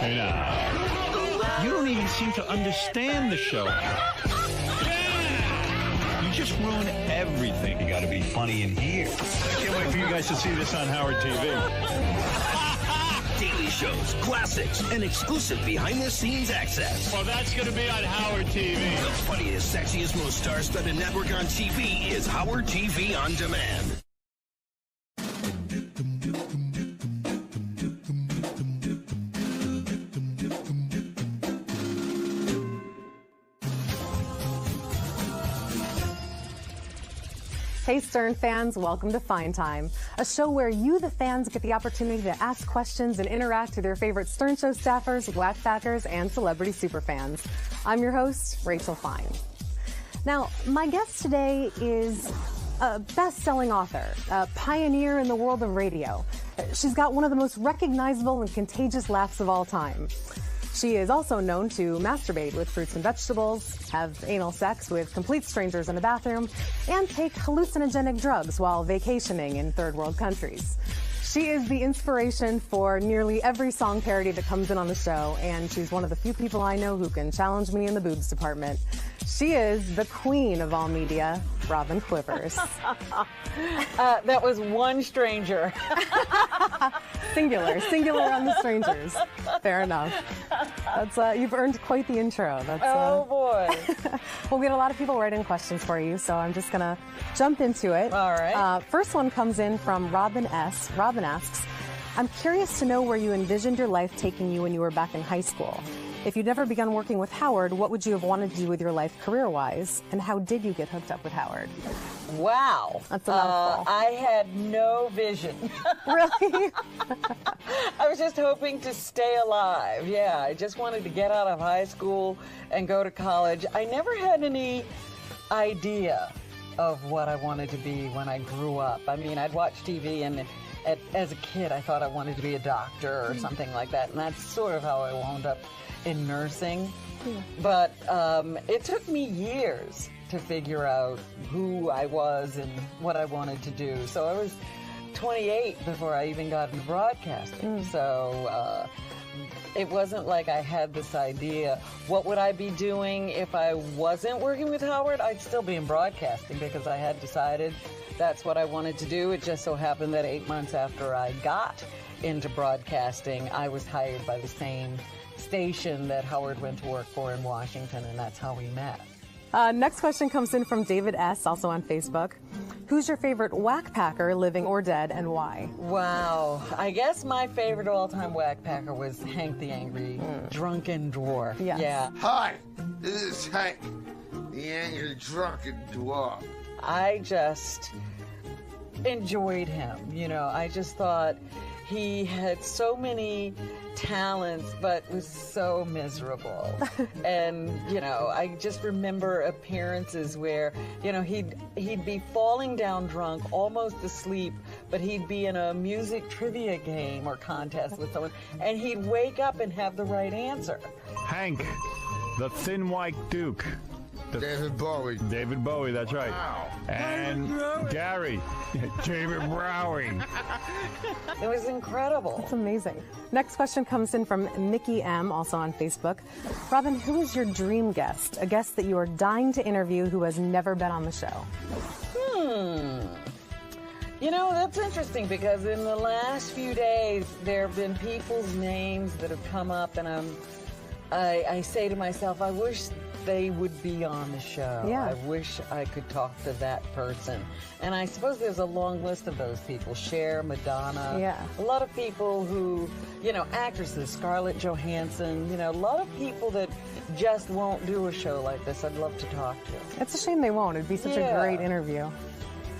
Now, you don't even seem to understand the show. You just ruin everything. You got to be funny in here. I can't wait for you guys to see this on Howard TV. Daily shows, classics, and exclusive behind-the-scenes access. Well, that's going to be on Howard TV. The funniest, sexiest, most star-studded network on TV is Howard TV On Demand. Hey Stern fans, welcome to Fine Time, a show where you, the fans, get the opportunity to ask questions and interact with your favorite Stern Show staffers, whackpackers, and celebrity superfans. I'm your host, Rachel Fine. Now, my guest today is a best-selling author, a pioneer in the world of radio. She's got one of the most recognizable and contagious laughs of all time. She is also known to masturbate with fruits and vegetables, have anal sex with complete strangers in a bathroom, and take hallucinogenic drugs while vacationing in third world countries. She is the inspiration for nearly every song parody that comes in on the show, and she's one of the few people I know who can challenge me in the boobs department. She is the queen of all media, Robin Quivers. That was one stranger. Singular on the strangers. Fair enough. That's you've earned quite the intro. That's, oh boy. Well, we had a lot of people writing questions for you, so I'm just gonna jump into it. All right. First one comes in from Robin S. Robin asks, I'm curious to know where you envisioned your life taking you when you were back in high school. If you'd never begun working with Howard, what would you have wanted to do with your life career-wise? And how did you get hooked up with Howard? Wow. That's a mouthful. I had no vision. Really? I was just hoping to stay alive. Yeah, I just wanted to get out of high school and go to college. I never had any idea of what I wanted to be when I grew up. I mean, I'd watch TV and as a kid, I thought I wanted to be a doctor or something like that. And that's sort of how I wound up in nursing. But it took me years to figure out who I was and what I wanted to do. So I was 28 before I even got into broadcasting. So it wasn't like I had this idea. What would I be doing if I wasn't working with Howard? I'd still be in broadcasting because I had decided that's what I wanted to do. It just so happened that 8 months after I got into broadcasting, I was hired by the same station that Howard went to work for in Washington, and that's how we met. Next question comes in from David S., also on Facebook. Who's your favorite whackpacker, living or dead, and why? Wow. I guess my favorite all-time whackpacker was Hank the Angry Drunken Dwarf. Yes. Yeah. Hi, this is Hank, the Angry Drunken Dwarf. I just enjoyed him. You know, I just thought he had so many talents, but was so miserable. And, you know, I just remember appearances where, you know, he'd be falling down drunk, almost asleep, but he'd be in a music trivia game or contest with someone, and he'd wake up and have the right answer. Hank, the Thin White Duke. David Bowie. David Bowie, that's right. Wow. And Gary. David Bowie. It was incredible. That's amazing. Next question comes in from Mickey M., also on Facebook. Robin, who is your dream guest? A guest that you are dying to interview who has never been on the show? You know, that's interesting because in the last few days, there have been people's names that have come up, and I say to myself, I wish they would be on the show. Yeah. I wish I could talk to that person. And I suppose there's a long list of those people. Cher, Madonna. Yeah. A lot of people who, you know, actresses, Scarlett Johansson, you know, a lot of people that just won't do a show like this I'd love to talk to. It's a shame they won't. It'd be such a great interview.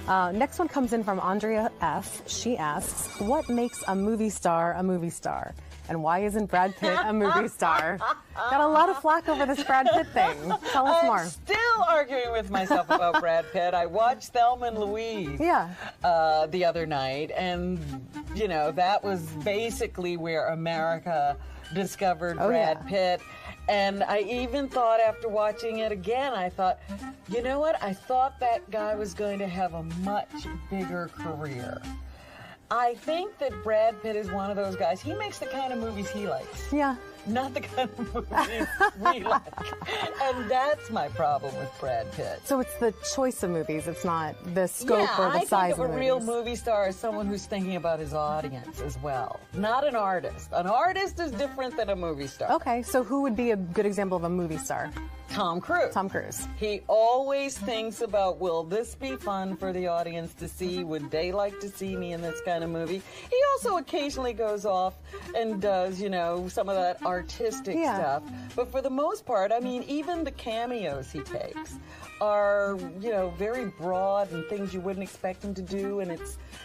Next one comes in from Andrea F. She asks, what makes a movie star a movie star? And why isn't Brad Pitt a movie star? Got a lot of flack over this Brad Pitt thing. Tell us more. I'm still arguing with myself about Brad Pitt. I watched Thelma and Louise the other night, and, you know, that was basically where America discovered Brad Pitt. And I even thought after watching it again, I thought, you know what? I thought that guy was going to have a much bigger career. I think that Brad Pitt is one of those guys. He makes the kind of movies he likes. Yeah. not the kind of movies we like. And that's my problem with Brad Pitt. So it's the choice of movies. It's not the scope or the size of I think movies. a real movie star is someone who's thinking about his audience as well, not an artist. An artist is different than a movie star. Okay, so who would be a good example of a movie star? Tom Cruise. Tom Cruise. He always thinks about, will this be fun for the audience to see? Would they like to see me in this kind of movie? He also occasionally goes off and does, you know, some of that artistic stuff. But for the most part, I mean, even the cameos he takes are, you know, very broad and things you wouldn't expect him to do, and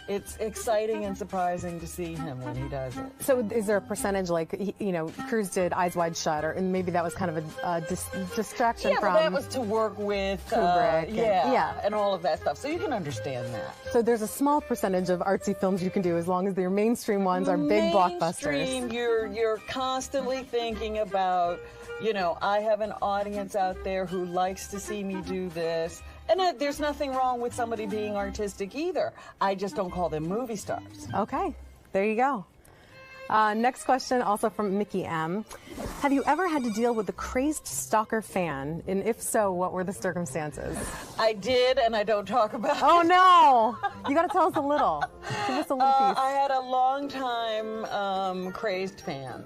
it's exciting and surprising to see him when he does it. So is there a percentage, like, you know, Cruise did Eyes Wide Shut, and maybe that was kind of a distraction from... Yeah, but that was to work with Kubrick. and all of that stuff, so you can understand that. So there's a small percentage of artsy films you can do as long as your mainstream ones are big blockbusters. Mainstream, you're constantly thinking about, you know, I have an audience out there who likes to see me do this. And there's nothing wrong with somebody being artistic either. I just don't call them movie stars. Okay, there you go. Next question, also from Mickey M. Have you ever had to deal with a crazed stalker fan? And if so, what were the circumstances? I did, and I don't talk about it. Oh, no! You got to tell us a little. Give us a little piece. I had a long-time crazed fan.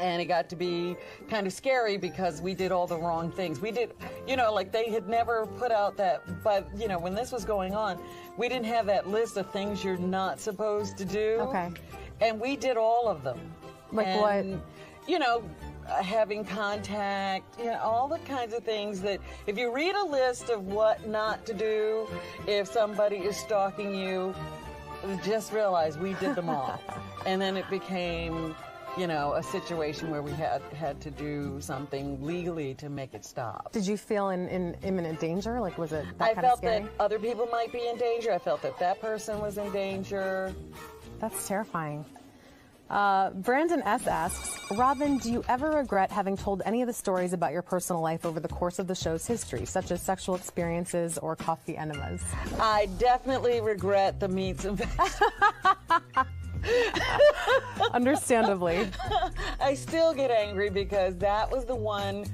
And it got to be kind of scary because we did all the wrong things. We did, you know, like they had never put out that, but, you know, when this was going on, we didn't have that list of things you're not supposed to do. Okay. And we did all of them. Like and, what? You know, having contact, you know, all the kinds of things that if you read a list of what not to do, if somebody is stalking you, just realize we did them all. And then it became, you know, a situation where we had to do something legally to make it stop. Did you feel in imminent danger? Like, was it that I kind of felt scary? that other people might be in danger. I felt that that person was in danger. That's terrifying. Brandon S. asks, Robin, do you ever regret having told any of the stories about your personal life over the course of the show's history, such as sexual experiences or coffee enemas? I definitely regret the meats and vegetables. Understandably. I still get angry because that was the one,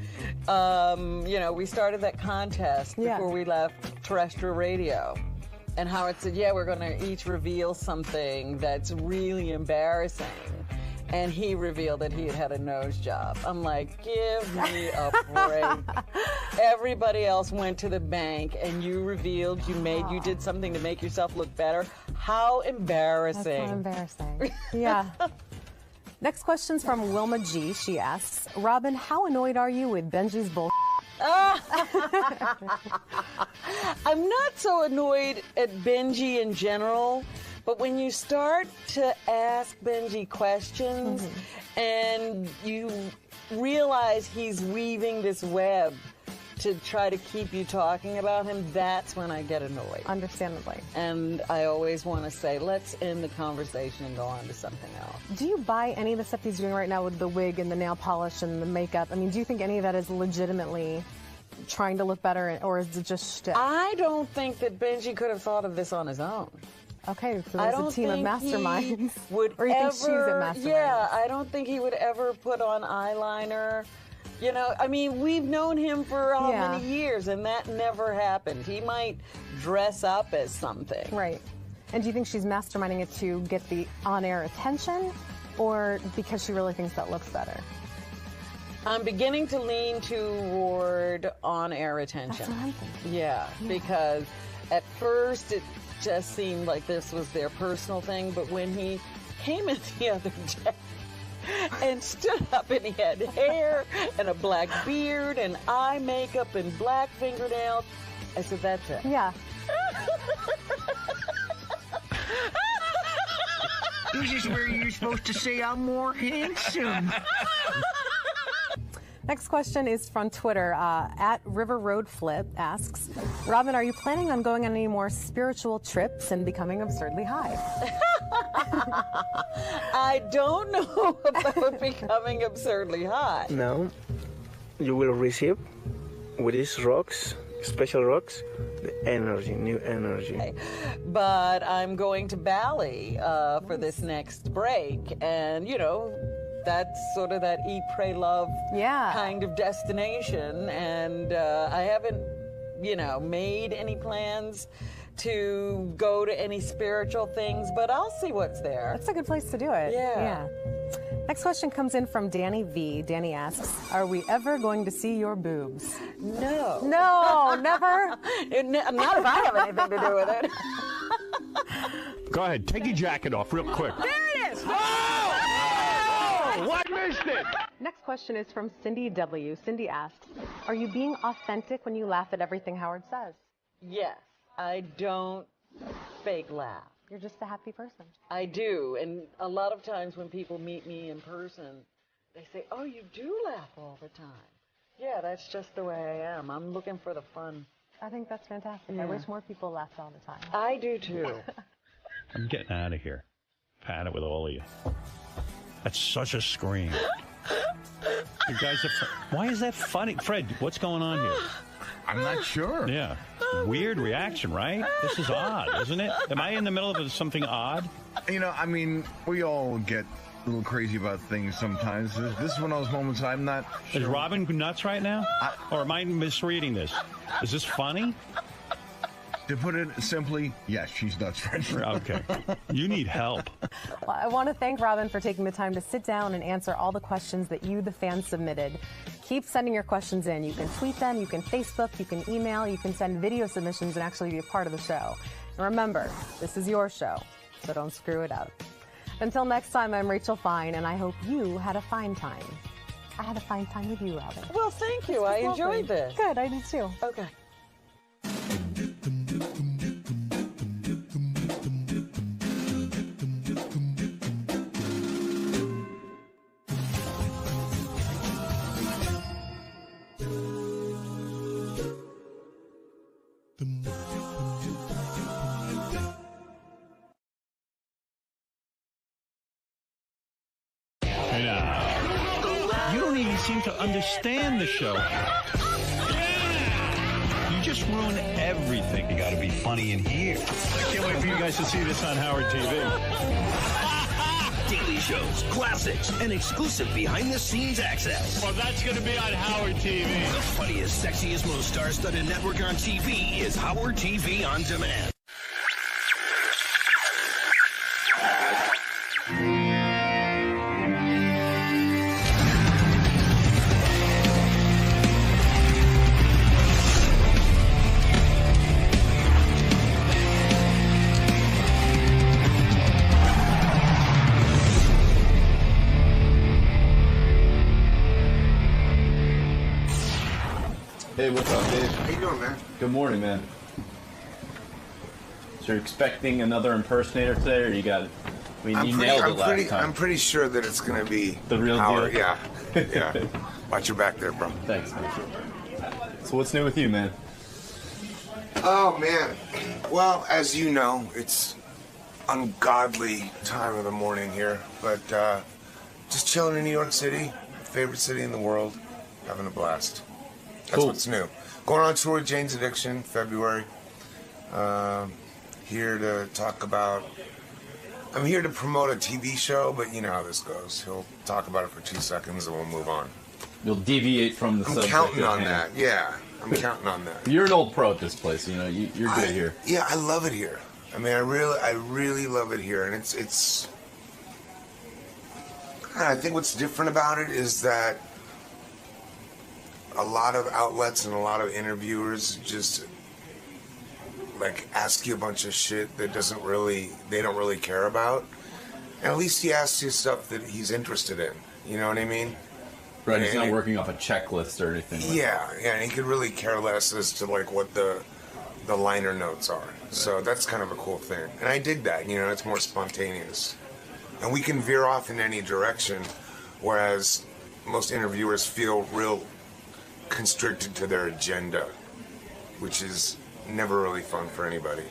you know, we started that contest before we left terrestrial radio. And Howard said, yeah, we're going to each reveal something that's really embarrassing. And he revealed that he had had a nose job. I'm like, give me a break. Everybody else went to the bank and you revealed you did something to make yourself look better. How embarrassing. That's so embarrassing. Yeah. Next question's from Wilma G. She asks, Robin, how annoyed are you with Benji's bull? I'm not so annoyed at Benji in general, but when you start to ask Benji questions and you realize he's weaving this web to try to keep you talking about him, that's when I get annoyed. Understandably. And I always want to say, let's end the conversation and go on to something else. Do you buy any of the stuff he's doing right now with the wig and the nail polish and the makeup? I mean, do you think any of that is legitimately trying to look better, or is it just shtick? I don't think that Benji could have thought of this on his own. Okay, so there's a team of masterminds. Or you think she's a mastermind? Yeah, I don't think he would ever put on eyeliner. You know, I mean, we've known him for how many years, and that never happened. He might dress up as something. Right. And do you think she's masterminding it to get the on-air attention, or because she really thinks that looks better? I'm beginning to lean toward on-air attention. That's what I'm thinking. Yeah, because at first it just seemed like this was their personal thing, but when he came in the other day and stood up and he had hair and a black beard and eye makeup and black fingernails, I said, that's it. Yeah. This is where you're supposed to say I'm more handsome. Next question is from Twitter. At River Road Flip asks, Robin, are you planning on going on any more spiritual trips and becoming absurdly high? I don't know about becoming absurdly high. Now, you will receive with these rocks, special rocks, the energy, new energy. But I'm going to Bali for this next break, and, you know, that's sort of that eat, pray, love Yeah. kind of destination. And I haven't, made any plans to go to any spiritual things, but I'll see what's there. That's a good place to do it. Yeah. Next question comes in from Danny V. Danny asks, are we ever going to see your boobs? No. No, never? Not if I have anything to do with it. Go ahead, take your jacket off real quick. There it is! Oh, I missed it! Next question is from Cindy W. Cindy asks, are you being authentic when you laugh at everything Howard says? Yes, I don't fake laugh. You're just a happy person. I do, and a lot of times when people meet me in person, they say, oh, you do laugh all the time. Yeah, that's just the way I am. I'm looking for the fun. I think that's fantastic. Yeah. I wish more people laughed all the time. I do too. I'm getting out of here. Had it with all of you. That's such a scream. You guys are... Why is that funny? Fred, what's going on here? I'm not sure. Yeah. Weird reaction, right? This is odd, isn't it? Am I in the middle of something odd? We all get a little crazy about things sometimes. This is one of those moments I'm not sure. Is Robin nuts right now? Or am I misreading this? Is this funny? To put it simply, yes, she's nuts right now. Okay. You need help. Well, I want to thank Robin for taking the time to sit down and answer all the questions that you, the fans, submitted. Keep sending your questions in. You can tweet them, you can Facebook, you can email, you can send video submissions and actually be a part of the show. And remember, this is your show, so don't screw it up. Until next time, I'm Rachel Fine, and I hope you had a fine time. I had a fine time with you, Robin. Well, thank you. I enjoyed this. Good, I did too. Okay. You don't even seem to understand the show. You just ruin everything. You got to be funny in here. I can't wait for you guys to see this on Howard TV. Daily shows, classics, and exclusive behind-the-scenes access. Well, that's going to be on Howard TV. The funniest, sexiest, most star-studded network on TV is Howard TV On Demand. Hey, what's up, Dave? How you doing, man? Good morning, man. So you're expecting another impersonator today, or you got it? I mean, you nailed it last time. I'm pretty sure that it's going to be The real Howard. deal? Yeah. Yeah. Watch your back there, bro. Thanks, man. So what's new with you, man? Oh, man. Well, as you know, it's ungodly time of the morning here, but just chilling in New York City, favorite city in the world, having a blast. That's Cool. what's new. Going on tour with Jane's Addiction, February. Here to talk about... I'm here to promote a TV show, but you know how this goes. He'll talk about it for 2 seconds and we'll move on. You'll deviate from the I'm subject. counting at on hand. that. Yeah, I'm counting on that. You're an old pro at this place, you know. You're good here. Yeah, I love it here. I mean, I really love it here, and it's. I think what's different about it is that a lot of outlets and a lot of interviewers just like ask you a bunch of shit that they don't really care about, and at least he asks you stuff that he's interested in. You know what I mean? Right, he's not working off a checklist or anything. Like Yeah, and he could really care less as to like what the liner notes are. So that's kind of a cool thing. And I dig that, you know, it's more spontaneous. And we can veer off in any direction, whereas most interviewers feel real constricted to their agenda, which is never really fun for anybody.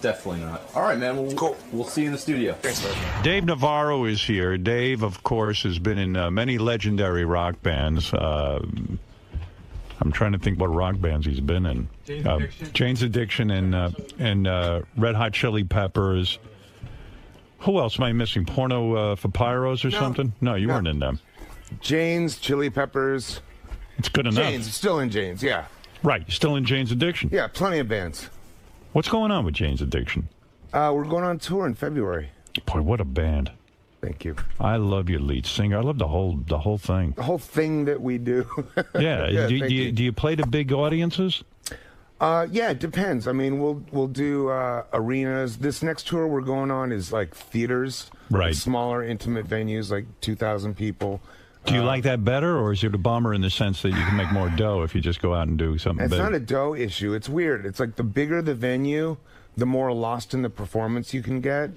Definitely not. All right, man. Well, Cool. We'll see you in the studio. Thanks, man. Dave Navarro is here. Dave, of course, has been in many legendary rock bands. I'm trying to think what rock bands he's been in. Jane's Addiction and Red Hot Chili Peppers. Who else am I missing? Porno for Pyros or something? No, you weren't in them. Jane's, Chili Peppers. It's good enough. Jane's, still in Jane's, yeah. Right, you're still in Jane's Addiction. Yeah, plenty of bands. What's going on with Jane's Addiction? We're going on tour in February. Boy, what a band. Thank you. I love your lead singer. I love the whole thing. The whole thing that we do. Yeah. Do you play to big audiences? Yeah, it depends. I mean, we'll do arenas. This next tour we're going on is like theaters, right? Smaller, intimate venues, like 2,000 people. Do you like that better, or is it a bummer in the sense that you can make more dough if you just go out and do something big? It's not a dough issue. It's weird. It's like the bigger the venue, the more lost in the performance you can get.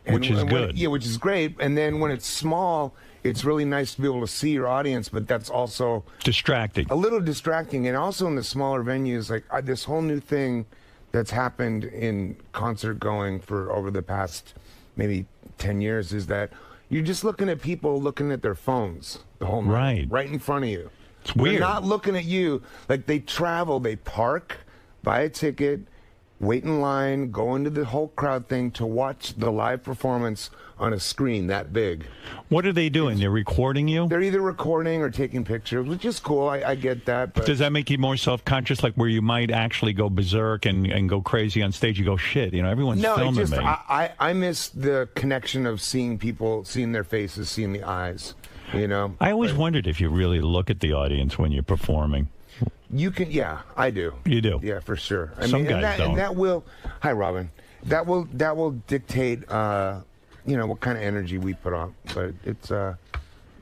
Which is good. Yeah, which is great. And then when it's small, it's really nice to be able to see your audience, but that's also distracting. A little distracting. And also in the smaller venues, like this whole new thing that's happened in concert going for over the past maybe 10 years is that you're just looking at people looking at their phones the whole night. Right in front of you. It's weird. They're not looking at you. Like they travel, they park, buy a ticket, wait in line, go into the whole crowd thing to watch the live performance on a screen that big. What are they doing? They're recording you? They're either recording or taking pictures, which is cool. I get that. But does that make you more self-conscious, like where you might actually go berserk and go crazy on stage? You go, shit, everyone's filming me. I miss the connection of seeing people, seeing their faces, seeing the eyes, I always wondered if you really look at the audience when you're performing. You can, yeah, I do. You do? Yeah, for sure. Some guys don't. And that will, hi, Robin. That will dictate, what kind of energy we put on. But it's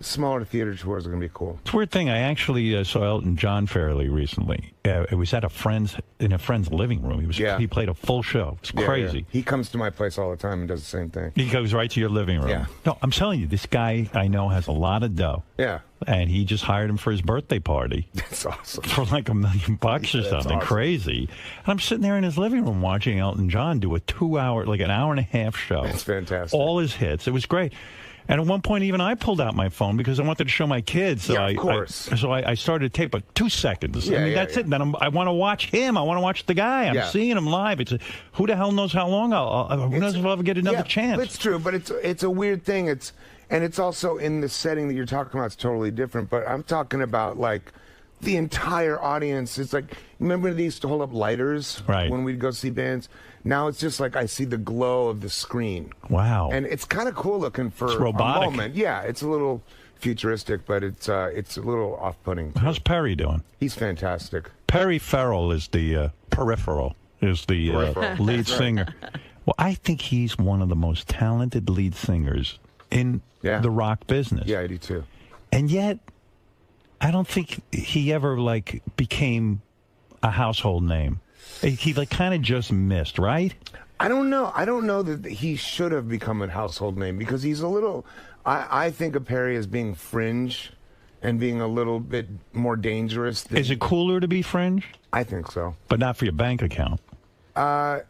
smaller theater tours are going to be cool. It's a weird thing. I actually saw Elton John fairly recently. It was at a friend's living room. He played a full show. It's crazy. Yeah. He comes to my place all the time and does the same thing. He goes right to your living room. Yeah. No, I'm telling you, this guy I know has a lot of dough. Yeah. And he just hired him for his birthday party. That's awesome. For like $1 million or something awesome. Crazy. And I'm sitting there in his living room watching Elton John do a 2-hour, like an hour-and-a-half show. That's fantastic. All his hits. It was great. And at one point, even I pulled out my phone because I wanted to show my kids. So of course. I started to tape, but 2 seconds. That's it. Then I want to watch him. I want to watch the guy. I'm seeing him live. Who the hell knows how long who knows if I'll ever get another chance. It's true, but it's a weird thing. And it's also in the setting that you're talking about. It's totally different. But I'm talking about like the entire audience. It's like, remember they used to hold up lighters when we'd go see bands? Now it's just like I see the glow of the screen. Wow. And it's kind of cool looking for it's robotic. A moment. Yeah, it's a little futuristic, but it's a little off-putting. How's Perry doing? He's fantastic. Perry Farrell is the peripheral, lead singer. Well, I think he's one of the most talented lead singers in the rock business. Yeah, I do too. And yet, I don't think he ever became a household name. He kind of just missed, right? I don't know. I don't know that he should have become a household name because he's a little. I think of Perry as being fringe, and being a little bit more dangerous. Is it cooler to be fringe? I think so, but not for your bank account.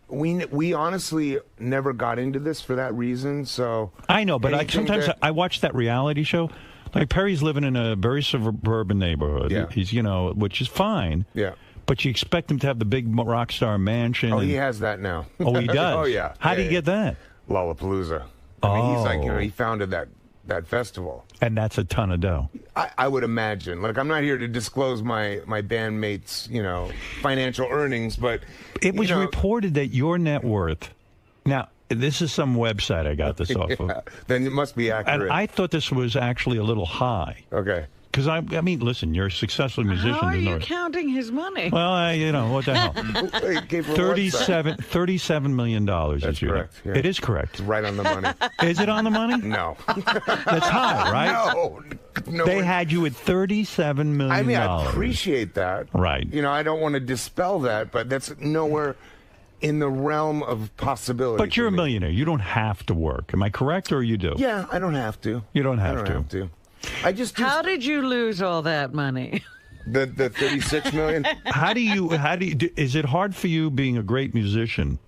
We honestly never got into this for that reason. So I know, but sometimes I watch that reality show. Like Perry's living in a very suburban neighborhood. Yeah. He's which is fine. Yeah. But you expect him to have the big rock star mansion. Oh, he has that now. Oh, he does? Oh, yeah. How did he get that? Lollapalooza. I mean, he's like, he founded that festival. And that's a ton of dough. I would imagine. Like, I'm not here to disclose my bandmates, financial earnings, but it was reported that your net worth. Now, this is some website I got this off of. Then it must be accurate. And I thought this was actually a little high. Okay. Because, I mean, listen, you're a successful musician. How are you counting his money? Well, what the hell? $37 million That's correct. Yeah. It is correct. It's right on the money. Is it on the money? No. That's high, right? No. They had you at $37 million. I mean, I appreciate that. Right. I don't want to dispel that, but that's nowhere in the realm of possibility. But you're a millionaire. You don't have to work. Am I correct, or you do? Yeah, I don't have to. You don't have I don't have to. How did you lose all that money? The 36 million. How do you? Is it hard for you being a great musician,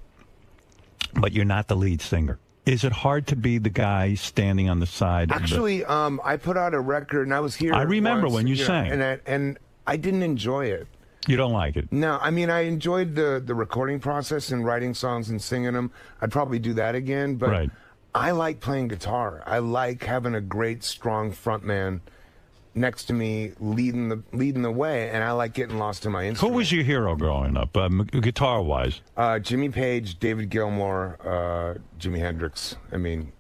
but you're not the lead singer? Is it hard to be the guy standing on the side? Actually, I put out a record, and I was here. I remember when you sang, and I didn't enjoy it. You don't like it? No, I mean, I enjoyed the recording process and writing songs and singing them. I'd probably do that again, but I like playing guitar. I like having a great, strong frontman next to me leading the way, and I like getting lost in my instrument. Who was your hero growing up, guitar-wise? Jimmy Page, David Gilmour, Jimi Hendrix. I mean,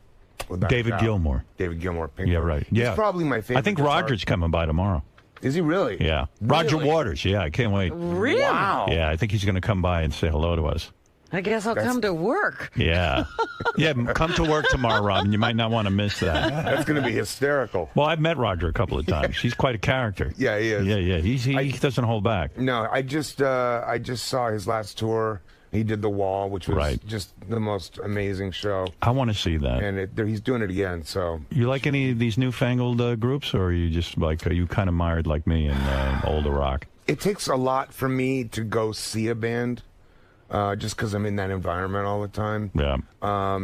David Gilmour. David Gilmour. Pink Yeah, right. Yeah. He's probably my favorite. I think guitar. Roger's coming by tomorrow. Is he really? Yeah. Really? Roger Waters. Yeah, I can't wait. Really? Wow. Yeah, I think he's going to come by and say hello to us. I guess I'll come to work. Yeah. Yeah, come to work tomorrow, Robin. You might not want to miss that. That's going to be hysterical. Well, I've met Roger a couple of times. He's quite a character. Yeah, he is. Yeah. He doesn't hold back. No, I just saw his last tour. He did The Wall, which was just the most amazing show. I want to see that. And he's doing it again. So you like any of these newfangled groups, or are you just like, are you kind of mired like me in older rock? It takes a lot for me to go see a band, just because I'm in that environment all the time. Yeah.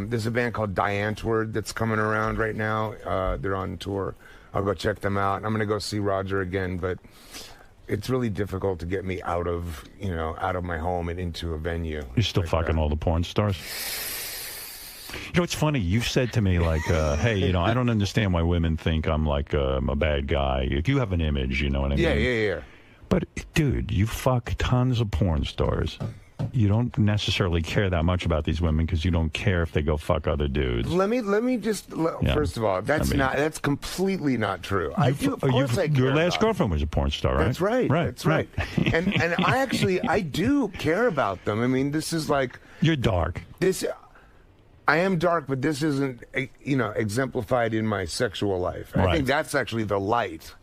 There's a band called 𝘎𝙧𝙩𝙬𝙤 that's coming around right now. They're on tour. I'll go check them out. I'm going to go see Roger again, but it's really difficult to get me out of my home and into a venue. You're still fucking all the porn stars? You know, it's funny. You've said to me, like, hey, I don't understand why women think I'm, like, a bad guy. If you have an image, you know what I mean? Yeah. But, dude, you fuck tons of porn stars. You don't necessarily care that much about these women because you don't care if they go fuck other dudes. Let me just first of all, that's completely not true. Your last girlfriend was a porn star, right? That's right. That's right. and I do care about them. I mean, this is like, you're dark. I am dark, but this isn't exemplified in my sexual life. Right. I think that's actually the light,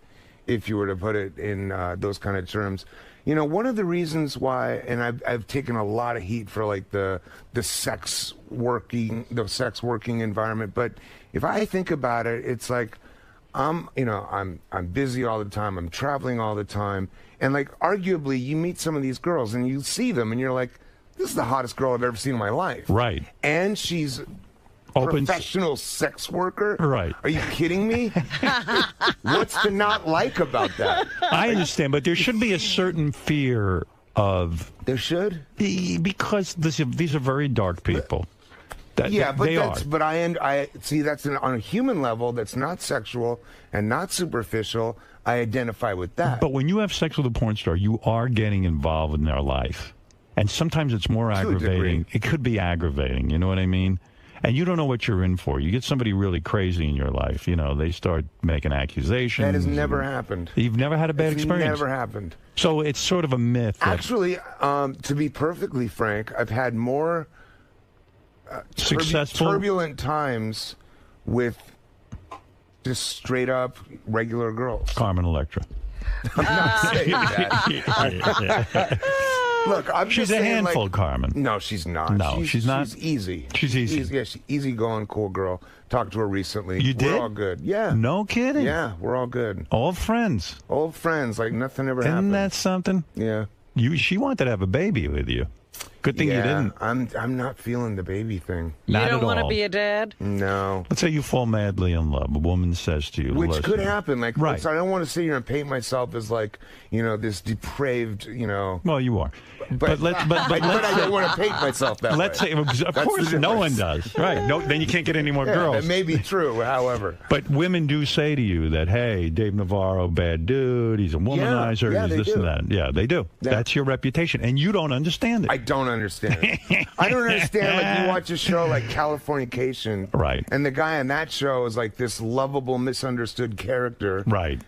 if you were to put it in those kind of terms. One of the reasons why, and I've taken a lot of heat for like the sex working environment, but if I think about it, it's like I'm busy all the time, I'm traveling all the time, and like arguably you meet some of these girls and you see them and you're like, this is the hottest girl I've ever seen in my life. Right. And she's professional sex worker? Right. Are you kidding me? What's to not like about that? I understand, but there should be a certain fear of... There should? Because these are very dark people. But I see that's on a human level that's not sexual and not superficial. I identify with that. But when you have sex with a porn star, you are getting involved in their life. And sometimes it's more aggravating. It could be aggravating, you know what I mean? And you don't know what you're in for. You get somebody really crazy in your life, they start making accusations. That has never happened. You've never had a bad experience? Never happened. So it's sort of a myth. Actually, to be perfectly frank, I've had more successful, turbulent times with just straight up regular girls. Carmen Electra. I'm not saying that. Look, she's a handful, Carmen. No, she's not. No, she's not. She's easy. She's easy. Yeah, she's easygoing, cool girl. Talked to her recently. You did? We're all good. Yeah. No kidding? Yeah, we're all good. Old friends. Old friends, like nothing ever happened. Isn't that something? Yeah. She wanted to have a baby with you. Good thing you didn't. I'm not feeling the baby thing. Not you don't want to all. be a dad? No. Let's say you fall madly in love. A woman says to you, which could happen. Like, right. I don't want to sit here and paint myself as like, this depraved, Well, you are. But I don't want to paint myself that way. Let's say, of course, no one does. Right. No, then you can't get any more girls. That may be true, however. But women do say to you that, hey, Dave Navarro, bad dude, he's a womanizer, he's this and that. Yeah, they do. Yeah. That's your reputation. And you don't understand it. I don't understand it. I don't understand, like, you watch a show like Californication. Right. And the guy on that show is like this lovable, misunderstood character. Right.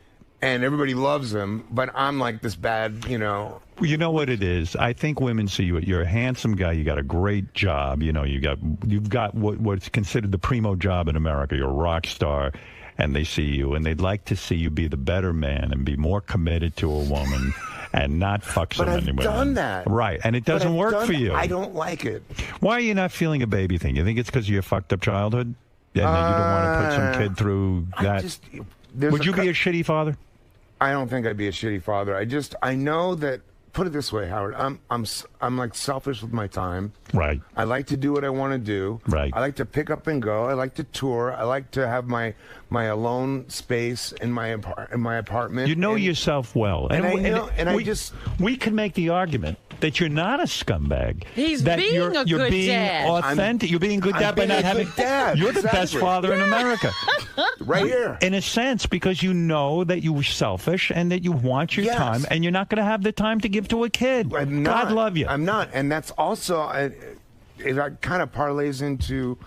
And everybody loves him, but I'm like this bad, You know what it is? I think women see you. You're a handsome guy. You got a great job. You've got what's considered the primo job in America. You're a rock star, and they see you, and they'd like to see you be the better man and be more committed to a woman and not fuck so many women. But I've done that. Right, and it doesn't work for you. I don't like it. Why are you not feeling a baby thing? You think it's because of your fucked up childhood? And you don't want to put some kid through that? Would you be a shitty father? I don't think I'd be a shitty father. I know that. Put it this way, Howard. I'm like selfish with my time. Right. I like to do what I want to do. Right. I like to pick up and go. I like to tour. I like to have my alone space in my apartment. You know yourself well, we can make the argument that you're not a scumbag. He's that being you're a good being dad. authentic. You're being a good dad by not having. You're the best father in America. Right here. In a sense, because you know that you were selfish and that you want your time, and you're not going to have the time to give to a kid. God love you. I'm not. And that's also, it kind of parlays into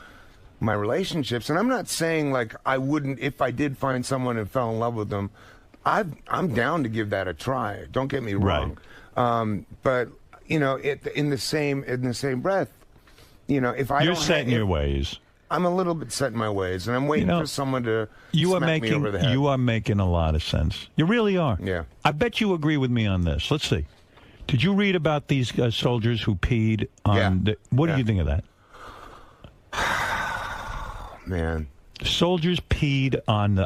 my relationships. And I'm not saying like I wouldn't, if I did find someone and fell in love with them, I'm down to give that a try. Don't get me wrong. But, you know, in the same breath, you know, if You're set in your ways. I'm a little bit set in my ways, and I'm waiting for someone to smack me over the head. You are making a lot of sense. You really are. Yeah. I bet you agree with me on this. Let's see. Did you read about these soldiers who peed on what do you think of that? Man. Soldiers peed on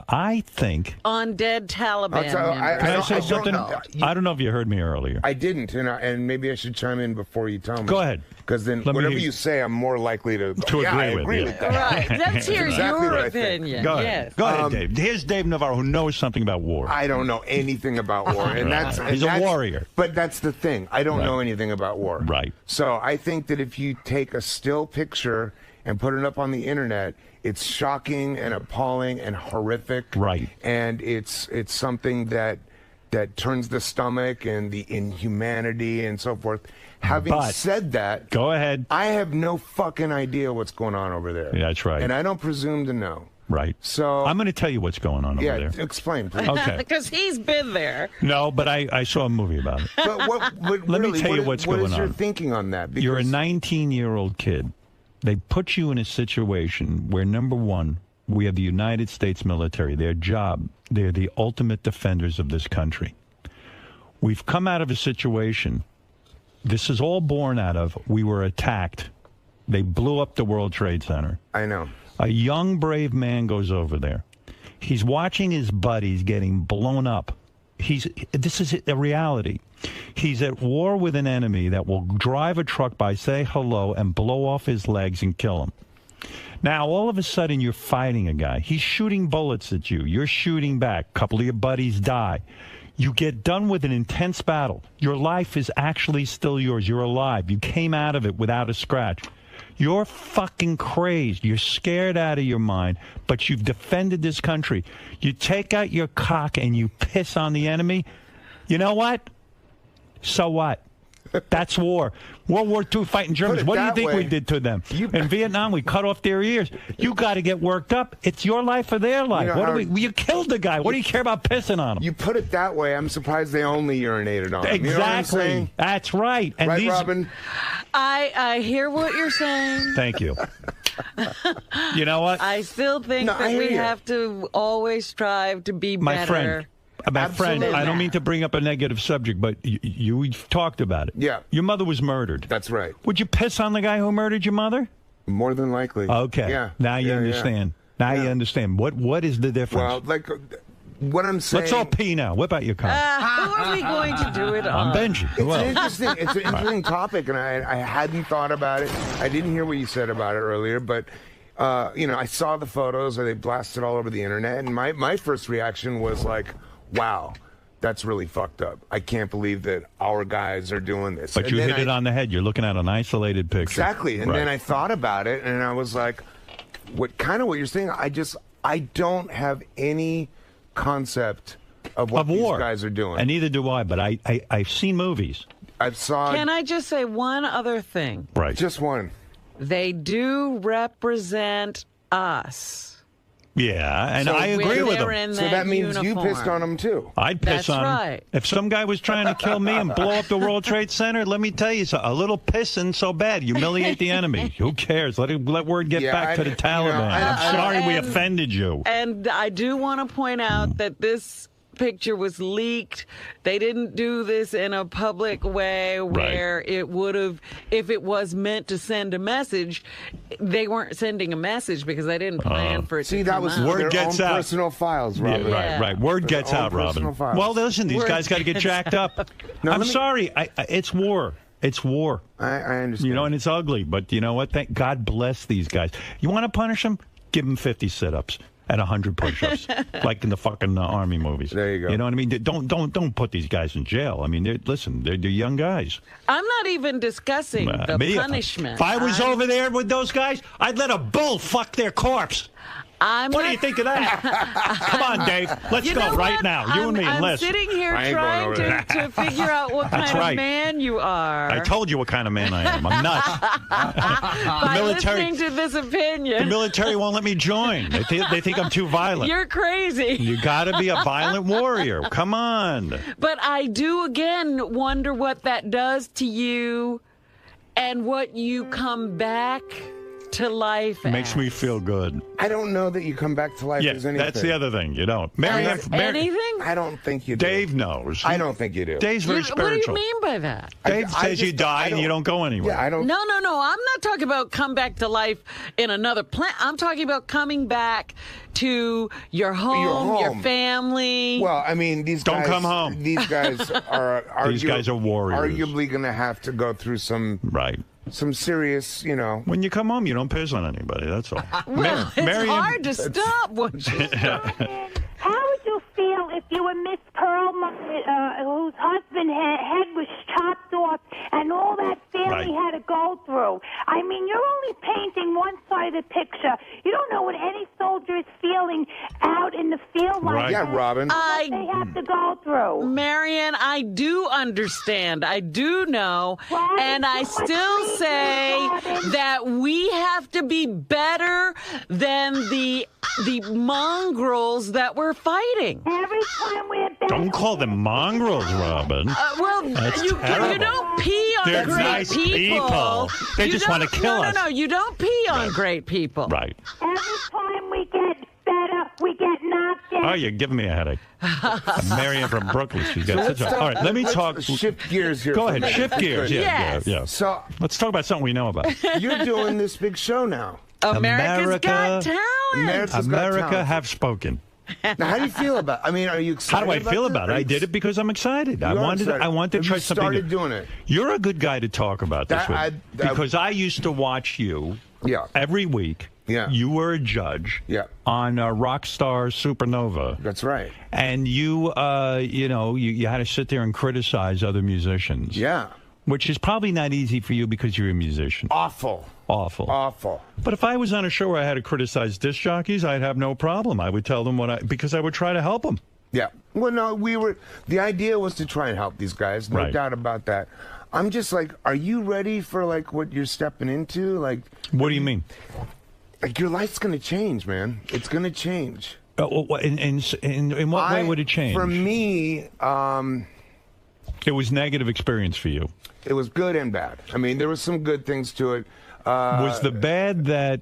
on dead Taliban members. Can I say something? I don't know if you heard me earlier. I didn't, and maybe I should chime in before you tell me. Go ahead. Because then whatever you say, I'm more likely to agree with that. Right. Let's hear your opinion. Go ahead. Go ahead, Dave. Here's Dave Navarro, who knows something about war. I don't know anything about war. And He's a warrior. But that's the thing. I don't know anything about war. Right. So I think that if you take a still picture and put it up on the internet, it's shocking and appalling and horrific. Right. And it's something that turns the stomach and the inhumanity and so forth. Having said that, go ahead. I have no fucking idea what's going on over there. Yeah, that's right. And I don't presume to know. Right. So I'm going to tell you what's going on over there. Yeah, explain, please. Okay. Because he's been there. No, but I saw a movie about it. But Let me tell you what's going on. What is your thinking on that? Because you're a 19-year-old kid. They put you in a situation where, number one, we have the United States military. Their job, they're the ultimate defenders of this country. We've come out of a situation, this is all born out of, we were attacked. They blew up the World Trade Center. I know. A young, brave man goes over there. He's watching his buddies getting blown up. This is a reality. He's at war with an enemy that will drive a truck by, say hello, and blow off his legs and kill him. Now, all of a sudden, you're fighting a guy. He's shooting bullets at you. You're shooting back. A couple of your buddies die. You get done with an intense battle. Your life is actually still yours. You're alive. You came out of it without a scratch. You're fucking crazed. You're scared out of your mind, but you've defended this country. You take out your cock and you piss on the enemy. You know what? So what? That's war. World War II fighting Germans. What do you think we did to them? In Vietnam, we cut off their ears. You got to get worked up. It's your life or their life. You killed the guy. What do you care about pissing on him? You put it that way. I'm surprised they only urinated on him. Exactly. You know what I'm saying? That's right. And right, Robin? I hear what you're saying. Thank you. You know what? I still think that we have to always strive to be better. My friend, I don't mean to bring up a negative subject, but you've talked about it. Yeah. Your mother was murdered. That's right. Would you piss on the guy who murdered your mother? More than likely. Okay. Yeah. Now you understand. Now you understand. What is the difference? Well, like, what I'm saying... Let's all pee now. Whip out your cock. Who are we going to do it on? I'm Benji. It's an interesting topic, and I hadn't thought about it. I didn't hear what you said about it earlier, but... I saw the photos, or they blasted all over the internet, and my first reaction was like, wow, that's really fucked up. I can't believe that our guys are doing this. But you hit it on the head. You're looking at an isolated picture. Exactly. And then I thought about it, and I was like, what you're saying, I don't have any concept of what these guys are doing. And neither do I, but I've seen movies. Can I just say one other thing? Right. Just one. They do represent us. Yeah, and I agree with them. So that means you pissed on them, too. I'd piss on him. If some guy was trying to kill me and blow up the World Trade Center, let me tell you something. A little pissing so bad. Humiliate the enemy. Who cares? Let word get back to the Taliban. I'm sorry we offended you. And I do want to point out that this picture was leaked. They didn't do this in a public way where it would have, if it was meant to send a message, they weren't sending a message because they didn't plan for it to come out. Word gets out. Personal files, Robin. Yeah, right. Word gets out, Robin. Well, listen, these guys got to get jacked up. I'm sorry. It's war. It's war. I understand. You know, and it's ugly. But you know what? God bless these guys. You want to punish them? Give them 50 sit-ups. at 100 push-ups, like in the fucking army movies. There you go. You know what I mean? Don't put these guys in jail. I mean, they're young guys. I'm not even discussing the punishment. If I was over there with those guys, I'd let a bull fuck their corpse. What do you think of that? Come on, Dave. Let's go right now. You and me, I'm Les. sitting here trying to figure out what kind of man you are. I told you what kind of man I am. I'm nuts. By listening to this opinion. The military won't let me join. They think I'm too violent. You're crazy. You got to be a violent warrior. Come on. But I do, again, wonder what that does to you and what you come back to life. It makes me feel good. I don't know that you come back to life as anything. That's the other thing. You don't. Anything? I don't think you do. Dave knows. I don't think you do. Dave's very spiritual. What do you mean by that? Dave says you die and you don't go anywhere. Yeah, I don't. No. I'm not talking about come back to life in another planet. I'm talking about coming back to your home, your family. Well, I mean, these guys don't come home. These guys are these guys are warriors. Arguably going to have to go through some serious, you know. When you come home, you don't piss on anybody. That's all. Well, it's hard to stop once you start. How would you feel if you were Miss Perlmutter, whose husband's head was chopped off, and all that family had to go through? I mean, you're only painting one side of the picture. You don't know what any soldier is feeling out in the field like that. Yeah, Robin. What they have to go through. Marion, I do understand. I do know. And I still say that we have to be better than the mongrels that we're fighting. Every time we're better. Don't call them mongrels, Robin. That's you terrible. don't pee on They're great nice people. They just want to kill us. No, you don't pee on great people. Right. Every time we get better, we get knocked in. Oh, you're giving me a headache. Marion from Brooklyn. She's got such a... All right, let me talk... Shift gears here. Go ahead, shift gears. Yeah. So let's talk about something we know about. You're doing this big show now. America's Got Talent. America have spoken. Now, how do you feel about it? I mean, are you excited? How do I feel about it? I did it because I'm excited. I wanted to try something. You started doing it. You're a good guy to talk about this with. Because I used to watch you every week. Yeah. You were a judge on Rockstar Supernova. That's right. And you had to sit there and criticize other musicians. Yeah. Which is probably not easy for you because you're a musician. Awful. But if I was on a show where I had to criticize disc jockeys, I'd have no problem. I would tell them because I would try to help them. Yeah. Well, no, the idea was to try and help these guys. No doubt about that. I'm just like, are you ready for like what you're stepping into? Like, what do you mean? Like your life's going to change, man. It's going to change. In what way would it change? For me, it was negative experience for you. It was good and bad. I mean, there was some good things to it. Was the bad that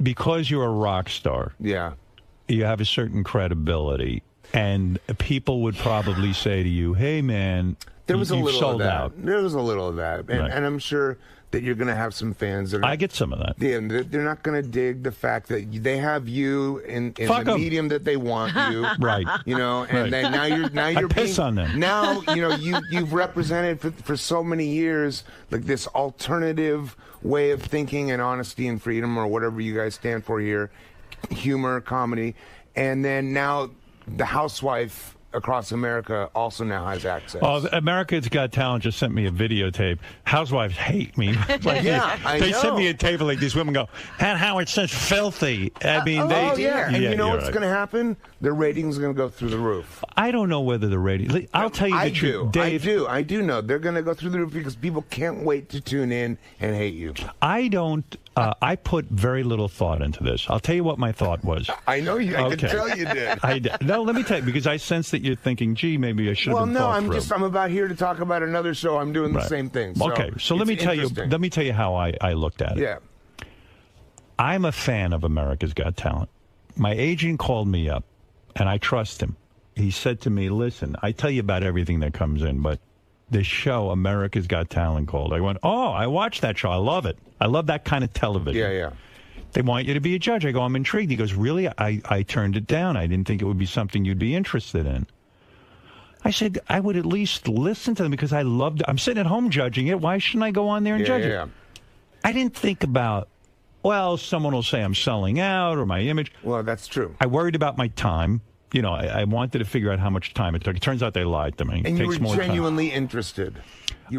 because you're a rock star, you have a certain credibility, and people would probably say to you, "Hey, man, there was a little sold of that. out." There was a little of that, and I'm sure that you're going to have some fans that I get some of that. Yeah, they're not going to dig the fact that they have you in the medium that they want you, right? You know, and then now you're piss on them. Now you've represented for so many years like this alternative way of thinking and honesty and freedom or whatever you guys stand for here, humor, comedy, and then now the housewife across America also now has access. Oh, America's Got Talent just sent me a videotape. Housewives hate me. They sent me a tape like these women go, "Pat Howard says filthy." I mean, and you know what's going to happen? The ratings are going to go through the roof. I don't know whether the ratings. I'll tell you the truth, Dave. I do know they're going to go through the roof because people can't wait to tune in and hate you. I don't. I put very little thought into this. I'll tell you what my thought was. I know you. I can tell you did. No, let me tell you, because I sense that you're thinking, gee, maybe I should have thought through. I'm about here to talk about another show. I'm doing the same thing. So so let me tell you how I looked at it. Yeah. I'm a fan of America's Got Talent. My agent called me up, and I trust him. He said to me, "Listen, I tell you about everything that comes in, but this show, America's Got Talent, called." I went, "Oh, I watched that show. I love it. I love that kind of television." Yeah. They want you to be a judge. I go, "I'm intrigued." He goes, "Really?" I turned it down. I didn't think it would be something you'd be interested in. I said, I would at least listen to them because I loved it. I'm sitting at home judging it. Why shouldn't I go on there and judge it? I didn't think about well, someone will say I'm selling out or my image. Well, that's true. I worried about my time. You know, I wanted to figure out how much time it took. It turns out they lied to me. And it you takes were more genuinely time. interested.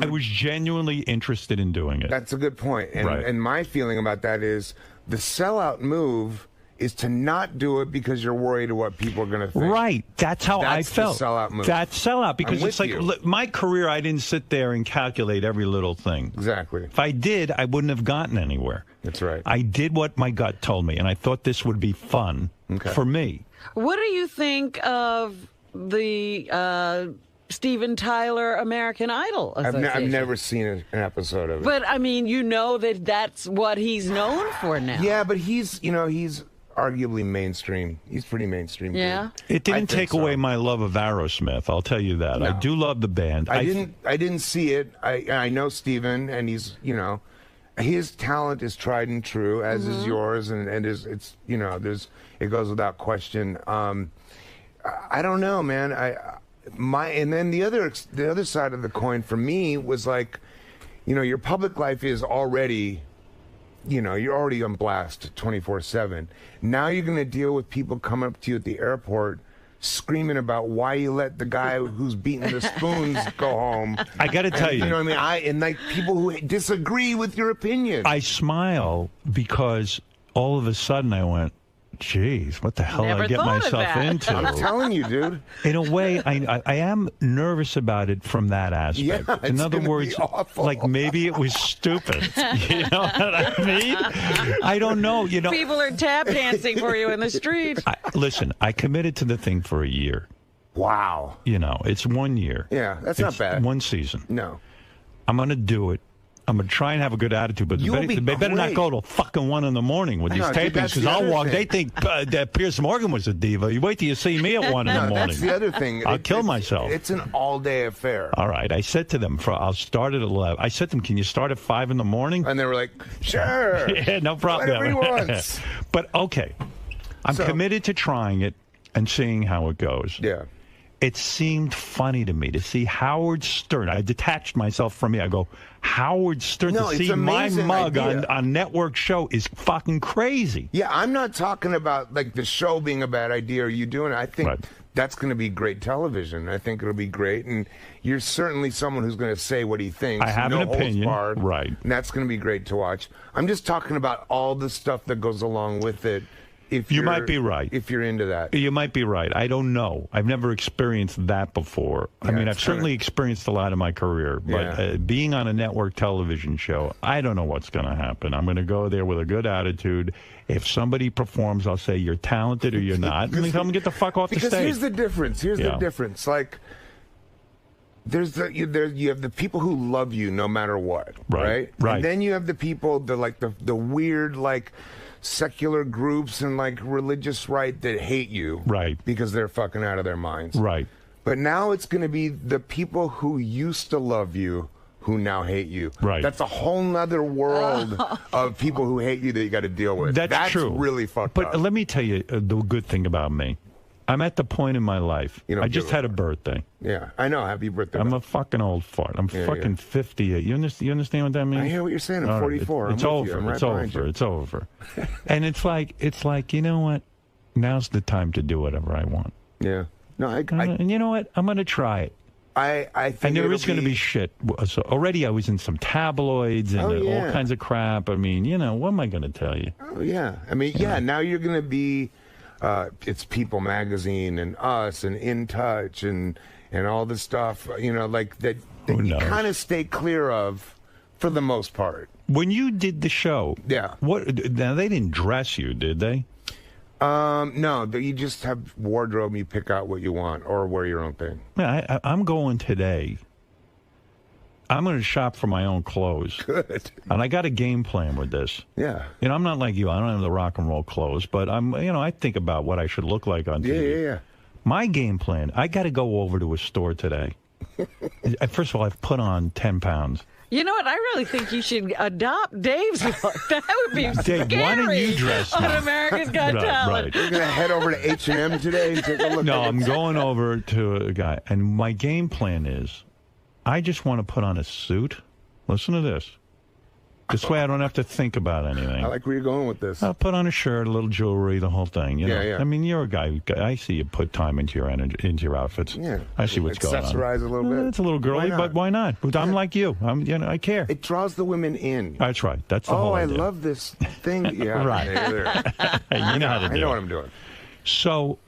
I was genuinely interested in doing it. That's a good point. And, right. And my feeling about that is the sellout move is to not do it because you're worried of what people are going to think. Right. That's how I felt. The sellout move. That's sellout. Because it's like, look, my career, I didn't sit there and calculate every little thing. Exactly. If I did, I wouldn't have gotten anywhere. That's right. I did what my gut told me, and I thought this would be fun for me. What do you think of the Steven Tyler American Idol Association? I've never seen an episode of it. But, I mean, you know that that's what he's known for now. Yeah, but he's arguably mainstream. He's pretty mainstream. Yeah. Dude. It didn't take away my love of Aerosmith. I'll tell you that. No. I do love the band. I didn't see it. I know Steven, and he's, his talent is tried and true, as is yours, and it's it goes without question. I don't know, man. And then the other side of the coin for me was like, your public life is already, you're already on blast 24/7. Now you're going to deal with people coming up to you at the airport screaming about why you let the guy who's beating the spoons go home. I got to tell you. You know what I mean? And like people who disagree with your opinion. I smile because all of a sudden I went, geez, what the hell did I get myself into? I'm telling you, dude. In a way, I am nervous about it from that aspect. Yeah, in other words, like maybe it was stupid. You know what I mean? I don't know. People are tap dancing for you in the street. Listen, I committed to the thing for a year. Wow. It's 1 year. Yeah, that's not bad. One season. No. I'm going to do it. I'm going to try and have a good attitude, but they better not go till fucking 1 in the morning with these tapings, because I'll walk. They think that Piers Morgan was a diva. You wait till you see me at 1 in the morning. That's the other thing. I'll kill myself. It's an all-day affair. All right. I said to them, I'll start at 11. I said to them, can you start at 5 in the morning? And they were like, sure. Yeah, no problem. Whatever he wants. But, okay. I'm committed to trying it and seeing how it goes. Yeah. It seemed funny to me to see Howard Stern. I detached myself from me. I go, Howard Stern, to see my mug on network show is fucking crazy. Yeah, I'm not talking about like the show being a bad idea or you doing it. I think that's going to be great television. I think it'll be great. And you're certainly someone who's going to say what he thinks. I have an opinion. Right. And that's going to be great to watch. I'm just talking about all the stuff that goes along with it. You might be right. If you're into that. You might be right. I don't know. I've never experienced that before. I mean, I've certainly experienced a lot in my career, but being on a network television show, I don't know what's going to happen. I'm going to go there with a good attitude. If somebody performs, I'll say, you're talented or you're not. And tell them to get the fuck off the stage. Because here's the difference. Here's the difference. Like, you have the people who love you no matter what, right? And then you have the people, the weird, like, secular groups and like religious right that hate you, because they're fucking out of their minds, but now it's going to be the people who used to love you who now hate you. That's a whole nother world of people who hate you that you got to deal with. That's true. Really fucked up. But let me tell you the good thing about me. I'm at the point in my life. I just had a birthday. Yeah, I know. Happy birthday. I'm a fucking old fart. I'm fucking 58. You understand what that means? I hear what you're saying. I'm 44. It's over. It's over. It's over. And it's like, you know what? Now's the time to do whatever I want. Yeah. No, and you know what? I'm going to try it. I think and there is going to be shit. So already I was in some tabloids and all kinds of crap. I mean, what am I going to tell you? Oh, yeah. I mean, now you're going to be... it's People Magazine and Us and In Touch and all this stuff, like that you kind of stay clear of for the most part. When you did the show, now they didn't dress you, did they? No, you just have wardrobe. You pick out what you want or wear your own thing. Yeah, I'm going today. I'm going to shop for my own clothes. Good. And I got a game plan with this. Yeah. I'm not like you. I don't have the rock and roll clothes, but I think about what I should look like on TV. Yeah. My game plan, I got to go over to a store today. First of all, I've put on 10 pounds. You know what? I really think you should adopt Dave's look. That would be Dave, scary why don't you dress on now? America's Got Talent. You're going to head over to H&M today and take a look. No, I'm going over to a guy, and my game plan is I just want to put on a suit. Listen to this. This way I don't have to think about anything. I like where you're going with this. I'll put on a shirt, a little jewelry, the whole thing. You know? Yeah. I mean, you're a guy. I see you put time into your outfits. Yeah. I see what's going on. Accessorize a little bit. It's a little girly, but why not? I'm like you. I care. It draws the women in. That's right. That's the whole idea. I love this thing. Yeah. Right. You know how to do it. I know what I'm doing. So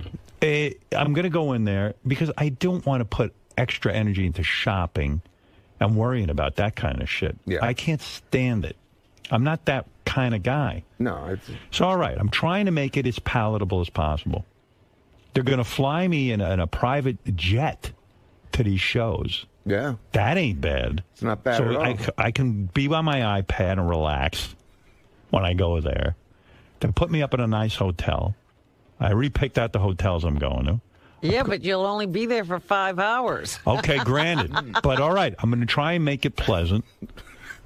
I'm going to go in there because I don't want to put extra energy into shopping and worrying about that kind of shit. Yeah. I can't stand it. I'm not that kind of guy. No. So, all right, I'm trying to make it as palatable as possible. They're going to fly me in a private jet to these shows. Yeah. That ain't bad. It's not bad at all. I can be by my iPad and relax when I go there. They put me up in a nice hotel. I re-picked out the hotels I'm going to. Yeah, but you'll only be there for 5 hours. Okay, granted. But all right, I'm going to try and make it pleasant.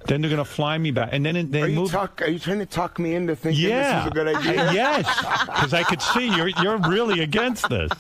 Then they're going to fly me back. And then they move. Are you trying to talk me into thinking this is a good idea? Yes, because I could see you're really against this.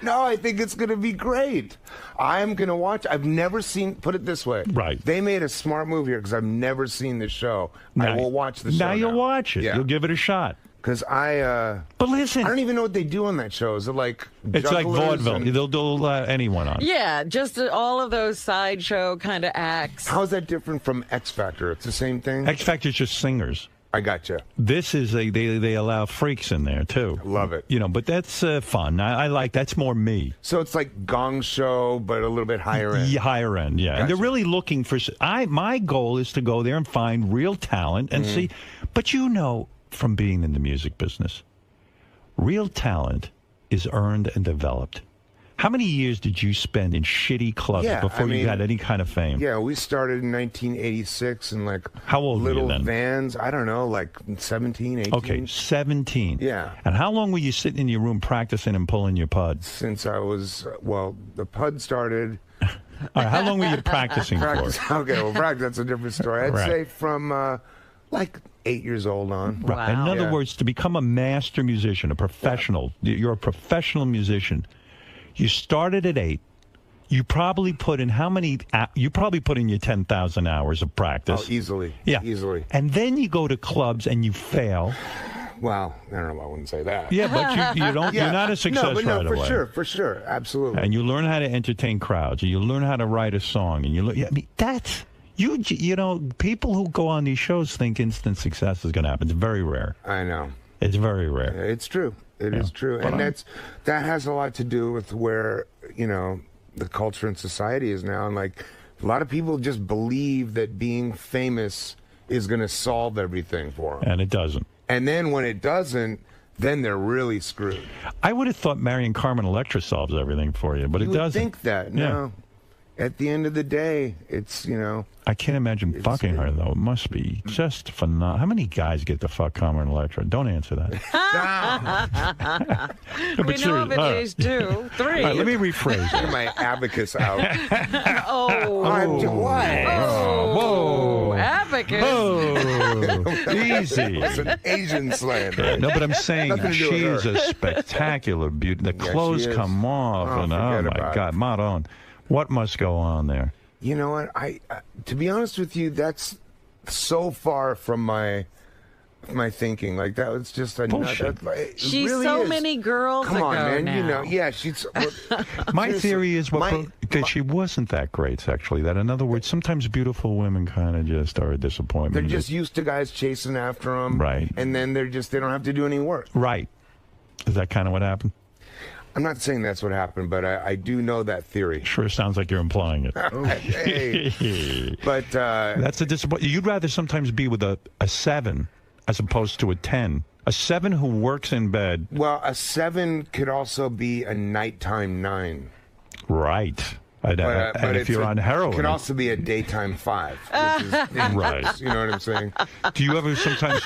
No, I think it's going to be great. I'm going to watch. I've never seen, put it this way. Right. They made a smart move here because I've never seen the show. I will watch the show. Now you'll watch it. Yeah. You'll give it a shot. Because But listen. I don't even know what they do on that show. Is it like It's like vaudeville. They'll do anyone on it. Yeah, just all of those sideshow kind of acts. How is that different from X Factor? It's the same thing? X Factor's just singers. I gotcha. This is they allow freaks in there too. Love it. You know, but that's fun. I like that's more me. So it's like Gong Show, but a little bit higher end. Yeah, higher end, yeah. Gotcha. And they're really looking for. My goal is to go there and find real talent and see. But you know, from being in the music business, real talent is earned and developed. How many years did you spend in shitty clubs before you had any kind of fame? Yeah, we started in 1986 in like how old little were you then? vans. I don't know, like 17, 18. Okay, 17. Yeah. And how long were you sitting in your room practicing and pulling your pud? Since I was, the pud started. All right, how long were you practicing for? Okay, well, practice, that's a different story. I'd say from like 8 years old on. Right. Wow. In other words, to become a master musician, a professional, you're a professional musician. You started at 8. You probably put in how many? You probably put in your 10,000 hours of practice. Oh, easily. Yeah, easily. And then you go to clubs and you fail. Well, I don't know. I wouldn't say that. Yeah, but you don't. You're not a success right away. For sure, absolutely. And you learn how to entertain crowds, and you learn how to write a song, and you. I mean, that's you. You know, people who go on these shows think instant success is going to happen. It's very rare. I know. It's very rare. It's true. It is true, and that has a lot to do with where the culture and society is now, and like a lot of people just believe that being famous is going to solve everything for them, and it doesn't. And then when it doesn't, then they're really screwed. I would have thought marrying Carmen Electra solves everything for you, but it doesn't. You would think that? No. At the end of the day, it's I can't imagine fucking her though. It must be just phenomenal. How many guys get to fuck Carmen Electra? Don't answer that. We know of at least 2, 3. All right, let me rephrase it. Get my abacus out. What? Whoa. Abacus. Whoa. Easy. It's an Asian slander. Yeah, no, but I'm saying she's a spectacular beauty. The clothes come off, and oh my God, Maron. What must go on there? You know what? I to be honest with you, that's so far from my thinking. Like that was just a bullshit. She's really so is. many girls Come ago on, man. now. Yeah, she's. My theory is that she wasn't that great sexually. That, in other words, sometimes beautiful women kind of just are a disappointment. They're just used to guys chasing after them, right? And then they don't have to do any work, right? Is that kind of what happened? I'm not saying that's what happened, but I do know that theory. Sure sounds like you're implying it. Hey. But that's a disappointment. You'd rather sometimes be with a 7 as opposed to a 10. A 7 who works in bed. Well, a 7 could also be a nighttime 9. Right. And if you're on heroin, it could also be a daytime 5. Which is right. You know what I'm saying? Do you ever sometimes?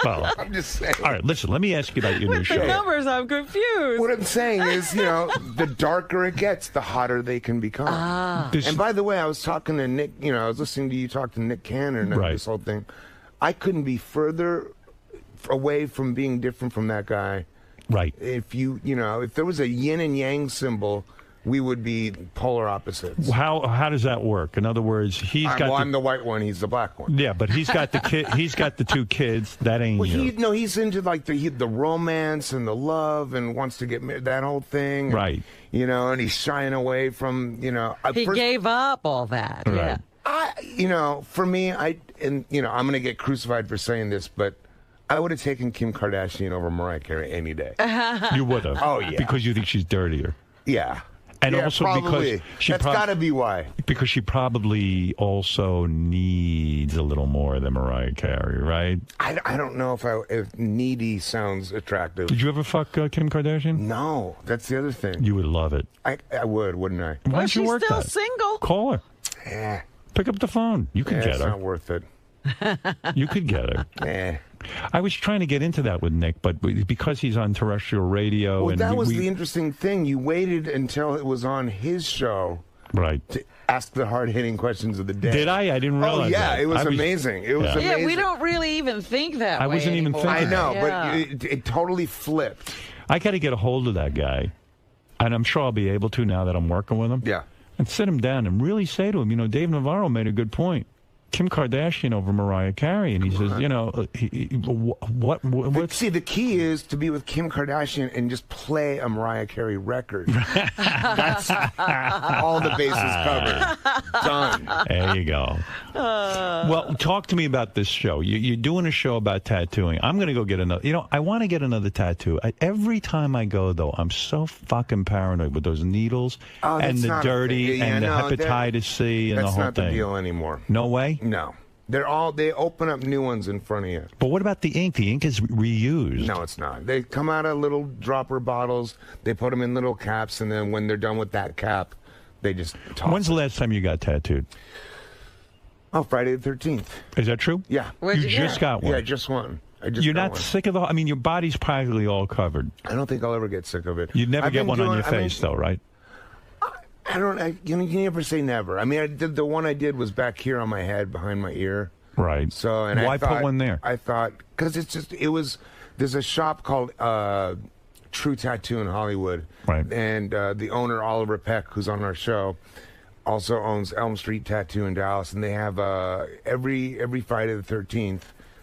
Well, I'm just saying. All right, listen. Let me ask you about your new show. The numbers, I'm confused. What I'm saying is, the darker it gets, the hotter they can become. And by the way, I was talking to Nick. I was listening to you talk to Nick Cannon and this whole thing. I couldn't be further away from being different from that guy. Right. If if there was a yin and yang symbol we would be polar opposites. How does that work? In other words, I'm the white one, he's the black one. Yeah, but he's got the kid. He's got the 2 kids. That ain't you. He's into like the romance and the love and wants to get married, that whole thing. Right. And he's shying away from He gave up all that. Right. Yeah. For me, I'm going to get crucified for saying this, but I would have taken Kim Kardashian over Mariah Carey any day. You would have. Oh yeah. Because you think she's dirtier. Yeah. And also probably. because that's got to be why. Because she probably also needs a little more than Mariah Carey, right? I don't know if needy sounds attractive. Did you ever fuck Kim Kardashian? No, that's the other thing. You would love it. I would, wouldn't I? Why don't you work she's still that? single. Call her. Yeah. Pick up the phone. You could get it's her. not worth it. You could get her. Nah. I was trying to get into that with Nick, but because he's on terrestrial radio... Well, that was the interesting thing. You waited until it was on his show... Right. To ask the hard-hitting questions of the day. Did I? I didn't realize that. It was amazing. It was amazing. Yeah, we don't really even think that way. I wasn't even thinking I know, that. but it totally flipped. I got to get a hold of that guy, and I'm sure I'll be able to now that I'm working with him. Yeah. And sit him down and really say to him, Dave Navarro made a good point. Kim Kardashian over Mariah Carey, and he says, what's... See, the key is to be with Kim Kardashian and just play a Mariah Carey record. That's all the bases covered. Done. There you go. Well, talk to me about this show. You're doing a show about tattooing. I'm going to go get another. I want to get another tattoo. Every time I go, though, I'm so fucking paranoid with those needles and the dirty and the hepatitis C and the whole thing. That's not the deal anymore. No way? No. They open up new ones in front of you. But what about the ink? The ink is reused. No, it's not. They come out of little dropper bottles. They put them in little caps, and then when they're done with that cap, they just toss When's the last time you got tattooed? Oh, Friday the 13th. Is that true? Yeah. You just got one? Yeah, just one. You're not sick of the... I mean, your body's practically all covered. I don't think I'll ever get sick of it. You'd never get one on your face, though, right? You never say never. I mean, the one I did was back here on my head, behind my ear. Right. So, and why put one there? I thought because there's a shop called True Tattoo in Hollywood, right? And the owner Oliver Peck, who's on our show, also owns Elm Street Tattoo in Dallas, and they have every Friday the 13th,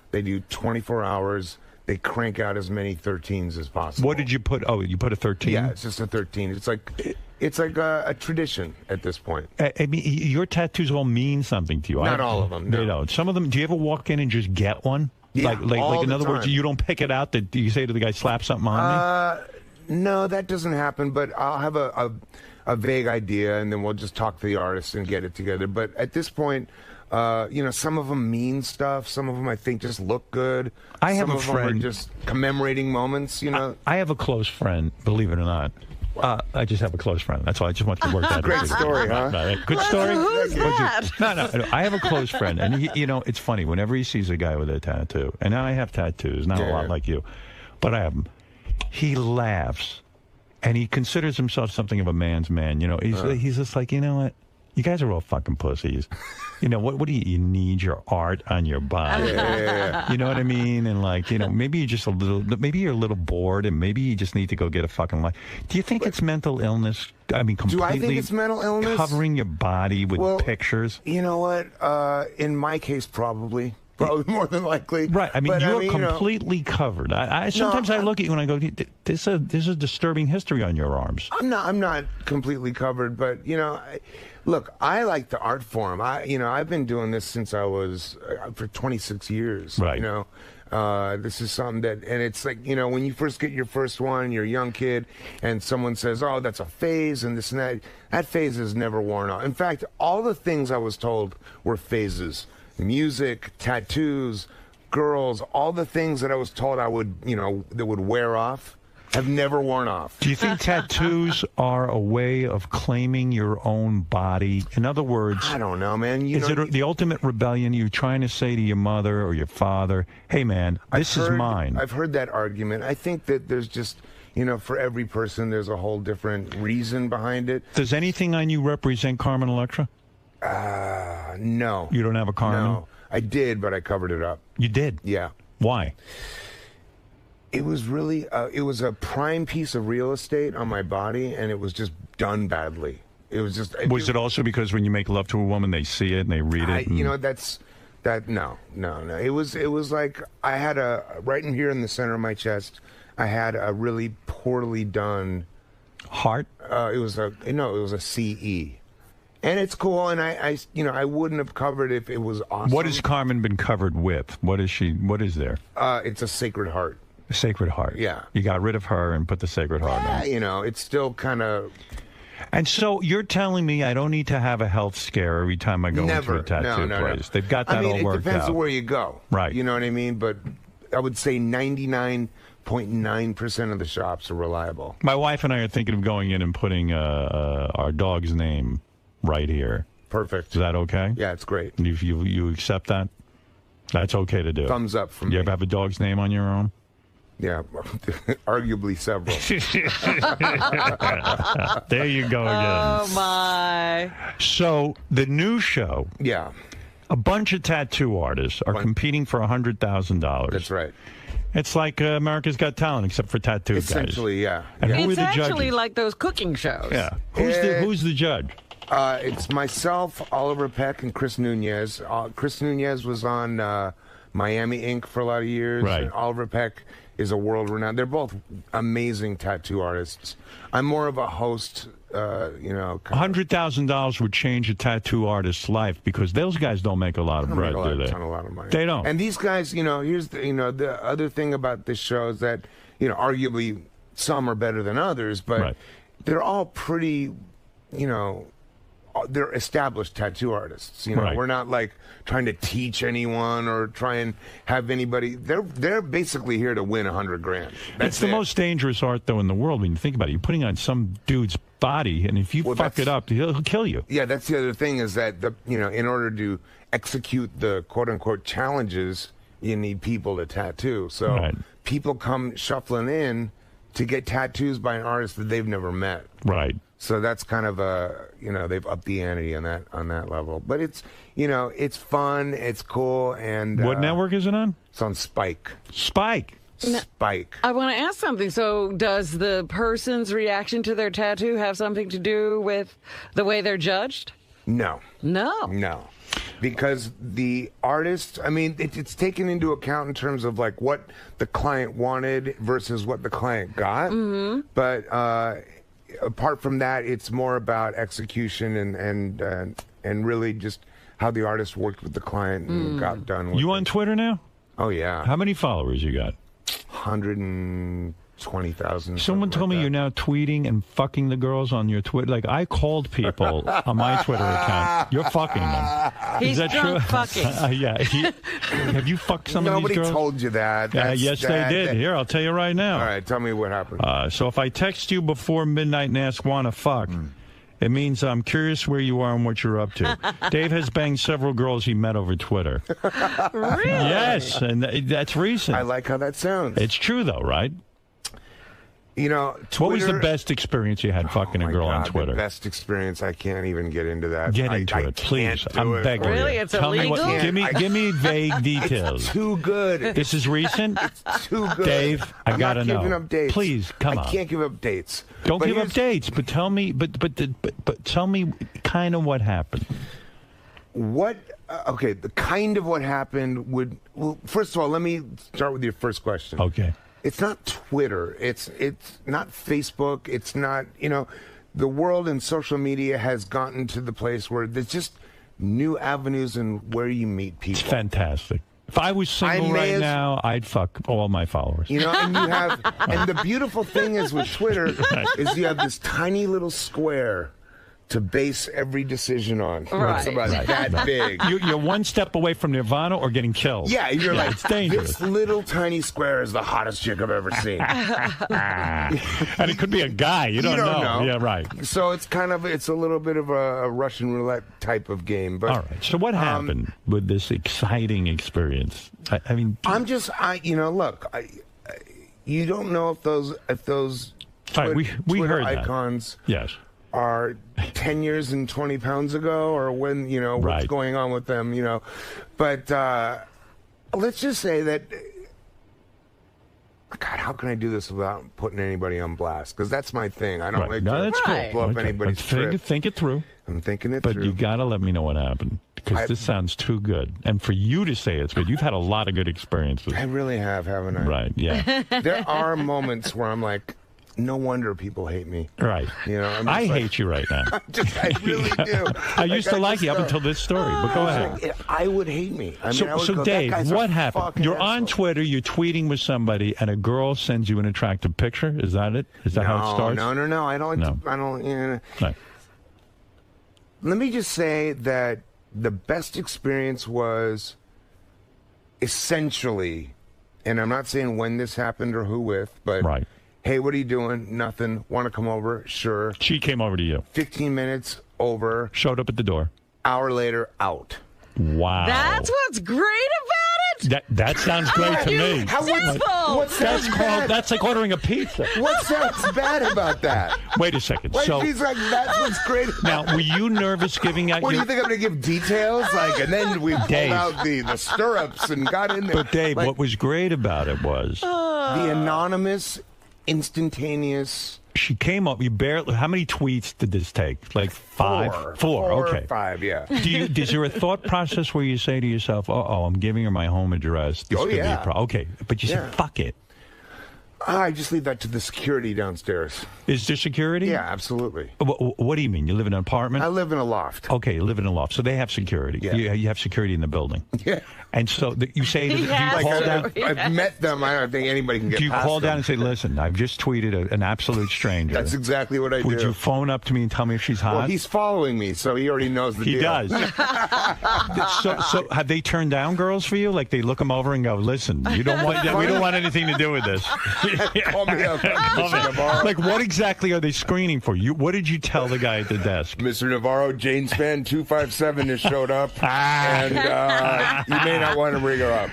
they do 24 hours. They crank out as many 13s as possible. What did you put? Oh, you put a 13? Yeah, it's just a 13. It's like a tradition at this point. I mean, your tattoos all mean something to you. Not all of them. No. They don't. Some of them. Do you ever walk in and just get one? Yeah, like in other words, you don't pick it out. That you say to the guy, "Slap something on me." No, that doesn't happen. But I'll have a vague idea, and then we'll just talk to the artist and get it together. But at this point. Some of them mean stuff. Some of them I think just look good. I have some a of friend them are just commemorating moments. I have a close friend. Believe it or not, I just have a close friend. That's all. I just want to work that. Great story, huh? Good story. Who's that? No. I have a close friend, and it's funny whenever he sees a guy with a tattoo, and I have tattoos, not a lot like you, but I have them. He laughs, and he considers himself something of a man's man. He's just like, you know what? You guys are all fucking pussies. What do you need your art on your body? Yeah. You know what I mean? And maybe you're a little bored, and maybe you just need to go get a fucking life. Do you think it's mental illness? I mean, completely. Do I think it's mental illness? Covering your body with pictures? You know what? In my case, probably more than likely. Right. I mean, you're completely covered. Sometimes I look at you and I go, "This is a disturbing history on your arms." I'm not completely covered, but look, I like the art form. I've been doing this since I was for 26 years. Right. This is something that, and it's like, when you first get your first one, you're a young kid, and someone says, "Oh, that's a phase," and this and that. That phase is never worn off. In fact, all the things I was told were phases. Music, tattoos, girls, all the things that I was told I would, that would wear off, have never worn off. Do you think tattoos are a way of claiming your own body? In other words, I don't know, man. Is it the ultimate rebellion? You're trying to say to your mother or your father, "Hey, man, this is mine." I've heard that argument. I think that there's just, for every person, there's a whole different reason behind it. Does anything on you represent Carmen Electra? No. You don't have a Carmen? No. I did, but I covered it up. You did? Yeah. Why? It was really, it was a prime piece of real estate on my body, and it was just done badly. It was just. Was it also because when you make love to a woman, they see it and they read it? You know, no. It was like I had right in here in the center of my chest, I had a really poorly done heart. It was a CE. And it's cool, and I wouldn't have covered if it was awesome. What has Carmen been covered with? What is there? It's a Sacred Heart. A Sacred Heart. Yeah. You got rid of her and put the Sacred Heart on. You know, it's still kind of. And so you're telling me I don't need to have a health scare every time I go into a tattoo place. They've got that all worked out. It depends on where you go. Right. You know what I mean? But I would say 99.9% of the shops are reliable. My wife and I are thinking of going in and putting our dog's name right here. Perfect. Is that okay? Yeah, it's great. You accept that? That's okay to do. Thumbs up from me. You ever have a dog's name on your own? Yeah, arguably several. There you go again. Oh, my. So, the new show. Yeah. A bunch of tattoo artists are competing for $100,000. That's right. It's like America's Got Talent, except for tattoo guys. Essentially, yeah. And who It's are the actually judges? like those cooking shows. Yeah. Who's the judge? It's myself, Oliver Peck, and Chris Nunez. Chris Nunez was on Miami Ink for a lot of years. Right. And Oliver Peck is a world-renowned. They're both amazing tattoo artists. I'm more of a host, $100,000 would change a tattoo artist's life because those guys don't make a lot of bread, do they? A lot of money. They don't. And these guys, here's the other thing about this show is that, arguably some are better than others, but they're all pretty, they're established tattoo artists. We're not like trying to teach anyone or try and have anybody. They're basically here to win $100,000. It's the most dangerous art though in the world when you think about it. You're putting on some dude's body, and if you fuck it up, he'll kill you. Yeah, that's the other thing is that in order to execute the quote unquote challenges, you need people to tattoo. So people come shuffling in to get tattoos by an artist that they've never met. Right. So that's kind of they've upped the ante on that level. But it's it's fun, it's cool, and what network is it on? It's on Spike. Spike. Spike. I want to ask something. So does the person's reaction to their tattoo have something to do with the way they're judged? No. No. Because the artist, it's taken into account in terms of like what the client wanted versus what the client got. Mm-hmm. But apart from that, it's more about execution and really just how the artist worked with the client and got done with You on Twitter now? Oh, yeah. How many followers you got? 120,000. Someone told me you're now tweeting and fucking the girls on your Twitter. Like, I called people on my Twitter account. You're fucking them. He's Is that drunk true? fucking. Yeah. Have you fucked some of these girls? Nobody told you that. Yes, they did. Here, I'll tell you right now. All right, tell me what happened. So if I text you before midnight and ask, wanna fuck, it means I'm curious where you are and what you're up to. Dave has banged several girls he met over Twitter. Really? Yes, and that's recent. I like how that sounds. It's true, though, right? Twitter, what was the best experience you had fucking a girl on Twitter? The best experience, I can't even get into that. Get into it, please. I'm begging you. Really? It's illegal? Give me vague details. It's too good. This is recent? It's too good. Dave, I gotta know. I'm not giving up dates. Please, come on. I can't give up dates. Don't give up dates, but tell me, but tell me kind of what happened. Okay, the kind of what happened would, well, first of all, let me start with your first question. Okay. It's not Twitter. It's not Facebook. It's not, the world and social media has gotten to the place where there's just new avenues in where you meet people. It's fantastic. If I was single right now, I'd fuck all my followers. And you have, and the beautiful thing is with Twitter is you have this tiny little square to base every decision on. Right. It's about that big. You're one step away from Nirvana or getting killed. Yeah, you're like, it's dangerous. This little tiny square is the hottest chick I've ever seen. And it could be a guy. You don't know. Yeah, right. So it's a little bit of a Russian roulette type of game. But, all right. So what happened with this exciting experience? I mean, look, you don't know if those we Twitter heard icons. That. Yes. Are 10 years and 20 pounds ago, or when, what's going on with them, But let's just say that God, how can I do this without putting anybody on blast? Because that's my thing. I don't like no, to that's cool. blow up anybody's trip. Think it through. I'm thinking it through. But you got to let me know what happened. Because this sounds too good. And for you to say it's good, you've had a lot of good experiences. I really have, haven't I? Right, yeah. There are moments where I'm like, no wonder people hate me. Right. You know, I hate you right now. I really do. I used to like you up until this story, but go ahead. I would hate me. I mean, So Dave, what happened? You're on Twitter, you're tweeting with somebody, and a girl sends you an attractive picture. Is that it? Is that how it starts? No. I don't. No. Let me just say that the best experience was essentially, and I'm not saying when this happened or who with, but hey, what are you doing? Nothing. Want to come over? Sure. She came over to you. 15 minutes over. Showed up at the door. Hour later, out. Wow. That's what's great about it. That sounds great to me. That's like ordering a pizza. What sounds bad about that? Wait a second. Wait, she's like, that's what's great. Now, were you nervous giving out What do you think I'm going to give details? And then we pulled out the stirrups and got in there. But Dave, what was great about it was the anonymous, instantaneous. She came up. You barely. How many tweets did this take? Like 5? 4. Okay. 5. Yeah. Is there a thought process where you say to yourself, "Oh, I'm giving her my home address. This could be a problem." Okay, but you said, "Fuck it." I just leave that to the security downstairs. Is there security? Yeah, absolutely. What do you mean? You live in an apartment? I live in a loft. Okay, you live in a loft. So they have security. Yeah. You have security in the building. Yeah. And so you say, do you call down? I've met them. I don't think anybody can get Do you past call down them. and say, listen, I've just tweeted an absolute stranger. That's exactly what I do. Would you phone up to me and tell me if she's hot? Well, he's following me, so he already knows the deal. He does. So have they turned down girls for you? Like they look them over and go, listen, we don't want anything to do with this. Call me up. Like, what exactly are they screening for? What did you tell the guy at the desk? Mr. Navarro, Jane Span 257 has showed up, and you may not want to bring her up.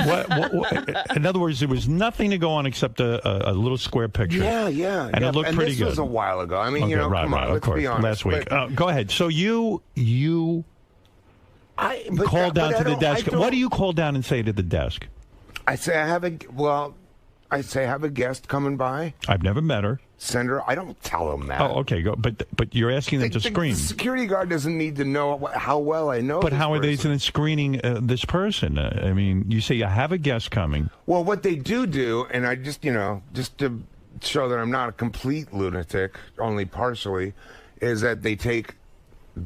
What, in other words, there was nothing to go on except a little square picture. Yeah. And it looked pretty good. This was a while ago. I mean, come on, let's be honest. Last week. Go ahead. So you call down to the desk. What do you call down and say to the desk? I say I have a guest coming by. I've never met her. Send her. I don't tell them that. Oh, okay. Go. But you're asking them to screen. The security guard doesn't need to know how well I know. But how are they then screening this person? I mean, you say you have a guest coming. Well, what they do, and I just to show that I'm not a complete lunatic, only partially, is that they take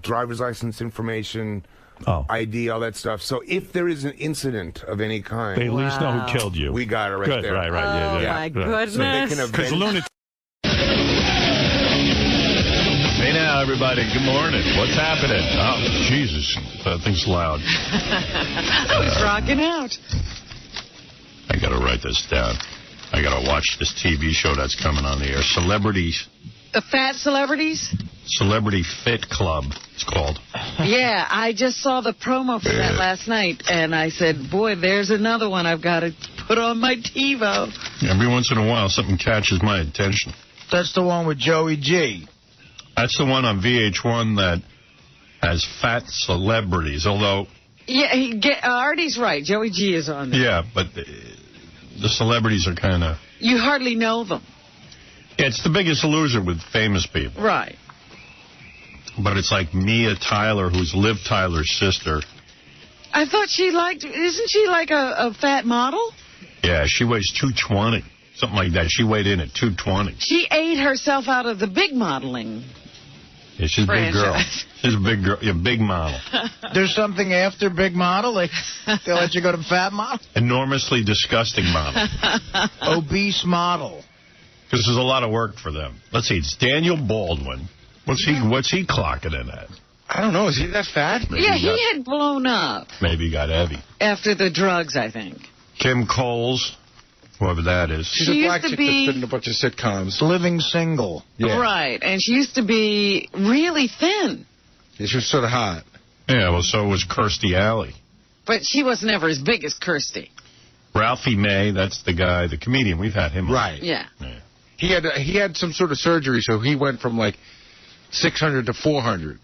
driver's license information. ID, all that stuff. So if there is an incident of any kind, they at least know who killed you. We got it right there. Right. Oh, my goodness. Because lunatics. Hey now, everybody. Good morning. What's happening? Oh, Jesus. That thing's loud. I was rocking out. I got to write this down. I got to watch this TV show that's coming on the air. Celebrities. The fat celebrities? Celebrity Fit Club, it's called. Yeah, I just saw the promo for that last night, and I said, boy, there's another one I've got to put on my TiVo. Every once in a while, something catches my attention. That's the one with Joey G. That's the one on VH1 that has fat celebrities, although... Yeah, Artie's right. Joey G is on there. Yeah, but the celebrities are kind of... You hardly know them. Yeah, it's the Biggest Loser with famous people. Right. But it's like Mia Tyler, who's Liv Tyler's sister. I thought isn't she like a fat model? Yeah, she weighs 220, something like that. She weighed in at 220. She ate herself out of the big modeling. Yeah, she's a big girl. She's a big girl, big model. There's something after big model? They let you go to fat model? Enormously disgusting model. Obese model. Because there's a lot of work for them. Let's see, it's Daniel Baldwin. What's he clocking in at? I don't know. Is he that fat? Maybe he had blown up. Maybe he got heavy. After the drugs, I think. Kim Coles, whoever that is. She's a black chick that's been in a bunch of sitcoms. Living Single. Yeah. Right, and she used to be really thin. Yeah, she was sort of hot. Yeah, well, so was Kirstie Alley. But she was never as big as Kirstie. Ralphie May, that's the guy, the comedian. We've had him on. Right. Yeah. He had some sort of surgery, so he went from like 600 to 400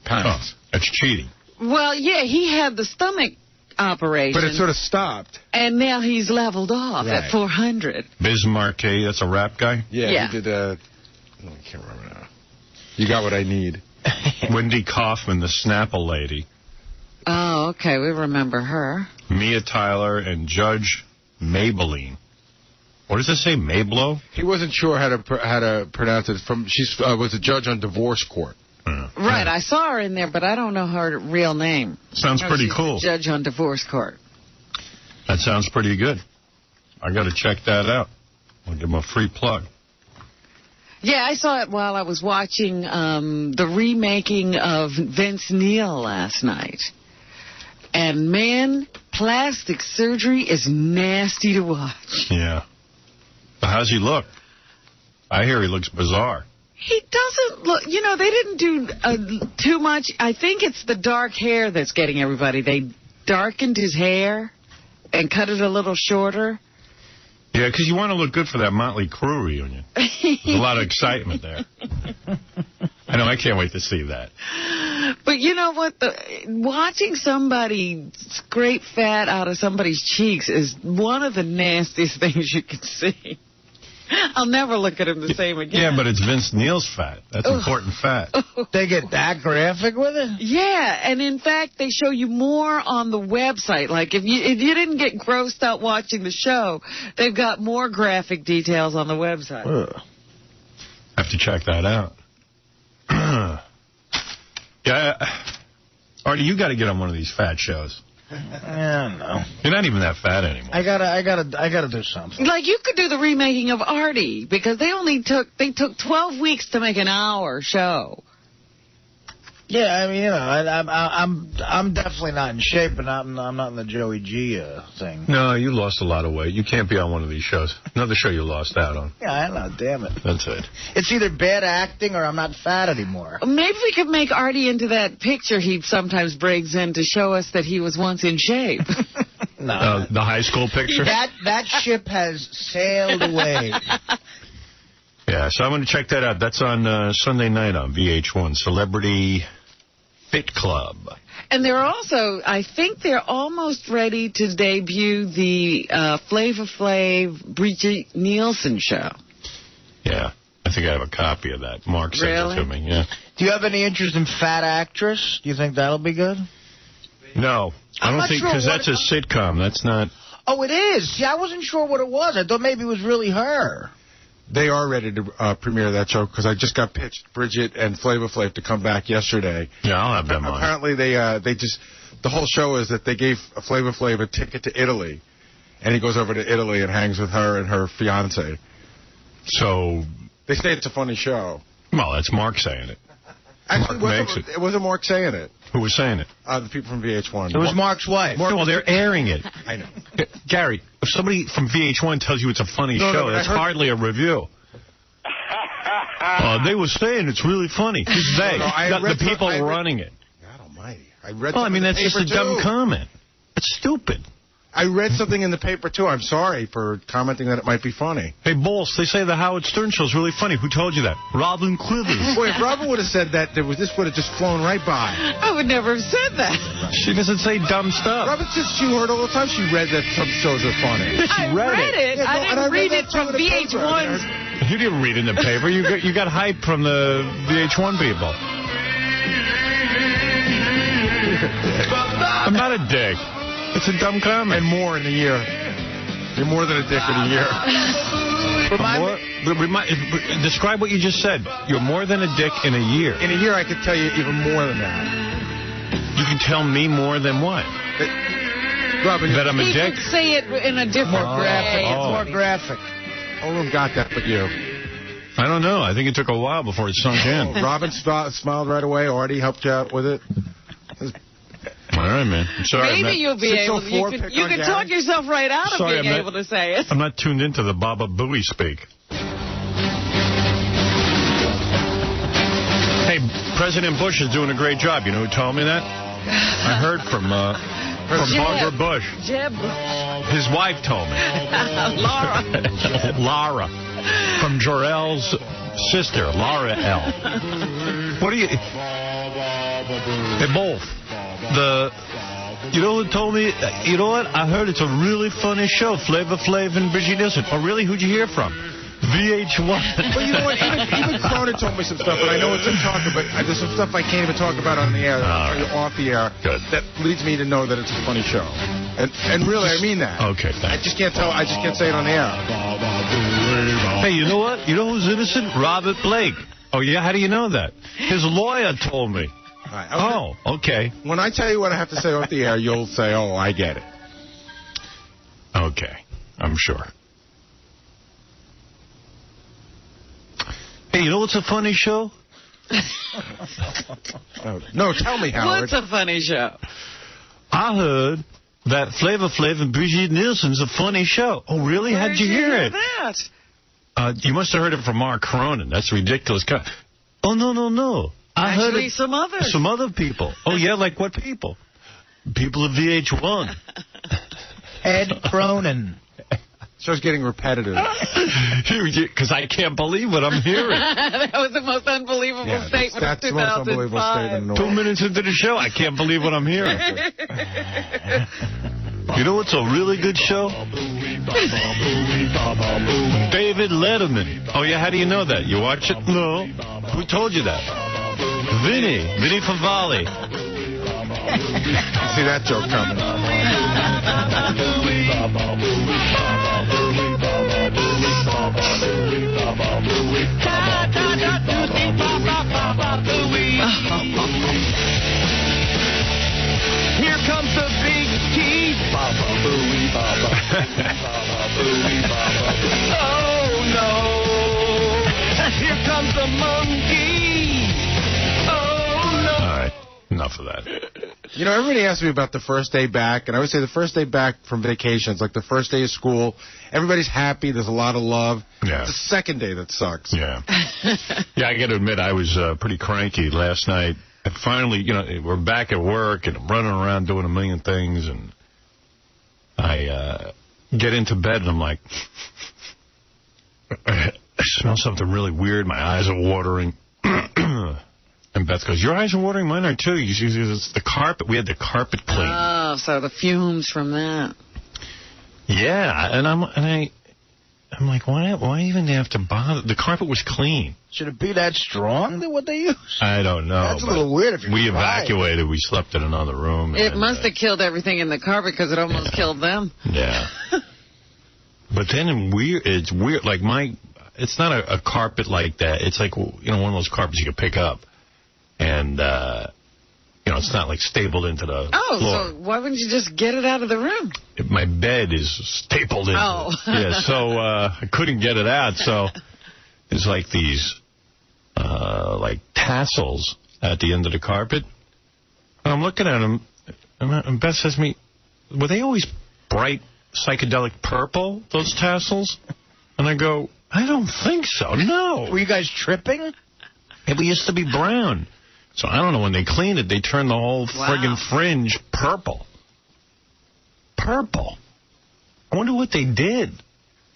pounds. Oh, that's cheating. Well, yeah, he had the stomach operation. But it sort of stopped. And now he's leveled off at 400. Biz Marquis, that's a rap guy? Yeah. He did I can't remember now. You got what I need. Wendy Kaufman, the Snapple lady. Oh, okay. We remember her. Mia Tyler and Judge Maybelline. What does it say, Mayblow? He wasn't sure how to pronounce it. She was a judge on divorce court. Right, I saw her in there, but I don't know her real name. Sounds pretty cool. Judge on divorce court. That sounds pretty good. I got to check that out. I'll give him a free plug. Yeah, I saw it while I was watching the remaking of Vince Neil last night. And, man, plastic surgery is nasty to watch. Yeah. How's he look? I hear he looks bizarre. He doesn't look, they didn't do too much. I think it's the dark hair that's getting everybody. They darkened his hair and cut it a little shorter. Yeah, because you want to look good for that Motley Crue reunion. There's a lot of excitement there. I know, I can't wait to see that. But you know what? Watching somebody scrape fat out of somebody's cheeks is one of the nastiest things you can see. I'll never look at him the same again. Yeah, but it's Vince Neil's fat. That's important fat. They get that graphic with it? Yeah, and in fact, they show you more on the website. Like, if you didn't get grossed out watching the show, they've got more graphic details on the website. Have to check that out. Yeah, Artie, you got to get on one of these fat shows. Yeah, no. You're not even that fat anymore. I gotta do something. Like, you could do the remaking of Artie, because they took 12 weeks to make an hour show. Yeah, I mean, I'm definitely not in shape, and I'm not in the Joey G thing. No, you lost a lot of weight. You can't be on one of these shows. Another show you lost out on. Yeah, I know, damn it. That's it. It's either bad acting or I'm not fat anymore. Maybe we could make Artie into that picture he sometimes breaks in to show us that he was once in shape. No. The high school picture? That ship has sailed away. Yeah, so I'm going to check that out. That's on Sunday night on VH1, Celebrity Fit Club. And they're also, I think they're almost ready to debut the Flavor Flav Brigitte Nielsen show. Yeah, I think I have a copy of that. Mark sent it to me, yeah. Do you have any interest in Fat Actress? Do you think that'll be good? No, I don't think, because that's a sitcom. That's not... Oh, it is? See, I wasn't sure what it was. I thought maybe it was really her. They are ready to premiere that show, because I just got pitched Bridget and Flavor Flav to come back yesterday. Yeah, I'll have them on. Apparently, they just... The whole show is that they gave Flavor Flav a ticket to Italy, and he goes over to Italy and hangs with her and her fiancé. So... They say it's a funny show. Well, that's Mark saying it. Actually, it wasn't Mark saying it. Who was saying it? The people from VH1. It was Mark's wife. Well, they're airing it. I know. Gary, if somebody from VH1 tells you it's a funny show, that's hardly a review. They were saying it's really funny. Who's they? The people running it. God almighty. I read that's just a dumb comment. It's stupid. I read something in the paper, too. I'm sorry for commenting that it might be funny. Hey, Bulls, they say the Howard Stern show's really funny. Who told you that? Robin Quivers. Boy, if Robin would have said that, this would have just flown right by. I would never have said that. She doesn't say dumb stuff. Robin says she heard all the time she read that some shows are funny. She read it. Yeah, I didn't read it from VH1. You didn't read it in the paper. You got hype from the VH1 people. I'm not a dick. It's a dumb comment. And more in a year. You're more than a dick in a year. Describe what you just said. You're more than a dick in a year. In a year, I could tell you even more than that. You can tell me more than what? Robin, that I'm a dick? He could say it in a different way. It's more graphic. All of them got that but you. I don't know. I think it took a while before it sunk in. Robin smiled right away. Artie helped you out with it. All right, man. I'm sorry. Maybe you'll be able to. You can talk yourself right out of being able to say it. I'm not tuned into the Baba Booey speak. Hey, President Bush is doing a great job. You know who told me that? I heard from Barbara Bush. Jeb. His wife told me. Laura. Laura. From Jor-El's sister, Laura L. What are you... They both. You know who told me? You know what? I heard it's a really funny show, Flavor Flav and Brigitte Nielsen. Oh, really? Who'd you hear from? VH1. But you know what? Even Cronin told me some stuff, but I know it's in talk, but there's some stuff I can't even talk about on the air, off the air, that leads me to know that it's a funny show. And really, I mean that. Okay, thanks. I just can't say it on the air. Hey, you know what? You know who's innocent? Robert Blake. Oh, yeah? How do you know that? His lawyer told me. Right, oh, okay. When I tell you what I have to say off the air, you'll say, oh, I get it. Okay, I'm sure. Hey, you know what's a funny show? No, tell me, Howard. What's a funny show? I heard that Flavor Flav and Brigitte Nielsen's a funny show. Oh, really? How'd you hear it? That? You must have heard it from Mark Cronin. That's ridiculous. Oh, no. I heard it. Some others. Some other people. Oh, yeah, like what people? People of VH1. Ed Cronin. Show's getting repetitive. Because I can't believe what I'm hearing. That was the most unbelievable statement of 2005. That's the most unbelievable statement. 2 minutes into the show, I can't believe what I'm hearing. You know what's a really good show? David Letterman. Oh, yeah, how do you know that? You watch it? No. Who told you that? Vinny Favale. See that joke coming. Here comes the big T. Oh no! Here comes the monkey. Oh no! All right, enough of that. You know, everybody asks me about the first day back, and I would say the first day back from vacation is like the first day of school. Everybody's happy. There's a lot of love. Yeah. It's the second day that sucks. Yeah. Yeah, I got to admit, I was pretty cranky last night. And finally, you know, we're back at work, and I'm running around doing a million things, and I get into bed, and I'm like, I smell something really weird. My eyes are watering. And Beth goes, your eyes are watering? Mine are too. It's the carpet. We had the carpet cleaned. Oh, so the fumes from that. Yeah, and I'm like, why even have to bother? The carpet was clean. Should it be that strong than what they use? I don't know. That's a little weird if you're We evacuated. We slept in another room. It must have killed everything in the carpet because it almost killed them. Yeah. But then it's weird. Like it's not a carpet like that. It's like, you know, one of those carpets you can pick up. And, you know, it's not like stapled into the floor. So why wouldn't you just get it out of the room? My bed is stapled in. Oh. Yeah, so I couldn't get it out. So it's like these, like tassels at the end of the carpet. And I'm looking at them, and Beth says to me, were they always bright psychedelic purple, those tassels? And I go, I don't think so, no. Were you guys tripping? It used to be brown. So I don't know, when they cleaned it, they turned the whole friggin' fringe purple. Purple. I wonder what they did.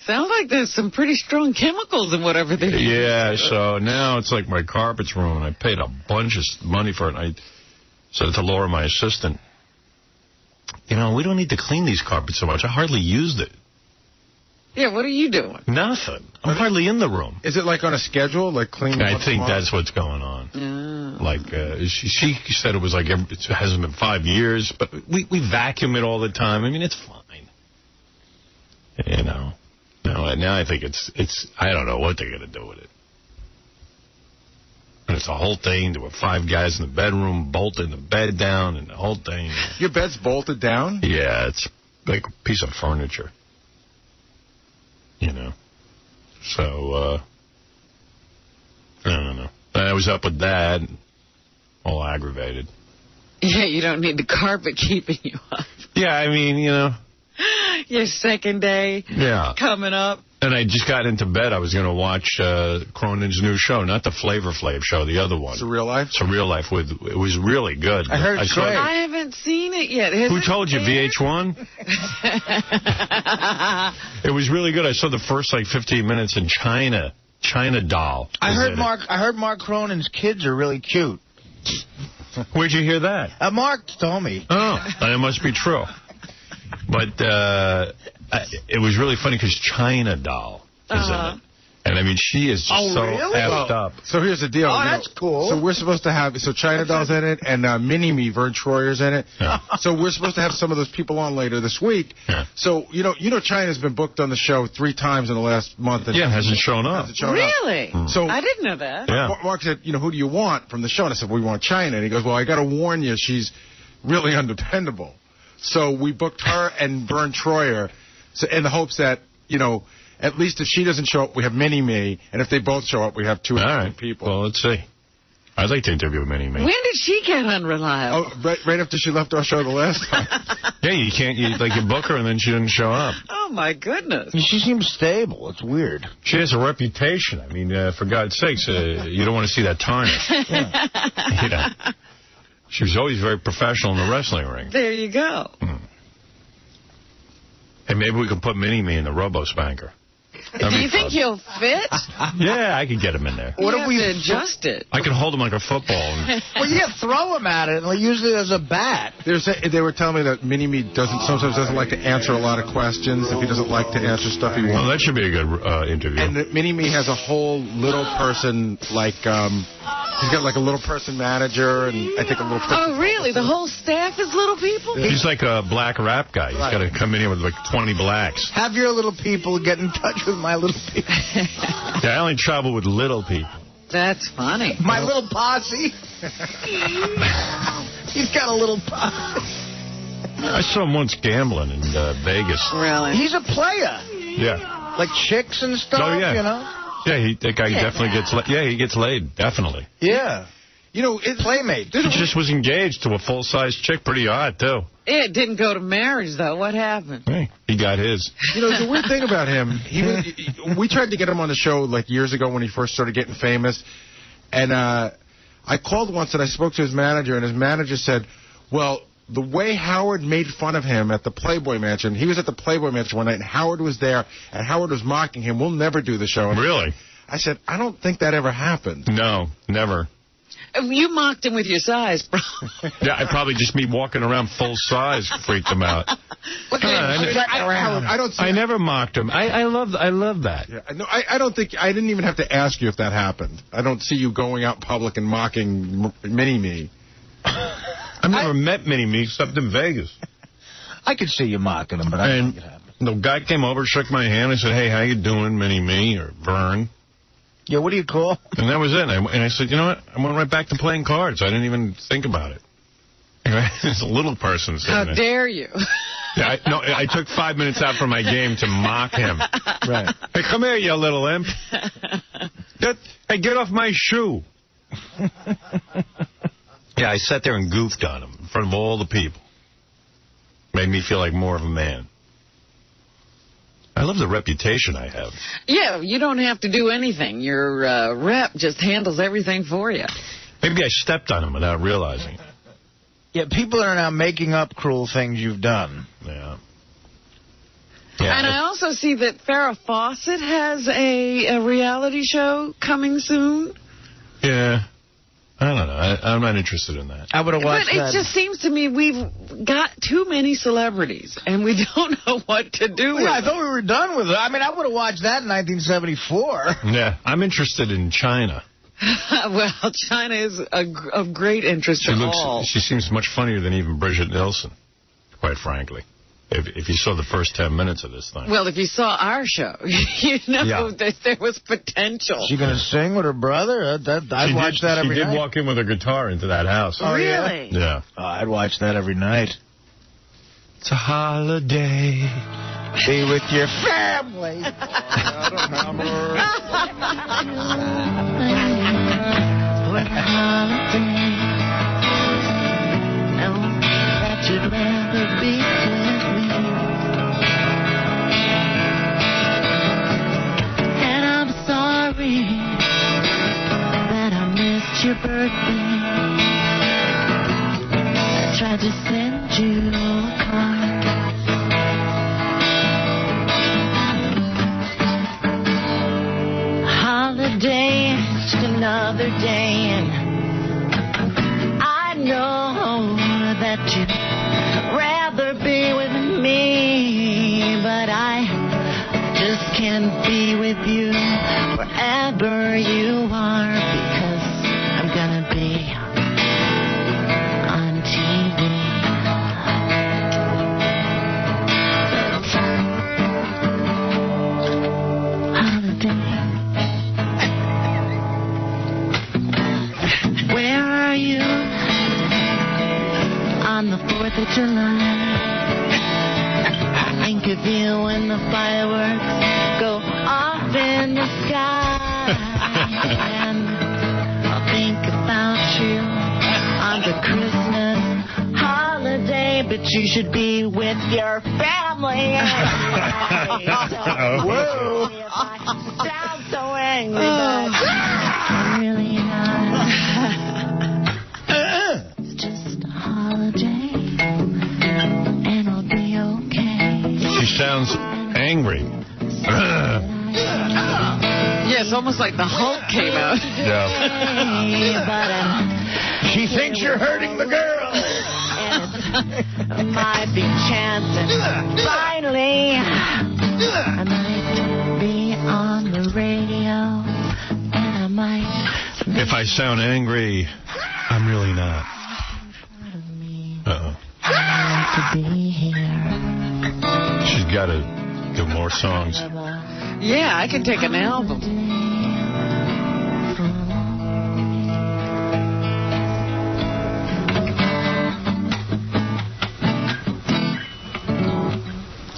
Sounds like there's some pretty strong chemicals in whatever they do. Yeah, so now it's like my carpet's ruined. I paid a bunch of money for it. I said to Laura, my assistant, you know, we don't need to clean these carpets so much. I hardly used it. Yeah, what are you doing? Nothing. I'm hardly in the room. Is it like on a schedule, like cleaning? I think that's what's going on. Oh. Like, she said it was like, it hasn't been 5 years, but we vacuum it all the time. I mean, it's fine. You know. Now I think it's I don't know what they're going to do with it. And it's a whole thing. There were 5 guys in the bedroom bolting the bed down and the whole thing. Your bed's bolted down? Yeah, it's like a piece of furniture. You know. So, I don't know. I was up with that, all aggravated. Yeah, you don't need the carpet keeping you up. Yeah, I mean, you know. Your second day coming up. And I just got into bed. I was going to watch Cronin's new show, not the Flavor Flav show, the other one. It's a Real Life? It's a Real Life. It was really good. I heard it's great. I haven't seen it yet. Who told you, VH1? It was really good. I saw the first, 15 minutes in China. China Doll. I heard Mark Cronin's kids are really cute. Where'd you hear that? Mark told me. Oh, then it must be true. But it was really funny because China Doll is in it. And, I mean, she is just so effed up. So here's the deal. Oh, that's cool. So we're supposed to have... So China Doll's in it, and Mini-Me, Vern Troyer's in it. Yeah. So we're supposed to have some of those people on later this week. Yeah. So, you know, China's been booked on the show 3 times in the last month. And hasn't shown up. Really? So I didn't know that. Yeah. Mark said, who do you want from the show? And I said, we want China. And he goes, well, I got to warn you, she's really undependable. So we booked her and Vern Troyer in the hopes that, at least if she doesn't show up, we have Mini-Me. And if they both show up, we have 2 people. Well, let's see. I'd like to interview Mini-Me. When did she get unreliable? Oh, right after she left our show the last time. Yeah, you can't. You book her and then she didn't show up. Oh, my goodness. She seems stable. It's weird. She has a reputation. I mean, for God's sakes, you don't want to see that tarnished. She was always very professional in the wrestling ring. There you go. Hey, maybe we can put Mini-Me in the Robo-Spanker. Do you think he'll fit? Yeah, I could get him in there. What if we adjust it? I could hold him like a football. Well, you throw him at it and use it as a bat. They were telling me that Mini-Me sometimes doesn't like to answer a lot of questions. If he doesn't like to answer stuff, he won't. Well, that should be a good interview. And Mini-Me has a whole little person, he's got like a little person manager and I think a little person. Oh, really? The whole staff is little people? Yeah. He's like a black rap guy. He's got to come in here with like 20 blacks. Have your little people get in touch with my little people. Yeah, I only travel with little people. That's funny. My little posse. He's got a little posse. I saw him once gambling in Vegas. Really? He's a player. Yeah. Like chicks and stuff, Oh, yeah. Yeah, that guy definitely gets laid. Yeah, he gets laid, definitely. Yeah. It's Playmate. He just was engaged to a full-size chick. Pretty odd, too. It didn't go to marriage, though. What happened? Hey, he got his. The weird thing about him, we tried to get him on the show like years ago when he first started getting famous. And I called once and I spoke to his manager, and his manager said, well, the way Howard made fun of him at the Playboy Mansion, he was at the Playboy Mansion one night, and Howard was there, and Howard was mocking him, we'll never do the show. Really? I said, I don't think that ever happened. No, never. You mocked him with your size, bro. Yeah, probably just me walking around full size freaked him out. I never mocked him. I love that. Yeah, no, I don't think I didn't even have to ask you if that happened. I don't see you going out in public and mocking Mini-Me. I've never met Mini-Me except in Vegas. I could see you mocking him, but I don't think it happened. The guy came over, shook my hand, and said, hey, how you doing, Mini-Me, or Vern? Yeah, what do you call? And that was it. And I said, you know what? I went right back to playing cards. I didn't even think about it. There's a little person sitting there. How dare you? Yeah, I took 5 minutes out from my game to mock him. Right. Hey, come here, you little imp. Hey, get off my shoe. Yeah, I sat there and goofed on him in front of all the people. Made me feel like more of a man. I love the reputation I have. Yeah, you don't have to do anything. Your rep just handles everything for you. Maybe I stepped on him without realizing it. Yeah, people are now making up cruel things you've done. Yeah. And I also see that Farrah Fawcett has a reality show coming soon. Yeah. I don't know. I'm not interested in that. I would have watched that. But it just seems to me we've got too many celebrities, and we don't know what to do with them. I thought we were done with it. I mean, I would have watched that in 1974. Yeah, I'm interested in China. Well, China is of great interest to all. She seems much funnier than even Bridget Nielsen, quite frankly. If you saw the first 10 minutes of this thing. Well, if you saw our show, you know that there was potential. Is she going to sing with her brother? I'd watch that every night. She did walk in with her guitar into that house. Oh, really? Yeah. I'd watch that every night. It's a holiday. Be with your family. What holiday? No, that you'd rather be with me. And I'm sorry that I missed your birthday. I tried to send you a card. Holiday, just another day, and I know wherever you are, because I'm gonna be on TV. Where are you on the 4th of July? I think of you when the fireworks go off in the sky. And I'll think about you on the Christmas holiday, but you should be with your family. Whoa. I sound so angry, but I'm really not. It's just a holiday, and I'll be okay. She sounds angry. Yeah, it's almost like the Hulk came out. Yeah. She thinks you're hurting the girl. Might be chancing. Finally, I might be on the radio, and I might. If I sound angry, I'm really not. Uh-oh. I want to be here. She's got to do more songs. Yeah, I can take an album.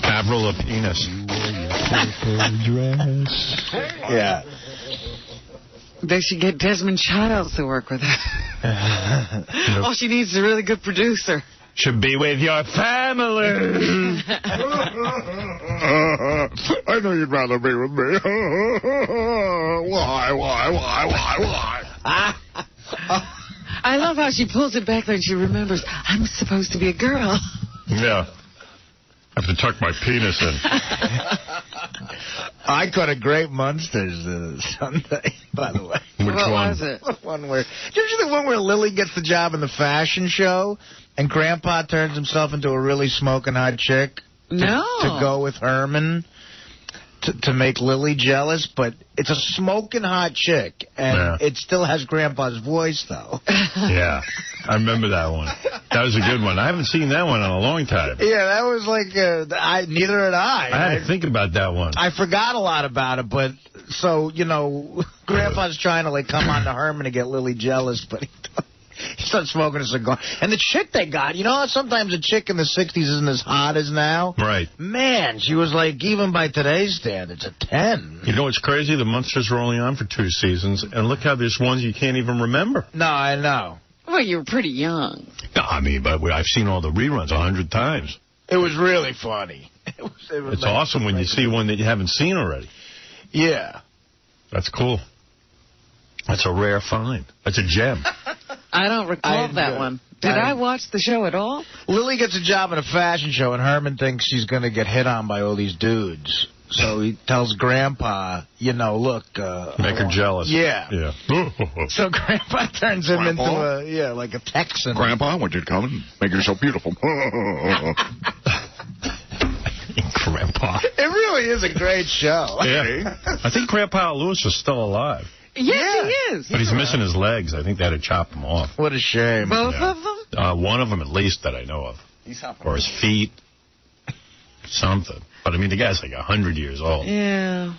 Avril Lapenis. Yeah. They should get Desmond Childs to work with her. All she needs is a really good producer. Should be with your family. I know you'd rather be with me. Why? I love how she pulls it back when she remembers, I'm supposed to be a girl. Yeah. I have to tuck my penis in. I caught a great Munsters Sunday, by the way. Which what one? was it? The one where, usually the one where Lily gets the job in the fashion show, and Grandpa turns himself into a really smoking hot chick. To go with Herman. To make Lily jealous, but it's a smoking hot chick, and it still has Grandpa's voice, though. Yeah, I remember that one. That was a good one. I haven't seen that one in a long time. Yeah, that was like, neither had I. I had to think about that one. I forgot a lot about it, but, so, you know, Grandpa's trying to, like, come on to Herman to get Lily jealous, but he starts smoking a cigar. And the chick they got, you know how sometimes a chick in the 60s isn't as hot as now? Right. Man, she was like, even by today's standards, a 10. You know what's crazy? The Munsters were only on for 2 seasons, and look how there's ones you can't even remember. No, I know. Well, you were pretty young. No, I mean, but I've seen all the reruns 100 times. It was really funny. It was it's awesome when you see one that you haven't seen already. Yeah. That's cool. That's a rare find. That's a gem. I don't recall that one. Did I watch the show at all? Lily gets a job in a fashion show, and Herman thinks she's going to get hit on by all these dudes. So he tells Grandpa, you know, look. Make her jealous. Yeah. So Grandpa turns him into like a Texan. Grandpa, I want you to come and make yourself beautiful. Grandpa. It really is a great show. Yeah. I think Grandpa Lewis is still alive. Yes, he is. But he's missing his legs. I think they had to chop him off. What a shame. Both of them? One of them, at least, that I know of. Or his feet. Something. But, I mean, the guy's like 100 years old. Yeah.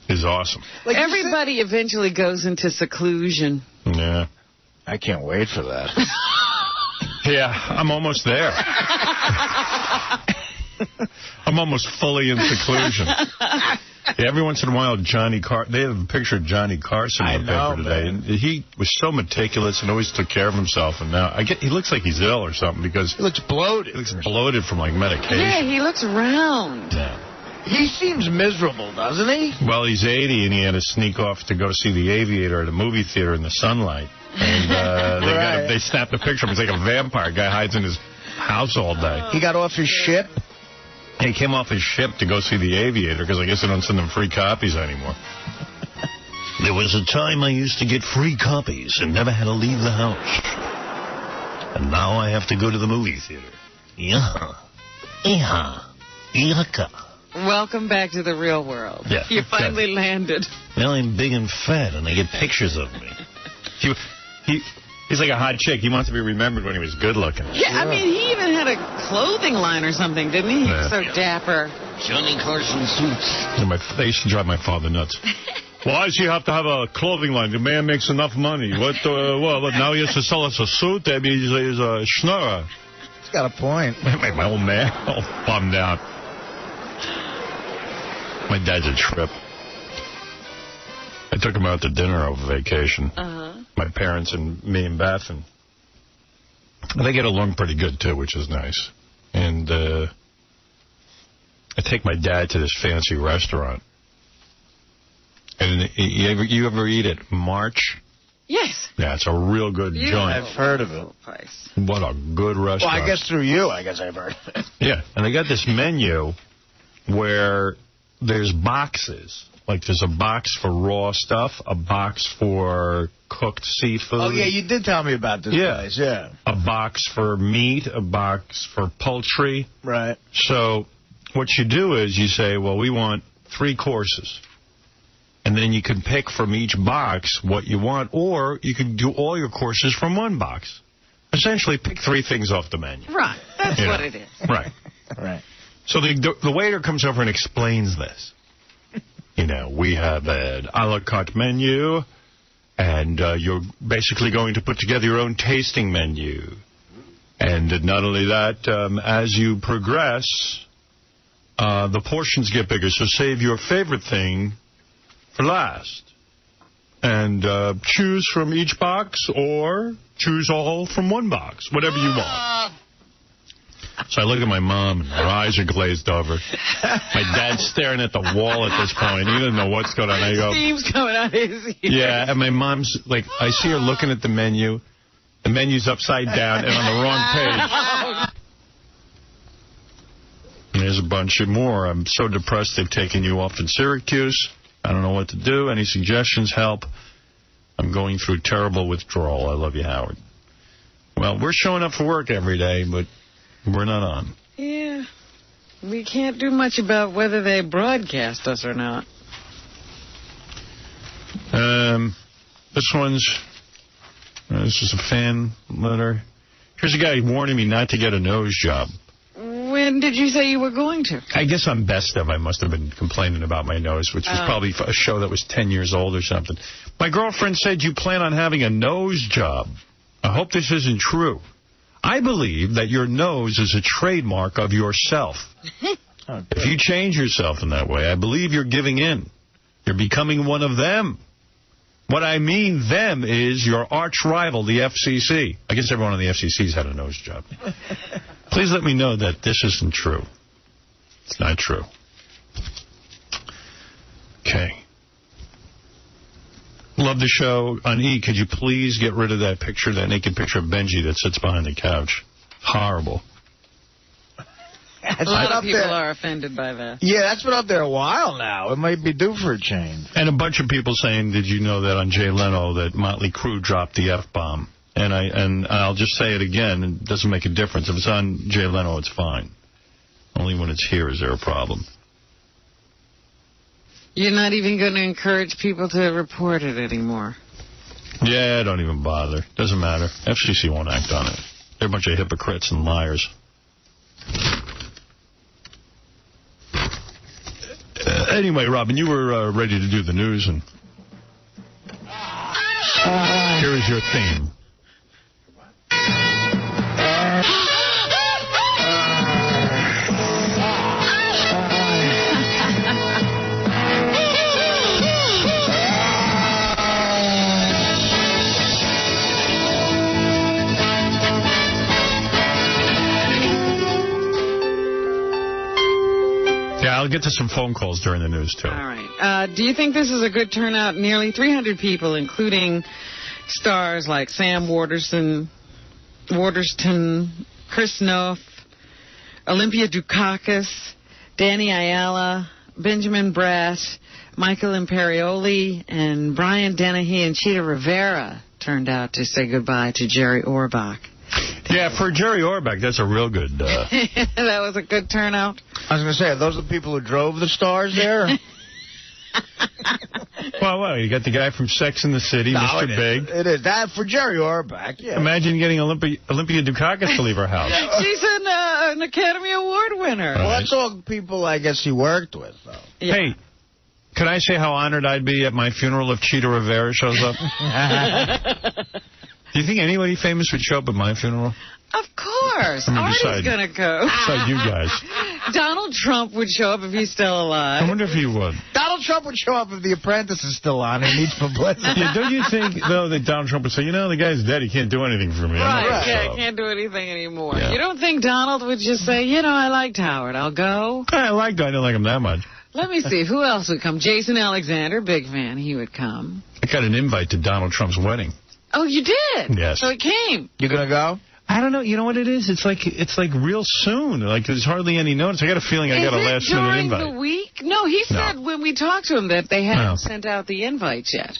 He's awesome. Like everybody eventually goes into seclusion. Yeah. I can't wait for that. Yeah, I'm almost there. I'm almost fully in seclusion. Yeah, every once in a while, they have a picture of Johnny Carson in the paper today. And he was so meticulous and always took care of himself. And now he looks like he's ill or something because he looks bloated. He looks bloated from like medication. Yeah, he looks round. Yeah. He seems miserable, doesn't he? Well, he's 80 and he had to sneak off to go see The Aviator at a movie theater in the sunlight. And they snapped a picture of him. He's like a vampire. Guy hides in his house all day. He got off his ship? He came off his ship to go see The Aviator because I guess they don't send them free copies anymore. There was a time I used to get free copies and never had to leave the house. And now I have to go to the movie theater. Yeah. Yeah. Yucca. Welcome back to the real world. Yeah. You finally landed. Now I'm big and fat, and they get pictures of me. He's like a hot chick. He wants to be remembered when he was good looking. Yeah, I mean, he even had a clothing line or something, didn't he? Yeah. So dapper. Johnny Carson suits. They used to drive my father nuts. Why does he have to have a clothing line? The man makes enough money. Well, now he has to sell us a suit? That means he's a schnorrer. He's got a point. My old man all bummed out. My dad's a trip. I took him out to dinner over vacation. My parents and me and Beth. And they get along pretty good, too, which is nice. And I take my dad to this fancy restaurant. And you ever eat at March? Yes. Yeah, it's a real good joint. I've heard of it. What a good restaurant. Well, I guess through you, I've heard of it. Yeah, and they got this menu where there's boxes. Like there's a box for raw stuff, a box for cooked seafood. Oh, yeah, you did tell me about this place, yeah. A box for meat, a box for poultry. Right. So what you do is you say, well, we want 3 courses. And then you can pick from each box what you want, or you can do all your courses from one box. Essentially, pick 3 things off the menu. Right. That's what it is. Right. Right. So the waiter comes over and explains this. You know, we have an a la carte menu, and you're basically going to put together your own tasting menu. And not only that, as you progress, the portions get bigger. So save your favorite thing for last. And choose from each box or choose all from one box, whatever you want. So I look at my mom, and her eyes are glazed over. My dad's staring at the wall at this point. He doesn't know what's going on. I go, Steam's coming out of his ears. yeah, and my mom's like, I see her looking at the menu. The menu's upside down and on the wrong page. And there's a bunch of more. I'm so depressed they've taken you off in Syracuse. I don't know what to do. Any suggestions? Help. I'm going through terrible withdrawal. I love you, Howard. Well, we're showing up for work every day, but we're not on. Yeah. We can't do much about whether they broadcast us or not. This is a fan letter. Here's a guy warning me not to get a nose job. When did you say you were going to? I guess on Best Of, I must have been complaining about my nose, which was probably a show that was 10 years old or something. My girlfriend said you plan on having a nose job. I hope this isn't true. I believe that your nose is a trademark of yourself. If you change yourself in that way, I believe you're giving in. You're becoming one of them. What I mean, them, is your arch rival, the FCC. I guess everyone on the FCC's had a nose job. Please let me know that this isn't true. It's not true. Okay. Love the show. On E, could you please get rid of that picture, that naked picture of Benji that sits behind the couch? Horrible. A lot of people are offended by that. Yeah, that's been up there a while now. It might be due for a change. And a bunch of people saying, did you know that on Jay Leno that Motley Crue dropped the F-bomb? And I'll just say it again. It doesn't make a difference. If it's on Jay Leno, it's fine. Only when it's here is there a problem. You're not even going to encourage people to report it anymore. Yeah, don't even bother. Doesn't matter. FCC won't act on it. They're a bunch of hypocrites and liars. Anyway, Robin, you were ready to do the news, and here is your theme. I'll get to some phone calls during the news, too. All right. Do you think this is a good turnout? Nearly 300 people, including stars like Sam Waterston, Chris Noth, Olympia Dukakis, Danny Ayala, Benjamin Bratt, Michael Imperioli, and Brian Dennehy and Cheetah Rivera turned out to say goodbye to Jerry Orbach. Yeah, for Jerry Orbach, that's a real good... That was a good turnout. I was going to say, are those the people who drove the stars there? Well, you got the guy from Sex and the City, Mr. Big. It is. That for Jerry Orbach, yeah. Imagine getting Olympia Dukakis to leave her house. She's an Academy Award winner. Well, that's all people I guess he worked with, though. Yeah. Hey, could I say how honored I'd be at my funeral if Cheetah Rivera shows up? Do you think anybody famous would show up at my funeral? Of course. Artie's going to go. Besides you guys. Donald Trump would show up if he's still alive. I wonder if he would. Donald Trump would show up if The Apprentice is still on. He needs publicity. Yeah, don't you think, though, that Donald Trump would say, the guy's dead. He can't do anything for me. Right. Yeah, can't do anything anymore. Yeah. You don't think Donald would just say, I liked Howard. I'll go? I didn't like him that much. Let me see. Who else would come? Jason Alexander, big fan. He would come. I got an invite to Donald Trump's wedding. Oh, you did? Yes. So it came. You going to go? I don't know. You know what it is? It's like real soon. Like there's hardly any notice. I got a feeling I got a last minute invite. During the week? No, he said when we talked to him that they hadn't sent out the invites yet.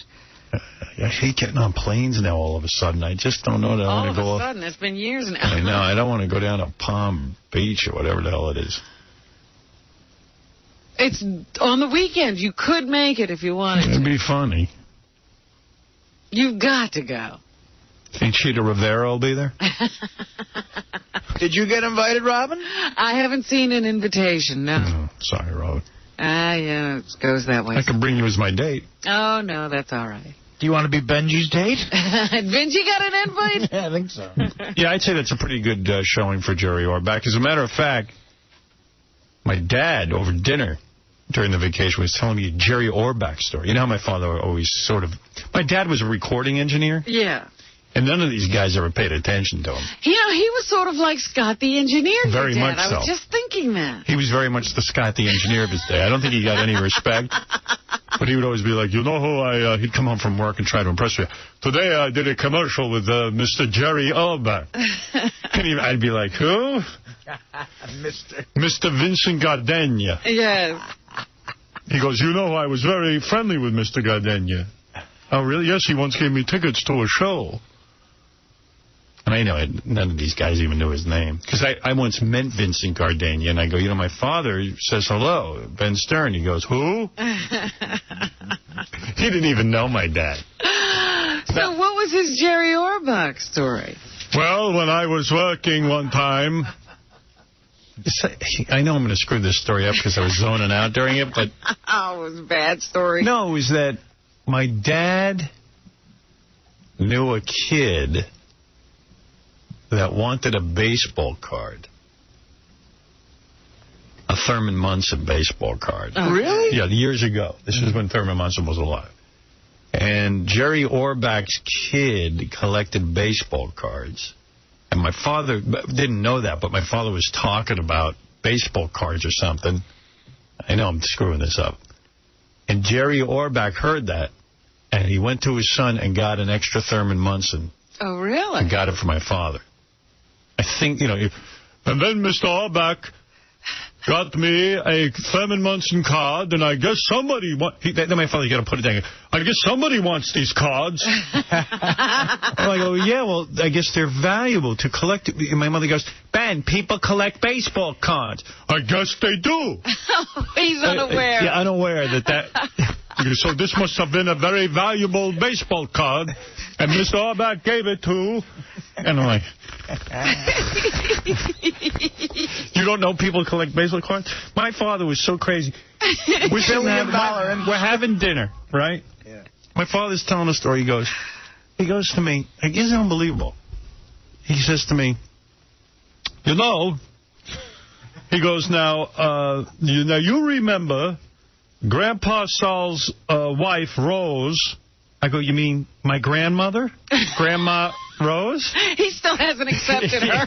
I hate getting on planes now all of a sudden. I just don't know that I want to go. All of a sudden. It's been years now. I know. I don't want to go down to Palm Beach or whatever the hell it is. It's on the weekend. You could make it if you wanted to. It'd be funny. You've got to go. Think Cheetah Rivera will be there? Did you get invited, Robin? I haven't seen an invitation, no. Oh, sorry, Robin. Yeah, it goes that way. I can bring you as my date. Oh, no, that's all right. Do you want to be Benji's date? Benji got an invite? Yeah, I think so. Yeah, I'd say that's a pretty good showing for Jerry Orbach. As a matter of fact, my dad, over dinner during the vacation, was telling me a Jerry Orbach story. You know how my father always sort of... My dad was a recording engineer. Yeah. And none of these guys ever paid attention to him. He was sort of like Scott the engineer. Very much so. I was just thinking that. He was very much the Scott the engineer of his day. I don't think he got any respect. But he would always be like, who he'd come home from work and try to impress me. Today I did a commercial with Mr. Jerry Orbach. And I'd be like, who? Mr. Vincent Gardenia. Yes. He goes, I was very friendly with Mr. Gardenia. Oh, really? Yes, he once gave me tickets to a show. And I know none of these guys even knew his name. Because I once met Vincent Gardenia, and I go, my father says hello, Ben Stern. He goes, who? He didn't even know my dad. So what was his Jerry Orbach story? Well, when I was working one time... I know I'm going to screw this story up because I was zoning out during it, but... Oh, it was a bad story. No, it was that my dad knew a kid that wanted a baseball card. A Thurman Munson baseball card. Oh, really? Yeah, years ago. This was when Thurman Munson was alive. And Jerry Orbach's kid collected baseball cards. And my father didn't know that, but my father was talking about baseball cards or something. I know I'm screwing this up. And Jerry Orbach heard that, and he went to his son and got an extra Thurman Munson. Oh, really? And got it for my father. I think, and then Mr. Orbach got me a Thurman Munson card, and I guess somebody then my father got to put it down. I guess somebody wants these cards. I go, yeah, well, I guess they're valuable to collect. And my mother goes, Ben, people collect baseball cards. I guess they do. He's unaware. Yeah, unaware that. So this must have been a very valuable baseball card, and Mr. Orbach gave it to. And I'm like, you don't know people collect baseball cards? My father was so crazy. We're having dinner, right? Yeah. My father's telling a story. He goes to me, it's unbelievable. He says to me, he goes, now you remember Grandpa Saul's wife, Rose. I go, you mean my grandmother? Grandma Rose? He still hasn't accepted her.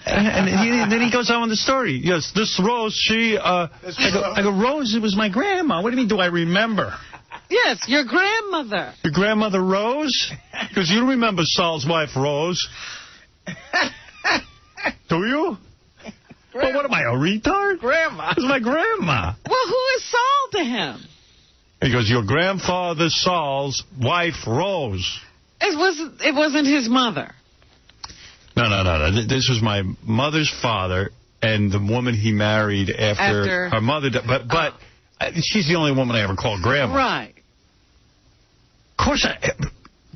And then he goes on with the story. Yes, this Rose, I go, Rose, it was my grandma. What do you mean, do I remember? Yes, your grandmother. Your grandmother Rose? Because you remember Saul's wife, Rose. Do you? Well, what am I, a retard? Grandma. It's my grandma. Well, who is Saul to him? He goes, your grandfather Saul's wife, Rose. It wasn't his mother. No. This was my mother's father, and the woman he married after her mother died. But she's the only woman I ever called Grandma. Right. Of course,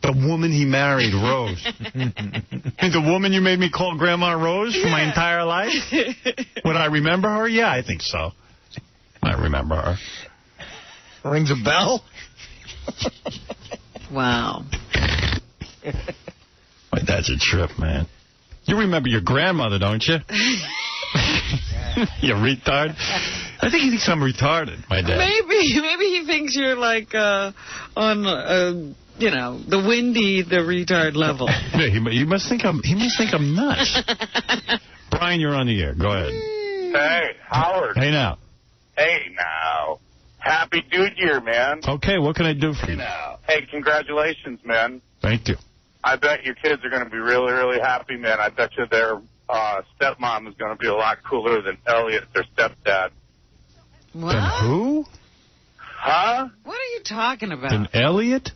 the woman he married, Rose. The woman you made me call Grandma Rose for my entire life? Would I remember her? Yeah, I think so. I remember her. Rings a bell? Wow. My dad's a trip, man. You remember your grandmother, don't you? You retard. I think he thinks I'm retarded, my dad. Maybe he thinks you're like on the Windy the retard level. Yeah, he must think I'm nuts. Brian, you're on the air. Go ahead. Hey, Howard. Hey now. Hey now. Happy Dude Year, man. Okay, what can I do for you? Hey, congratulations, man. Thank you. I bet your kids are going to be really, really happy, man. I bet you their stepmom is going to be a lot cooler than Elliot, their stepdad. What? Then who? Huh? What are you talking about? Then Elliot?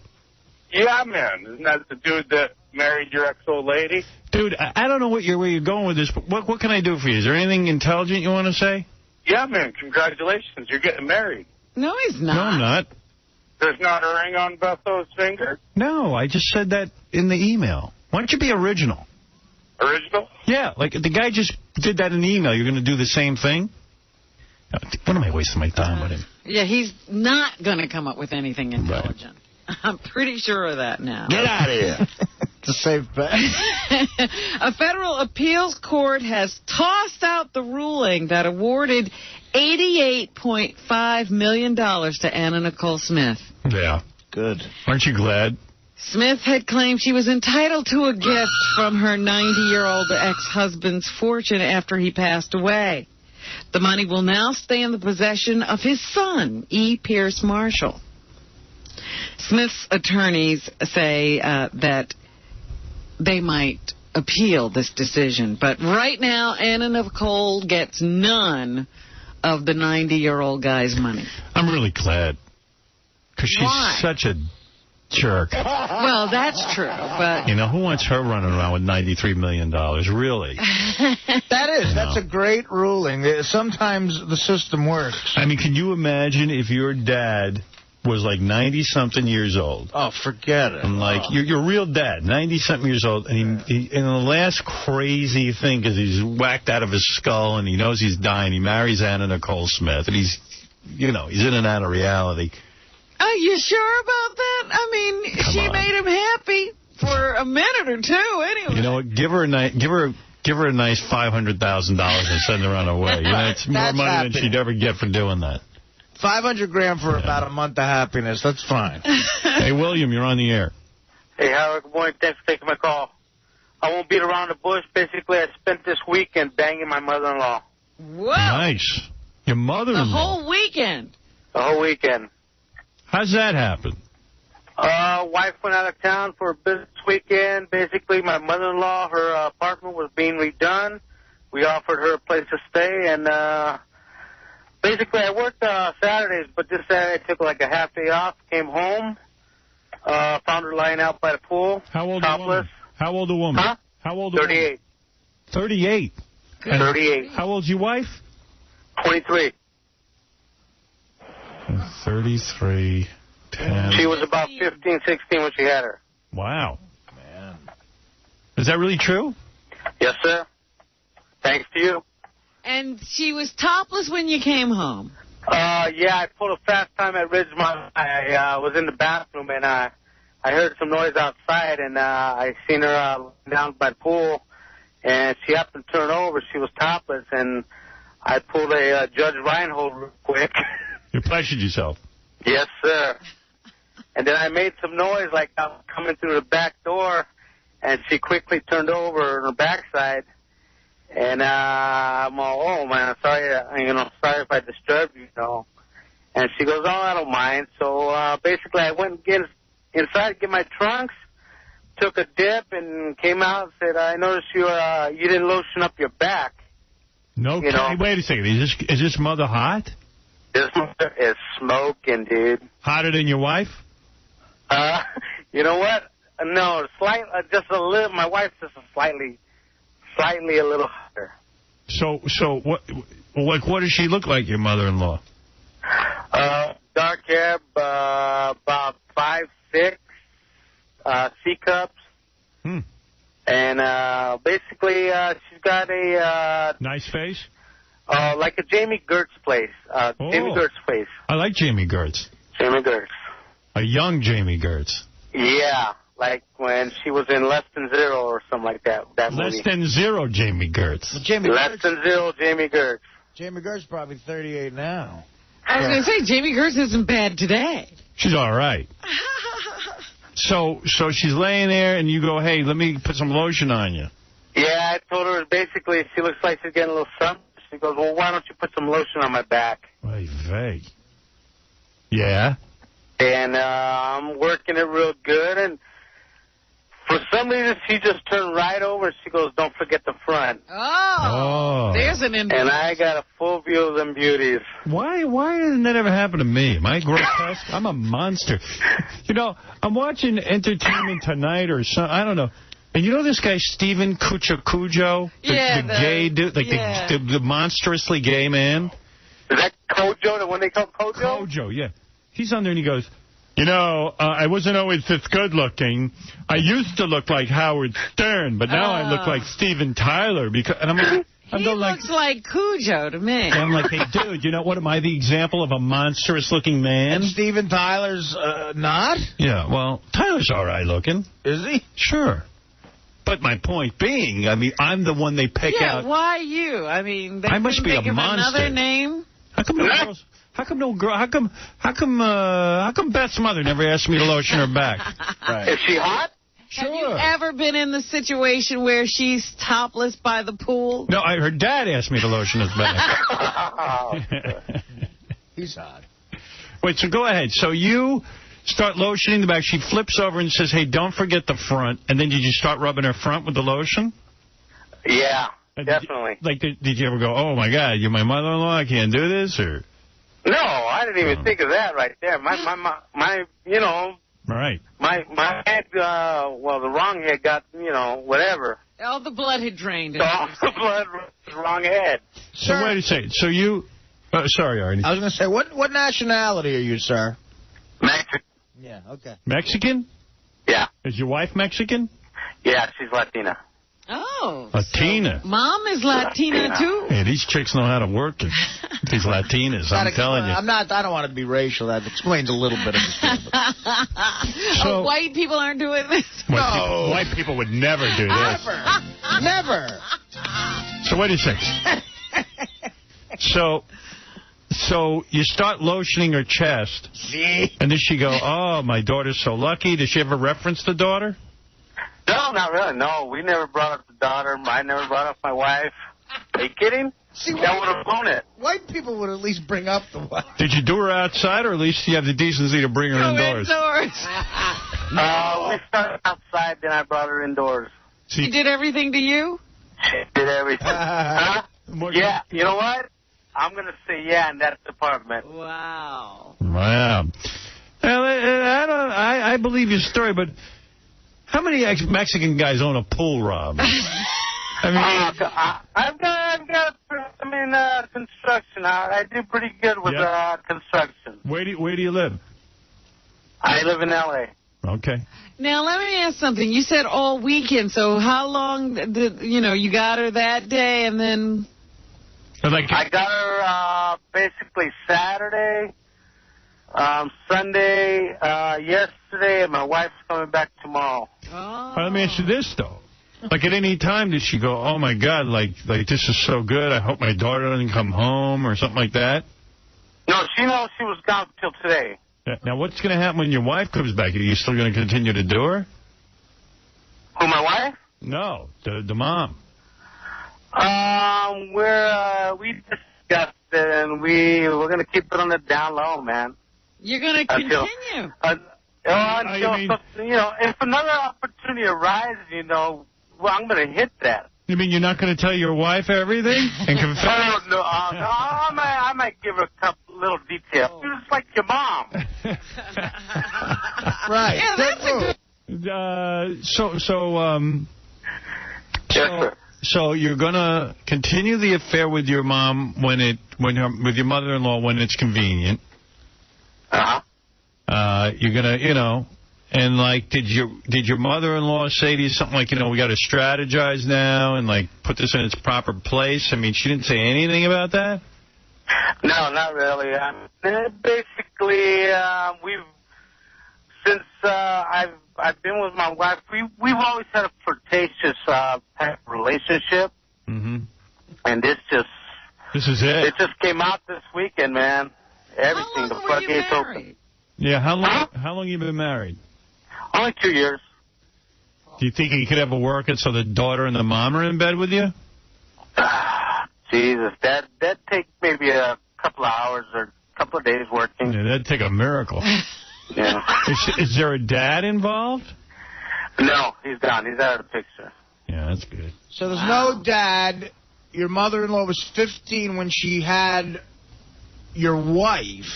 Yeah, man. Isn't that the dude that married your ex-old lady? Dude, I don't know where you're going with this, but what can I do for you? Is there anything intelligent you want to say? Yeah, man. Congratulations. You're getting married. No, he's not. No, I'm not. There's not a ring on Betho's finger? No, I just said that in the email. Why don't you be original? Original? Yeah, like the guy just did that in the email. You're going to do the same thing? What am I wasting my time with him? Yeah, he's not going to come up with anything intelligent. Right. I'm pretty sure of that now. Get out of here. It's a safe bet. A federal appeals court has tossed out the ruling that awarded $88.5 million to Anna Nicole Smith. Yeah. Good. Aren't you glad? Smith had claimed she was entitled to a gift from her 90-year-old ex-husband's fortune after he passed away. The money will now stay in the possession of his son, E. Pierce Marshall. Smith's attorneys say that they might appeal this decision. But right now, Anna Nicole gets none of the 90-year-old guy's money. I'm really glad. Because she's such a jerk. Well, that's true, but... You know, who wants her running around with $93 million, really? That's a great ruling. Sometimes the system works. I mean, can you imagine if your dad was like 90-something years old? Oh, forget it. And like, your real dad, 90-something years old, and he and the last crazy thing, because he's whacked out of his skull and he knows he's dying, he marries Anna Nicole Smith, and he's in and out of reality. Are you sure about that? I mean, she made him happy for a minute or two, anyway. You know what? Give her a nice $500,000 and send her on her way. You know, it's more money than she'd ever get for doing that. $500,000 for about a month of happiness. That's fine. Hey, William, you're on the air. Hey, Howard. Good morning. Thanks for taking my call. I won't beat around the bush. Basically, I spent this weekend banging my mother-in-law. Whoa. Nice. Your mother-in-law. The whole weekend. The whole weekend. How's that happen? Wife went out of town for a business weekend. Basically, my mother-in-law, her apartment was being redone. We offered her a place to stay, and basically I worked Saturdays, but this Saturday I took like a half day off, came home, found her lying out by the pool. How old topless. How old a woman? Huh? How old a 38. woman? 38. 38. How old's your wife? 23. 33, 10. She was about 15, 16 when she had her. Wow. Man. Is that really true? Yes, sir. Thanks to you. And she was topless when you came home? Yeah, I pulled a fast time at Ridgemont. I was in the bathroom, and I heard some noise outside, and I seen her down by the pool, and she happened to turn over. She was topless, and I pulled a Judge Reinhold real quick. You pleasured yourself. Yes, sir. And then I made some noise like I was coming through the back door, and she quickly turned over on her backside. And I'm all, oh, man, sorry if I disturbed you, And she goes, oh, I don't mind. So basically I went and get inside to get my trunks, took a dip, and came out and said, I noticed you didn't lotion up your back. No, wait a second. Is this mother hot? This mother is smoking, dude. Hotter than your wife? You know what? No, just a little. My wife's just slightly a little hotter. So what does she look like, your mother-in-law? Dark hair, about 5'6", C-cups. And basically, she's got a... nice face? Like a Jamie Gertz face. Jamie Gertz face. I like Jamie Gertz. Jamie Gertz. A young Jamie Gertz. Yeah, like when she was in Less Than Zero or something like that. Less Than Zero, Jamie Gertz. Less Than Zero, Jamie Gertz. Jamie Gertz probably 38 now. I was going to say, Jamie Gertz isn't bad today. She's all right. So she's laying there, and you go, hey, let me put some lotion on you. Yeah, I told her basically she looks like she's getting a little something. She goes, well, why don't you put some lotion on my back? Oy vey. Yeah? And I'm working it real good, and for some reason she just turned right over and she goes, don't forget the front. Oh. There's an indication. And I got a full view of them beauties. Why didn't that ever happen to me? Am I grotesque? I'm a monster. You know, I'm watching Entertainment Tonight or something. I don't know. And you know this guy, Stephen Cujo? The gay dude, like the monstrously gay man? Is that Kojo, the one they call Kojo? Kojo, yeah. He's on there and he goes, you know, I wasn't always this good looking. I used to look like Howard Stern, but now I look like Steven Tyler. And I'm like... He looks like Cujo to me. I'm like, hey, dude, you know what? Am I the example of a monstrous-looking man? And Steven Tyler's not? Yeah, well, Tyler's all right looking. Is he? Sure. But my point being, I mean, I'm the one they pick out. Yeah, why you? I mean, they I must be a monster. Another name? How come no girls... How come Beth's mother never asked me to lotion her back? Right. Is she hot? Sure. Have you ever been in the situation where she's topless by the pool? No, her dad asked me to lotion his back. He's hot. Wait, so go ahead. So you start lotioning the back. She flips over and says, hey, don't forget the front. And then did you start rubbing her front with the lotion? Yeah, definitely. Did you ever go, oh, my God, you're my mother-in-law, I can't do this? Or... No, I didn't even think of that right there. My you know... Right. My head, well, the wrong head got, you know, whatever. All the blood had drained. All the blood, wrong head. So wait a second. So you, sorry, Artie. I was going to say, what nationality are you, sir? Mexican. Yeah, okay. Mexican? Yeah. Is your wife Mexican? Yeah, she's Latina. Oh. Latina. So Mom is Latina, too? Hey, these chicks know how to work it. These Latinas, I'm telling you. I don't want to be racial. That explains a little bit of this. So, white people aren't doing this? White people would never do this. Never. So wait a second. So you start lotioning her chest. See? And then she go, oh, my daughter's so lucky. Does she ever reference the daughter? No, not really. No, we never brought up the daughter. I never brought up my wife. Are you kidding? See, that would have blown it. White people would at least bring up the wife. Did you do her outside, or at least you have the decency to bring her indoors? We started outside, then I brought her indoors. She did everything to you? She did everything. Huh? Yeah, you know what? I'm going to say yeah in that department. Wow. Wow. Well, I believe your story, but how many Mexican guys own a pool, Rob? I mean, I've got construction. I do pretty good with construction. Where do you live? I live in L.A. Okay. Now, let me ask something. You said all weekend, so how long did, you got her that day and then... I got her basically Saturday, Sunday, yesterday, and my wife's coming back tomorrow. Oh. Well, let me ask you this, though. Like, at any time, did she go, oh, my God, like this is so good, I hope my daughter doesn't come home, or something like that? No, she knows she was gone till today. Yeah. Now, what's going to happen when your wife comes back? Are you still going to continue to do her? Who, my wife? No, the mom. We discussed it, and we're going to keep it on the down low, man. You're going to continue? If another opportunity arises, well, I'm going to hit that. You mean you're not going to tell your wife everything and confess? No, I might give her a couple little details. Just like your mom. Right. Yeah, that's a good... Yes, sir. So you're going to continue the affair with your mom with your mother-in-law when it's convenient. You're going to, and like, did your mother-in-law say to you something like, we got to strategize now and like put this in its proper place? I mean, she didn't say anything about that? No, not really. Basically, since I've been with my wife, we've always had a flirtatious type of relationship. Mm-hmm. And this is it. It just came out this weekend, man. Everything, the floodgates open. Yeah, how long you been married? Only 2 years. Do you think you could ever work it so the daughter and the mom are in bed with you? Jesus, that'd take maybe a couple of hours or a couple of days working. Yeah, that'd take a miracle. Yeah. Is there a dad involved? No, he's gone. He's out of the picture. Yeah, that's good. So there's no dad. Your mother-in-law was 15 when she had your wife.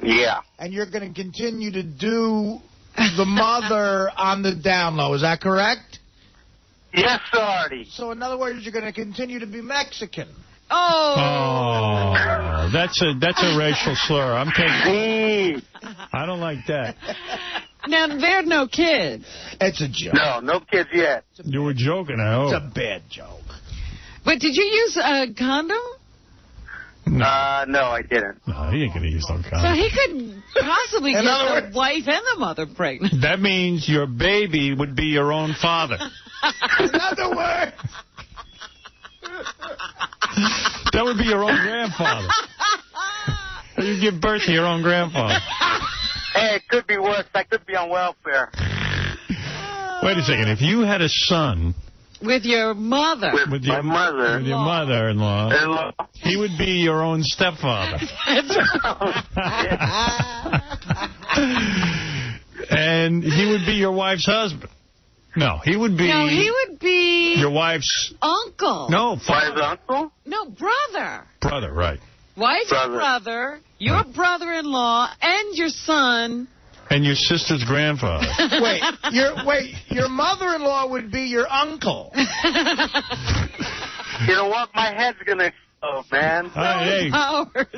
Yeah. And you're going to continue to do the mother on the down low. Is that correct? Yes, sir, Artie. So in other words, you're going to continue to be Mexican. Oh, that's a racial slur. I'm taking. I don't like that. Now, there are no kids. It's a joke. No kids yet. You were joking, I hope. It's a bad joke. But did you use a condom? No, I didn't. No, he ain't going to use no condom. So he couldn't possibly get the wife and the mother pregnant. That means your baby would be your own father. In other words. That would be your own grandfather. You give birth to your own grandfather. Hey, it could be worse. I could be on welfare. Wait a second. If you had a son... With your mother. With my mother. With your mother-in-law. He would be your own stepfather. And he would be your wife's husband. No, he would be... No, he would be... Your wife's... Uncle. No, wife's uncle? No, brother. Brother, right. Wife's brother, your brother-in-law, and your son... And your sister's grandfather. Your mother-in-law would be your uncle. You know what? My head's going to explode, man. Hey,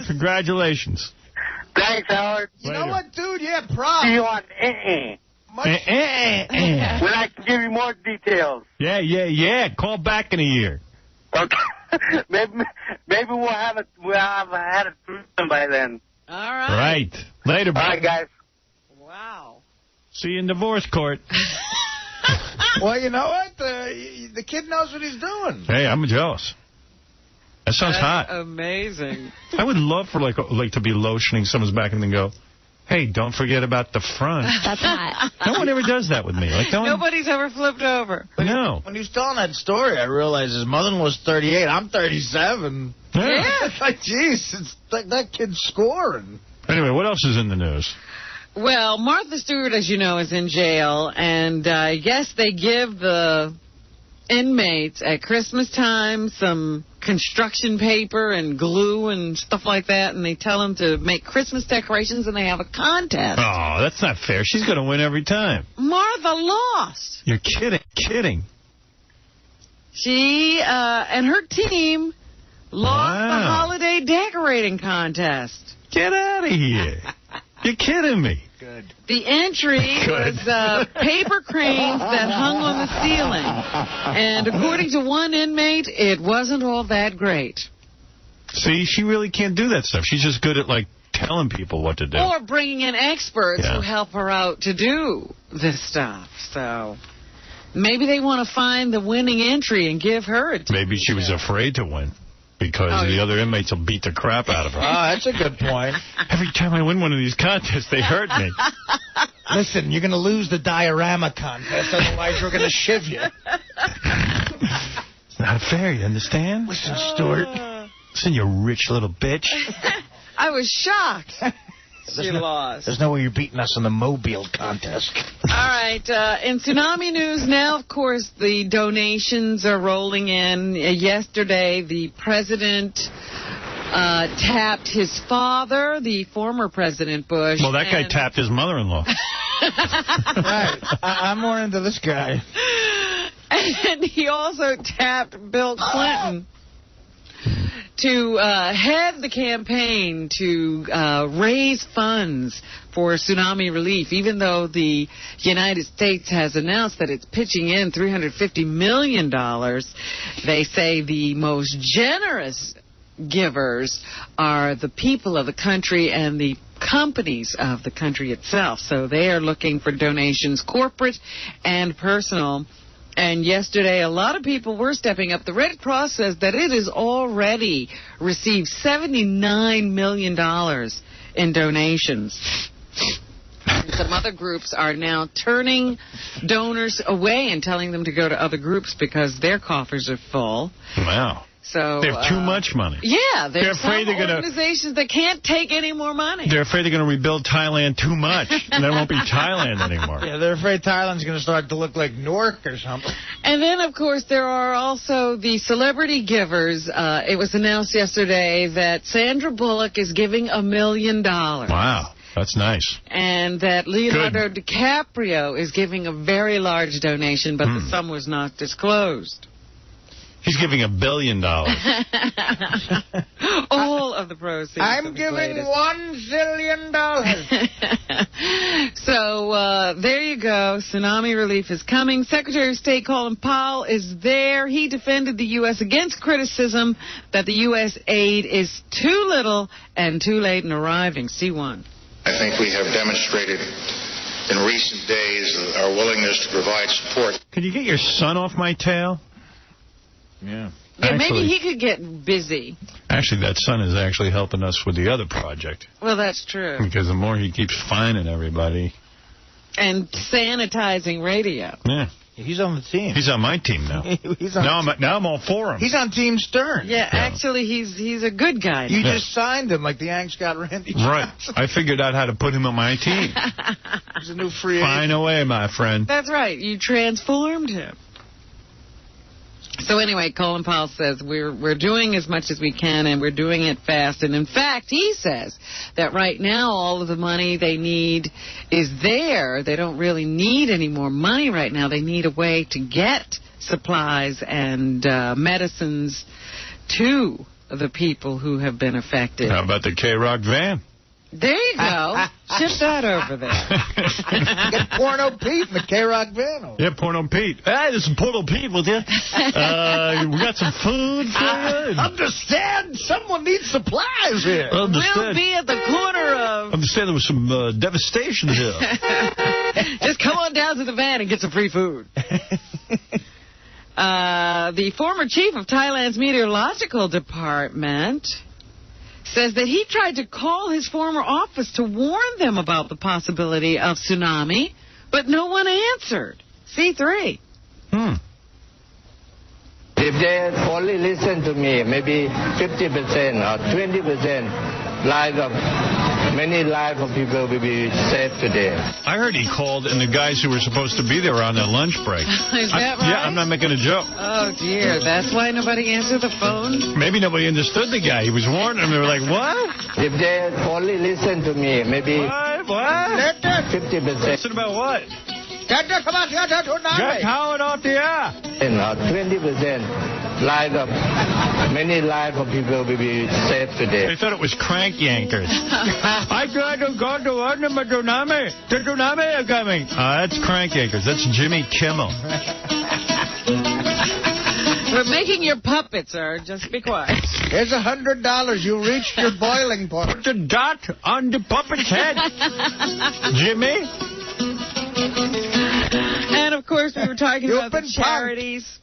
congratulations. Thanks, Howard. You know what, dude? Yeah, props. See you on when I can give you more details. Yeah. Call back in a year. Okay. maybe we'll have had it through by then. All right. Right. Later, bro. All right, guys. Wow. See you in divorce court. Well, you know what? The kid knows what he's doing. Hey, I'm jealous. That sounds hot. Amazing. I would love for like to be lotioning someone's back and then go, hey, don't forget about the front. That's hot. No one ever does that with me. Like nobody's ever flipped over. No. When he was telling that story, I realized his mother-in-law's 38. I'm 37. Yeah. It's like, jeez, it's like that kid's scoring. Anyway, what else is in the news? Well, Martha Stewart, as you know, is in jail, and I guess they give the inmates at Christmas time some construction paper and glue and stuff like that, and they tell them to make Christmas decorations, and they have a contest. Oh, that's not fair. She's going to win every time. Martha lost. You're kidding. She and her team lost the holiday decorating contest. Get out of here. You're kidding me. Good. The entry was paper cranes that hung on the ceiling. And according to one inmate, it wasn't all that great. See, she really can't do that stuff. She's just good at, like, telling people what to do. Or bringing in experts who help her out to do this stuff. So maybe they want to find the winning entry and give her a Maybe she was afraid to win. Because the other inmates will beat the crap out of her. Oh, that's a good point. Every time I win one of these contests, they hurt me. Listen, you're going to lose the diorama contest, otherwise we're going to shiv you. It's not fair, you understand? Listen, Stuart. Listen, you rich little bitch. I was shocked. She lost. There's no way you're beating us in the Mobile contest. All right. In tsunami news now, of course, the donations are rolling in. Yesterday, the president tapped his father, the former President Bush. Well, that guy tapped his mother-in-law. Right. I'm more into this guy. And he also tapped Bill Clinton to head the campaign to raise funds for tsunami relief, even though the United States has announced that it's pitching in $350 million. They say the most generous givers are the people of the country and the companies of the country itself. So they are looking for donations, corporate and personal. And yesterday, a lot of people were stepping up. The Red Cross says that it has already received $79 million in donations. And some other groups are now turning donors away and telling them to go to other groups because their coffers are full. Wow. So they have too much money. Yeah, they're afraid some organizations that can't take any more money. They're afraid they're going to rebuild Thailand too much, and there won't be Thailand anymore. Yeah, they're afraid Thailand's going to start to look like Newark or something. And then, of course, there are also the celebrity givers. It was announced yesterday that Sandra Bullock is giving $1 million. Wow. That's nice. And that Leonardo DiCaprio is giving a very large donation, but the sum was not disclosed. He's giving $1 billion. All of the proceeds. I'm giving $1 zillion. So there you go. Tsunami relief is coming. Secretary of State Colin Powell is there. He defended the U.S. against criticism that the U.S. aid is too little and too late in arriving. C1. I think we have demonstrated in recent days our willingness to provide support. Can you get your son off my tail? Yeah. Yeah, maybe he could get busy. Actually, that son is actually helping us with the other project. Well, that's true. Because the more he keeps fining everybody. And sanitizing radio. Yeah. He's on the team. He's on my team now. Now I'm all for him. He's on Team Stern. Yeah, actually, he's a good guy. You just signed him like the Yanks got Randy Johnson. Right. I figured out how to put him on my team. He's a new free agent. Fine away, my friend. That's right. You transformed him. So anyway, Colin Powell says we're doing as much as we can, and we're doing it fast. And in fact, he says that right now all of the money they need is there. They don't really need any more money right now. They need a way to get supplies and medicines to the people who have been affected. How about the K-Rock van? There you go. Shift that over there. Get Porno Pete in the K-Rock van. Yeah, Porno Pete. Hey, this is Porno Pete with you. We got some food for you. Understand? Someone needs supplies here. We'll be at the corner of... Understand there was some devastation here. Just come on down to the van and get some free food. The former chief of Thailand's meteorological department says that he tried to call his former office to warn them about the possibility of tsunami, but no one answered. C3. If they only listen to me, maybe 50% or 20% many lives of people will be saved today. I heard he called, and the guys who were supposed to be there were on their lunch break. Is that right? Yeah, I'm not making a joke. Oh, dear. That's why nobody answered the phone? Maybe nobody understood the guy. He was warning them. They were like, what? If they only listen to me, maybe... What? 50%. Listen about what? Get Howard off the air. 20%. Many lives of people will be saved today. They thought it was crank yankers. I tried to go to warn them about tsunami. The tsunami are coming. That's crank yankers. That's Jimmy Kimmel. We're making your puppet, sir. Just be quiet. Here's $100. You reached your boiling point. Put the dot on the puppet's head. Jimmy. And, of course, we were talking about the charities.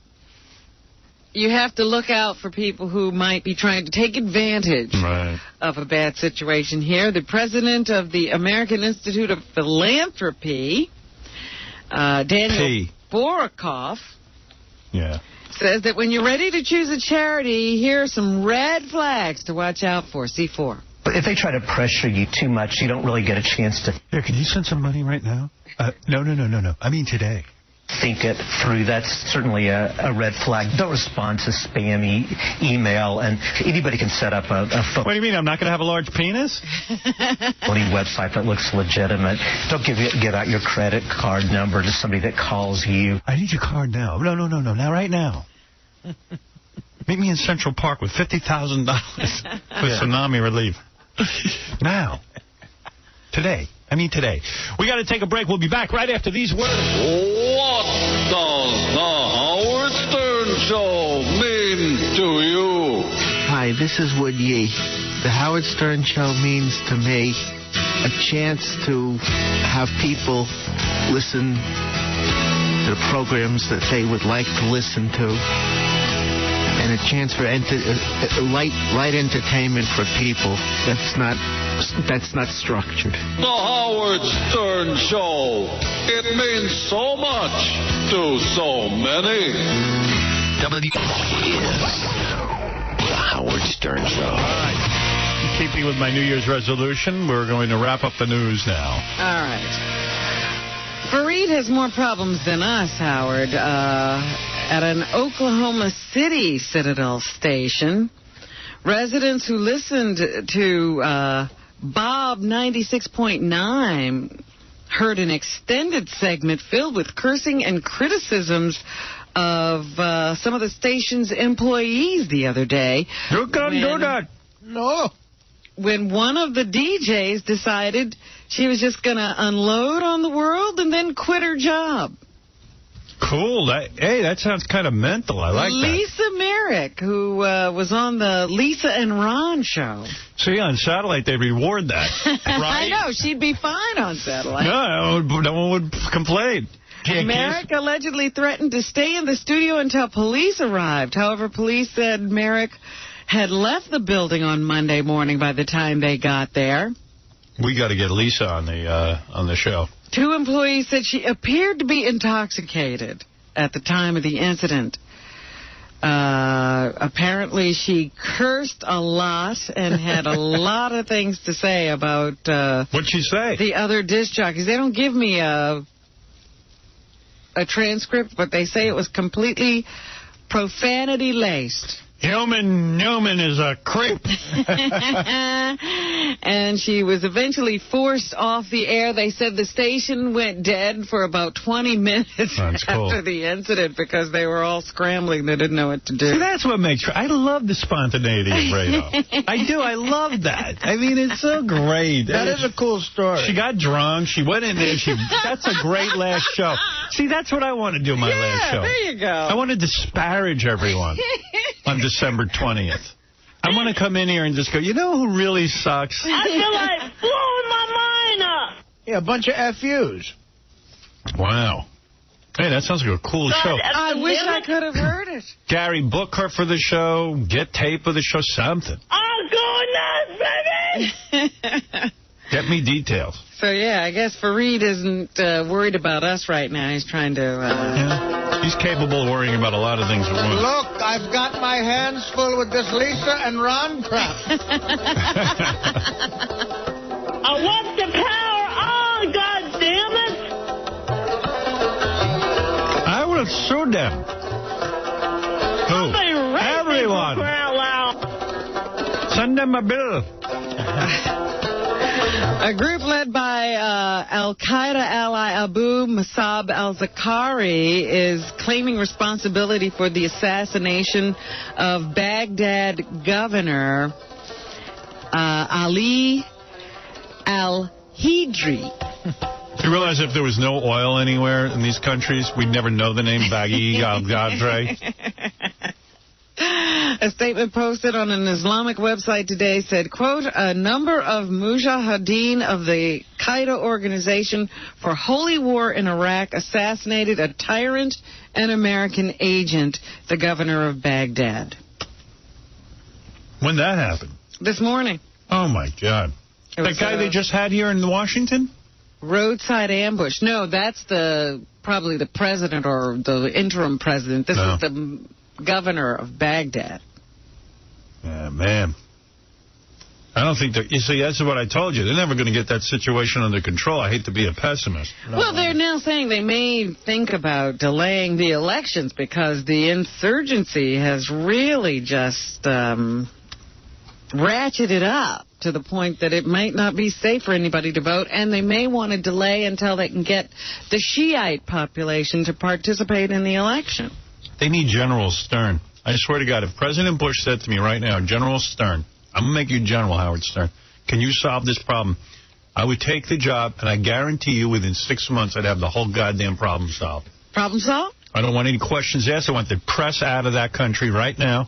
You have to look out for people who might be trying to take advantage of a bad situation here. The president of the American Institute of Philanthropy, Daniel Borokoff, says that when you're ready to choose a charity, here are some red flags to watch out for. C4. But if they try to pressure you too much, you don't really get a chance to... Here, can you send some money right now? No. I mean today. think it through. That's certainly a red flag. Don't respond to spammy email, and anybody can set up a phone. What do you mean? I'm not going to have a large penis? Any website that looks legitimate. Don't give out your credit card number to somebody that calls you. I need your card now. No, now, right now. Meet me in Central Park with $50,000 with tsunami relief. Now. Today. We got to take a break. We'll be back right after these words. What does the Howard Stern Show mean to you? Hi, this is Wood Yee. The Howard Stern Show means to me a chance to have people listen to the programs that they would like to listen to, and a chance for light entertainment for people. That's not structured. The Howard Stern Show. It means so much to so many. The Howard Stern Show. All right. Keeping with my New Year's resolution, we're going to wrap up the news now. All right. Fareed has more problems than us, Howard. At an Oklahoma City Citadel station, residents who listened to Bob 96.9 heard an extended segment filled with cursing and criticisms of some of the station's employees the other day. You can't do that. No. When one of the DJs decided she was just going to unload on the world and then quit her job. Cool. That sounds kind of mental. I like Lisa Merrick, who was on the Lisa and Ron show. See, on satellite, they reward that. Right? I know. She'd be fine on satellite. No one would complain. Merrick allegedly threatened to stay in the studio until police arrived. However, police said Merrick had left the building on Monday morning by the time they got there. We got to get Lisa on the show. 2 employees said she appeared to be intoxicated at the time of the incident. Apparently, she cursed a lot and had a lot of things to say about what'd she say? The other disc jockeys. They don't give me a transcript, but they say it was completely profanity-laced. Newman is a creep. And she was eventually forced off the air. They said the station went dead for about 20 minutes after the incident because they were all scrambling. They didn't know what to do. See, that's what makes I love the spontaneity of radio. I do. I love that. I mean, it's so great. That is a cool story. She got drunk. She went in there. That's a great last show. See, that's what I want to do my last show. There you go. I want to disparage everyone on December 20th. I want to come in here and just go, you know who really sucks? I feel like blowing my mind up. Yeah, a bunch of FUs. Wow. Hey, that sounds like a cool show. I wish I could have heard it. Gary, book her for the show. Get tape of the show. Something. I'm going nuts, baby. Get me details. So, yeah, I guess Fareed isn't worried about us right now. He's trying to... Yeah. He's capable of worrying about a lot of things at once. Look, I've got my hands full with this Lisa and Ron crap. I want the power on, goddammit! I will sue them. Who? Everyone. Send them a bill. A group led by al-Qaeda ally Abu Musab al-Zakari is claiming responsibility for the assassination of Baghdad governor Ali al-Hdr. You realize if there was no oil anywhere in these countries, we'd never know the name Baghdad al-Ghadre? A statement posted on an Islamic website today said, quote, a number of mujahideen of the Qaeda organization for holy war in Iraq assassinated a tyrant and American agent, the governor of Baghdad. When that happened? This morning. Oh, my God. That guy they just had here in Washington? Roadside ambush. No, that's probably the president or the interim president. This is the governor of Baghdad. Yeah, man. I don't think that... You see, that's what I told you. They're never going to get that situation under control. I hate to be a pessimist. Well, they're now saying they may think about delaying the elections because the insurgency has really just ratcheted up to the point that it might not be safe for anybody to vote, and they may want to delay until they can get the Shiite population to participate in the election. They need General Stern. I swear to God, if President Bush said to me right now, General Stern, I'm going to make you General Howard Stern, can you solve this problem? I would take the job, and I guarantee you within 6 months I'd have the whole goddamn problem solved. Problem solved? I don't want any questions asked. I want the press out of that country right now.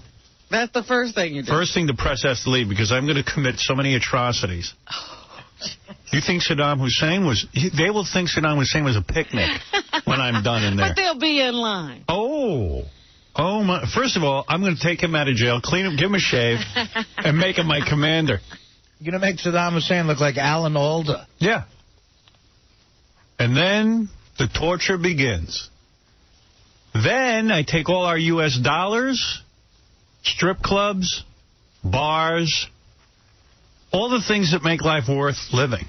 That's the first thing you do. First thing, the press has to leave, because I'm going to commit so many atrocities. You think Saddam Hussein was... They will think Saddam Hussein was a picnic when I'm done in there. But they'll be in line. Oh, my... First of all, I'm going to take him out of jail, clean him, give him a shave, and make him my commander. You're going to make Saddam Hussein look like Alan Alda. Yeah. And then the torture begins. Then I take all our U.S. dollars, strip clubs, bars, all the things that make life worth living.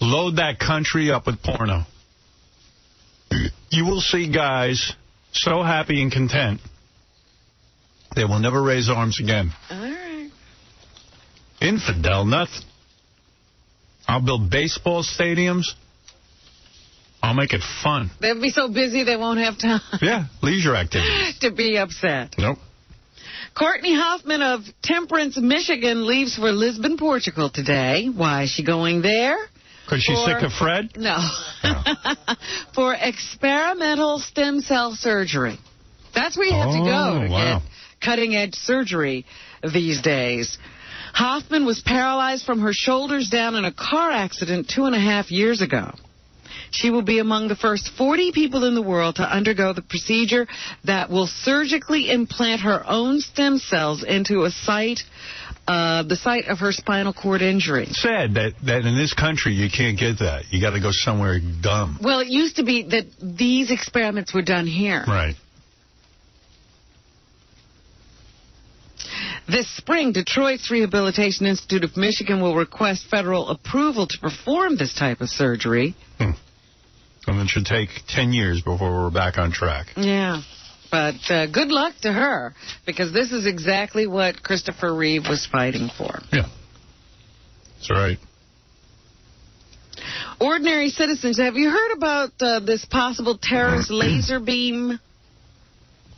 Load that country up with porno. You will see guys so happy and content, they will never raise arms again. All right. Infidel, nothing. I'll build baseball stadiums. I'll make it fun. They'll be so busy they won't have time. Yeah, leisure activities. To be upset. Nope. Courtney Hoffman of Temperance, Michigan, leaves for Lisbon, Portugal today. Why is she going there? Because she's sick of Fred? No. For experimental stem cell surgery. That's where you have to go to get cutting-edge surgery these days. Hoffman was paralyzed from her shoulders down in a car accident 2.5 years ago. She will be among the first 40 people in the world to undergo the procedure that will surgically implant her own stem cells into a site, the site of her spinal cord injury. It's sad that in this country you can't get that. You got to go somewhere dumb. Well, it used to be that these experiments were done here. Right. This spring, Detroit's Rehabilitation Institute of Michigan will request federal approval to perform this type of surgery. And it should take 10 years before we're back on track. Yeah. But good luck to her, because this is exactly what Christopher Reeve was fighting for. Yeah. That's right. Ordinary citizens, have you heard about this possible terrorist laser beam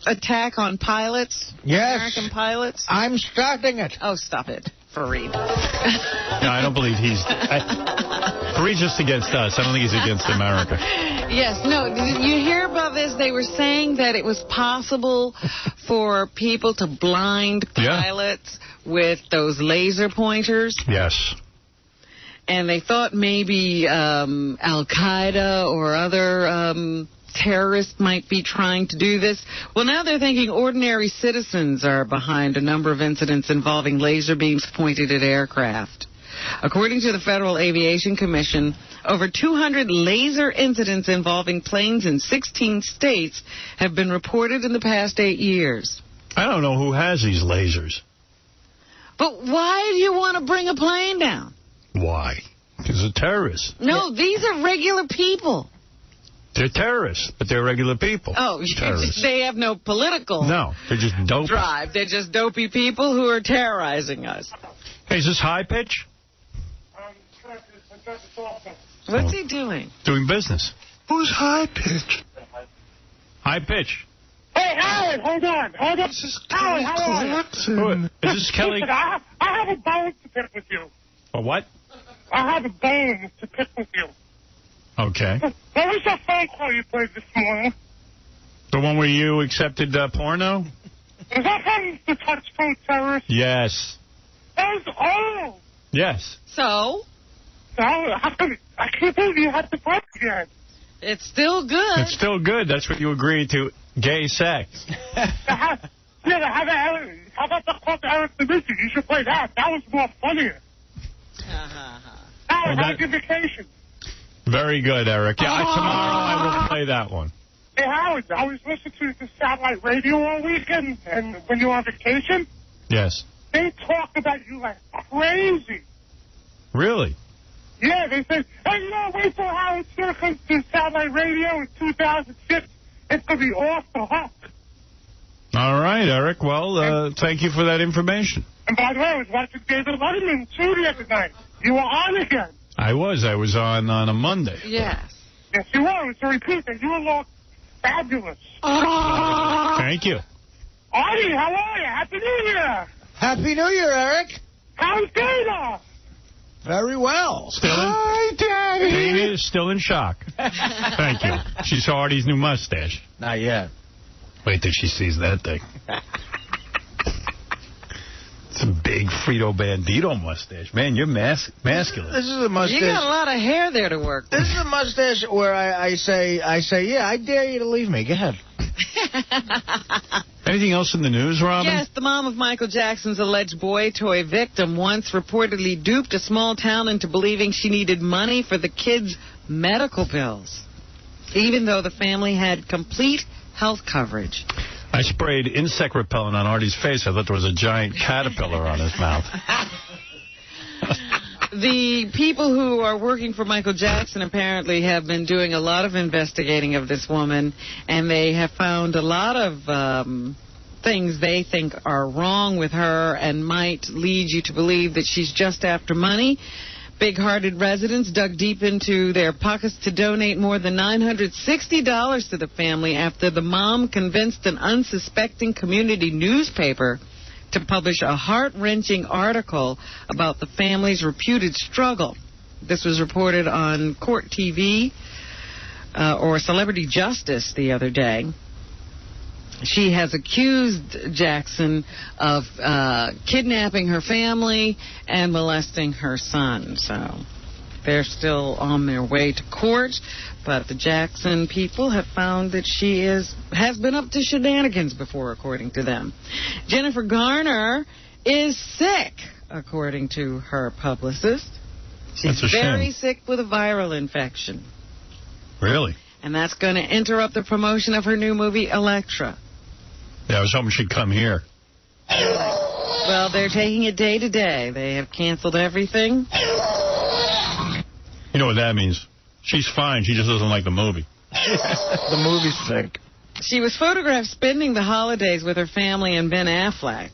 attack on pilots? Yes. American pilots? I'm starting it. Oh, stop it, Fareed. No, I don't believe he's... Fareed's just against us. I don't think he's against America. Yes, no, did you hear about this? They were saying that it was possible for people to blind pilots with those laser pointers. Yes. And they thought maybe Al-Qaeda or other terrorists might be trying to do this. Well, now they're thinking ordinary citizens are behind a number of incidents involving laser beams pointed at aircraft. According to the Federal Aviation Commission, over 200 laser incidents involving planes in 16 states have been reported in the past 8 years. I don't know who has these lasers. But why do you want to bring a plane down? Why? Because they're terrorists. No, these are regular people. They're terrorists, but they're regular people. Oh, they have no political they're just dopey. drive. They're just dopey people who are terrorizing us. Hey, is this High Pitch? What's he doing? Doing business. Who's High Pitch? High Pitch. Hey, Howard, hold on. This is Howard, how are you? Is this Kelly? Listen, I have a bone to pick with you. A what? I have a bone to pick with you. Okay. What was that phone call you played this morning? The one where you accepted porno? Is that from the Touchstone Terrorist? Yes. That was old. Yes. So? I can't believe you had the break again. It's still good. It's still good. That's what you agreed to. Gay sex. How about the Club Eric the Mission? You should play that. That was more funnier. Howard, how's your vacation? Very good, Eric. Yeah, tomorrow I will play that one. Hey, Howard, I was listening to the satellite radio all weekend, and when you were on vacation, yes, they talk about you like crazy. Really? Yeah, they said, hey, wait till Howard Stern comes to Satellite Radio in 2006. It's going to be off the hook. All right, Eric. Well, thank you for that information. And by the way, I was watching David Letterman, too, the other night. You were on again. I was on a Monday. Yes. Yes, you were. So repeat that. You look fabulous. Thank you. Artie, how are you? Happy New Year. Happy New Year, Eric. How's Dana? Very well. Hi, Daddy. Dana is still in shock. Thank you. She saw Artie's new mustache. Not yet. Wait till she sees that thing. It's a big Frito Bandito mustache. Man, you're masculine. This is a mustache. You got a lot of hair there to work with. This is a mustache where I say, yeah, I dare you to leave me. Go ahead. Anything else in the news, Robin? Yes, the mom of Michael Jackson's alleged boy toy victim once reportedly duped a small town into believing she needed money for the kids' medical bills, even though the family had complete health coverage. I sprayed insect repellent on Artie's face. I thought there was a giant caterpillar on his mouth. The people who are working for Michael Jackson apparently have been doing a lot of investigating of this woman, and they have found a lot of things they think are wrong with her and might lead you to believe that she's just after money. Big-hearted residents dug deep into their pockets to donate more than $960 to the family after the mom convinced an unsuspecting community newspaper to publish a heart-wrenching article about the family's reputed struggle. This was reported on Court TV or Celebrity Justice the other day. She has accused Jackson of kidnapping her family and molesting her son. So they're still on their way to court, but the Jackson people have found that she has been up to shenanigans before, according to them. Jennifer Garner is sick, according to her publicist. She's very sick with a viral infection. Really? And that's going to interrupt the promotion of her new movie, Elektra. Yeah, I was hoping she'd come here. Well, they're taking it day to day. They have canceled everything. You know what that means? She's fine. She just doesn't like the movie. The movie's sick. She was photographed spending the holidays with her family and Ben Affleck.